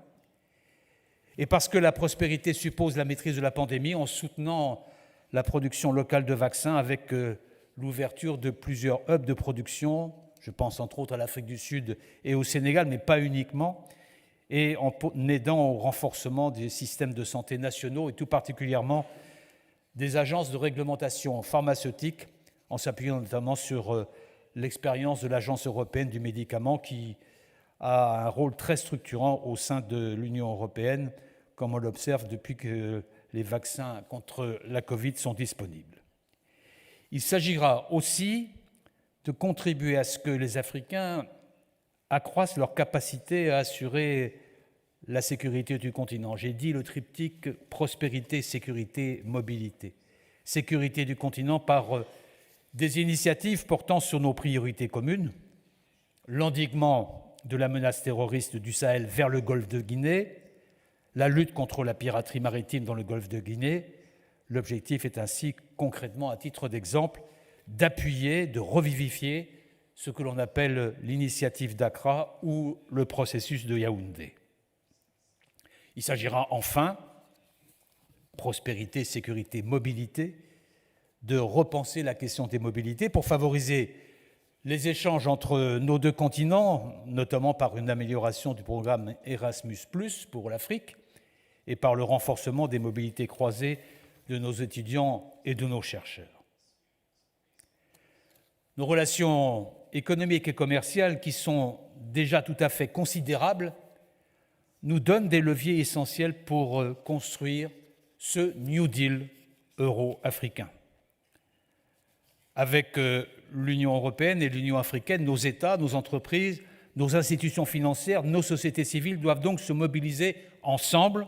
Et parce que la prospérité suppose la maîtrise de la pandémie, en soutenant la production locale de vaccins avec l'ouverture de plusieurs hubs de production, je pense entre autres à l'Afrique du Sud et au Sénégal, mais pas uniquement, et en aidant au renforcement des systèmes de santé nationaux et tout particulièrement des agences de réglementation pharmaceutique, en s'appuyant notamment sur l'expérience de l'Agence européenne du médicament qui a un rôle très structurant au sein de l'Union européenne, comme on l'observe depuis que les vaccins contre la Covid sont disponibles. Il s'agira aussi de contribuer à ce que les Africains accroissent leur capacité à assurer la sécurité du continent. J'ai dit le triptyque prospérité, sécurité, mobilité. Sécurité du continent par des initiatives portant sur nos priorités communes, l'endiguement de la menace terroriste du Sahel vers le golfe de Guinée, la lutte contre la piraterie maritime dans le golfe de Guinée. L'objectif est ainsi, concrètement, à titre d'exemple, d'appuyer, de revivifier ce que l'on appelle l'initiative d'Accra ou le processus de Yaoundé. Il s'agira enfin, prospérité, sécurité, mobilité, de repenser la question des mobilités pour favoriser les échanges entre nos deux continents, notamment par une amélioration du programme Erasmus+ pour l'Afrique et par le renforcement des mobilités croisées de nos étudiants et de nos chercheurs. Nos relations économiques et commerciales, qui sont déjà tout à fait considérables, nous donnent des leviers essentiels pour construire ce New Deal euro-africain. Avec l'Union européenne et l'Union africaine, nos États, nos entreprises, nos institutions financières, nos sociétés civiles doivent donc se mobiliser ensemble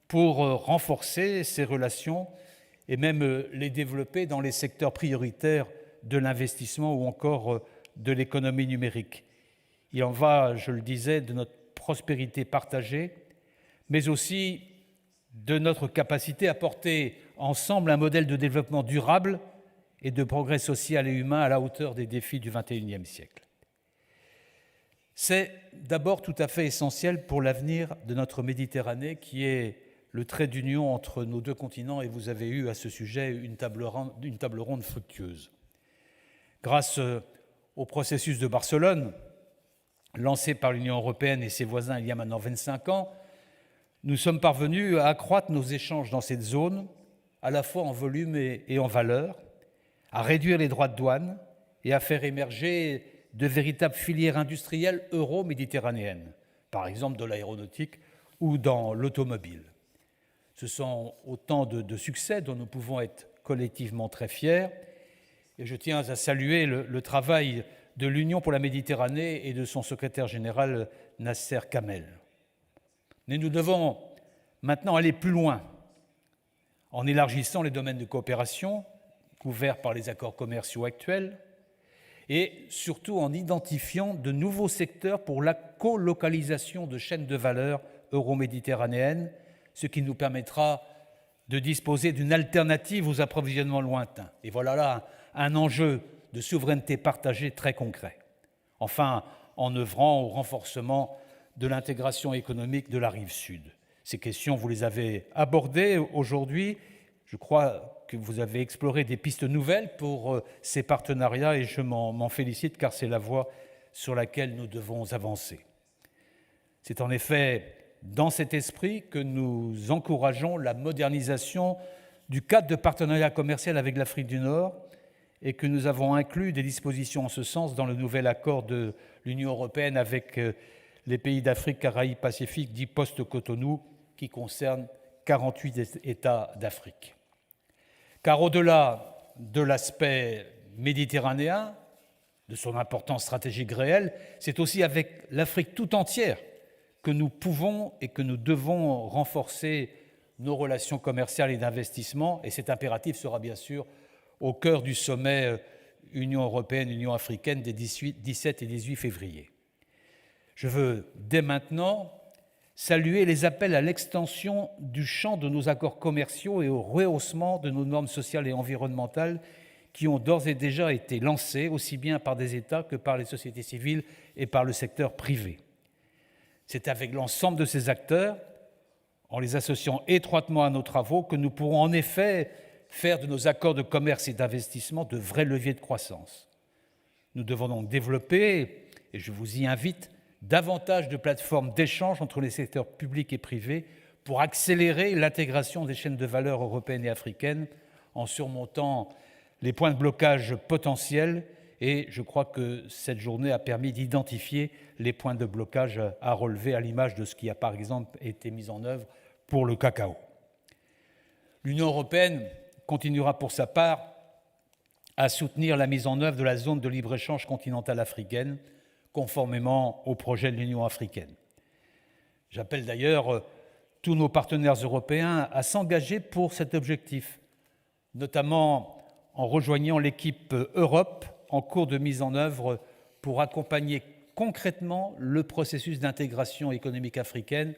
pour renforcer ces relations et même les développer dans les secteurs prioritaires de l'investissement ou encore de l'économie numérique. Il en va, je le disais, de notre prospérité partagée, mais aussi de notre capacité à porter ensemble un modèle de développement durable et de progrès social et humain à la hauteur des défis du XXIe siècle. C'est d'abord tout à fait essentiel pour l'avenir de notre Méditerranée, qui est le trait d'union entre nos deux continents, et vous avez eu à ce sujet une table ronde fructueuse. Grâce au processus de Barcelone, lancé par l'Union européenne et ses voisins il y a maintenant 25 ans, nous sommes parvenus à accroître nos échanges dans cette zone, à la fois en volume et en valeur, à réduire les droits de douane et à faire émerger de véritables filières industrielles euro-méditerranéennes, par exemple de l'aéronautique ou dans l'automobile. Ce sont autant de succès dont nous pouvons être collectivement très fiers, et je tiens à saluer le travail de l'Union pour la Méditerranée et de son secrétaire général Nasser Kamel. Mais nous devons maintenant aller plus loin en élargissant les domaines de coopération couverts par les accords commerciaux actuels et surtout en identifiant de nouveaux secteurs pour la colocalisation de chaînes de valeur euro-méditerranéennes, ce qui nous permettra de disposer d'une alternative aux approvisionnements lointains. Et voilà là un enjeu de souveraineté partagée très concret. Enfin, en œuvrant au renforcement de l'intégration économique de la rive sud. Ces questions, vous les avez abordées aujourd'hui. Je crois que vous avez exploré des pistes nouvelles pour ces partenariats et je m'en félicite car c'est la voie sur laquelle nous devons avancer. C'est en effet dans cet esprit que nous encourageons la modernisation du cadre de partenariat commercial avec l'Afrique du Nord et que nous avons inclus des dispositions en ce sens dans le nouvel accord de l'Union européenne avec les pays d'Afrique, Caraïbes, Pacifique, dit post-Cotonou, qui concerne 48 États d'Afrique. Car au-delà de l'aspect méditerranéen, de son importance stratégique réelle, c'est aussi avec l'Afrique tout entière que nous pouvons et que nous devons renforcer nos relations commerciales et d'investissement, et cet impératif sera bien sûr au cœur du sommet Union européenne-Union africaine des 17 et 18 février. Je veux dès maintenant saluer les appels à l'extension du champ de nos accords commerciaux et au rehaussement de nos normes sociales et environnementales qui ont d'ores et déjà été lancés, aussi bien par des États que par les sociétés civiles et par le secteur privé. C'est avec l'ensemble de ces acteurs, en les associant étroitement à nos travaux, que nous pourrons en effet faire de nos accords de commerce et d'investissement de vrais leviers de croissance. Nous devons donc développer, et je vous y invite, davantage de plateformes d'échange entre les secteurs publics et privés pour accélérer l'intégration des chaînes de valeur européennes et africaines en surmontant les points de blocage potentiels, et je crois que cette journée a permis d'identifier les points de blocage à relever à l'image de ce qui a par exemple été mis en œuvre pour le cacao. L'Union européenne continuera pour sa part à soutenir la mise en œuvre de la zone de libre-échange continentale africaine, conformément au projet de l'Union africaine. J'appelle d'ailleurs tous nos partenaires européens à s'engager pour cet objectif, notamment en rejoignant l'équipe Europe en cours de mise en œuvre pour accompagner concrètement le processus d'intégration économique africaine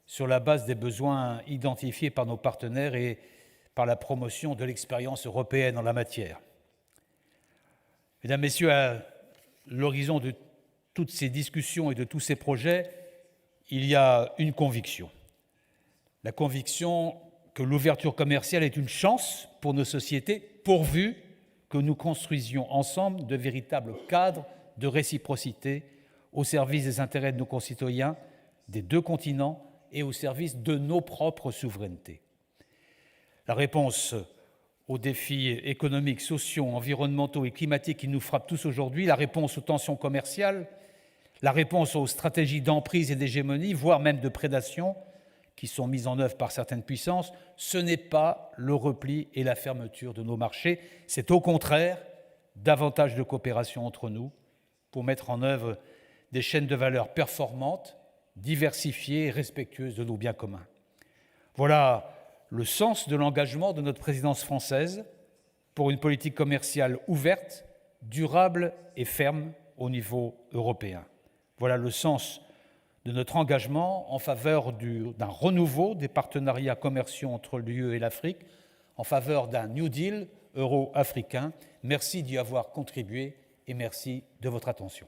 sur la base des besoins identifiés par nos partenaires et par la promotion de l'expérience européenne en la matière. Mesdames, Messieurs, à l'horizon de toutes ces discussions et de tous ces projets, il y a une conviction. La conviction que l'ouverture commerciale est une chance pour nos sociétés, pourvu que nous construisions ensemble de véritables cadres de réciprocité au service des intérêts de nos concitoyens, des deux continents et au service de nos propres souverainetés. La réponse aux défis économiques, sociaux, environnementaux et climatiques qui nous frappent tous aujourd'hui, la réponse aux tensions commerciales, la réponse aux stratégies d'emprise et d'hégémonie, voire même de prédation, qui sont mises en œuvre par certaines puissances, ce n'est pas le repli et la fermeture de nos marchés, c'est au contraire davantage de coopération entre nous pour mettre en œuvre des chaînes de valeur performantes, diversifiées et respectueuses de nos biens communs. Voilà le sens de l'engagement de notre présidence française pour une politique commerciale ouverte, durable et ferme au niveau européen. Voilà le sens de notre engagement en faveur d'un renouveau des partenariats commerciaux entre l'UE et l'Afrique, en faveur d'un New Deal euro-africain. Merci d'y avoir contribué et merci de votre attention.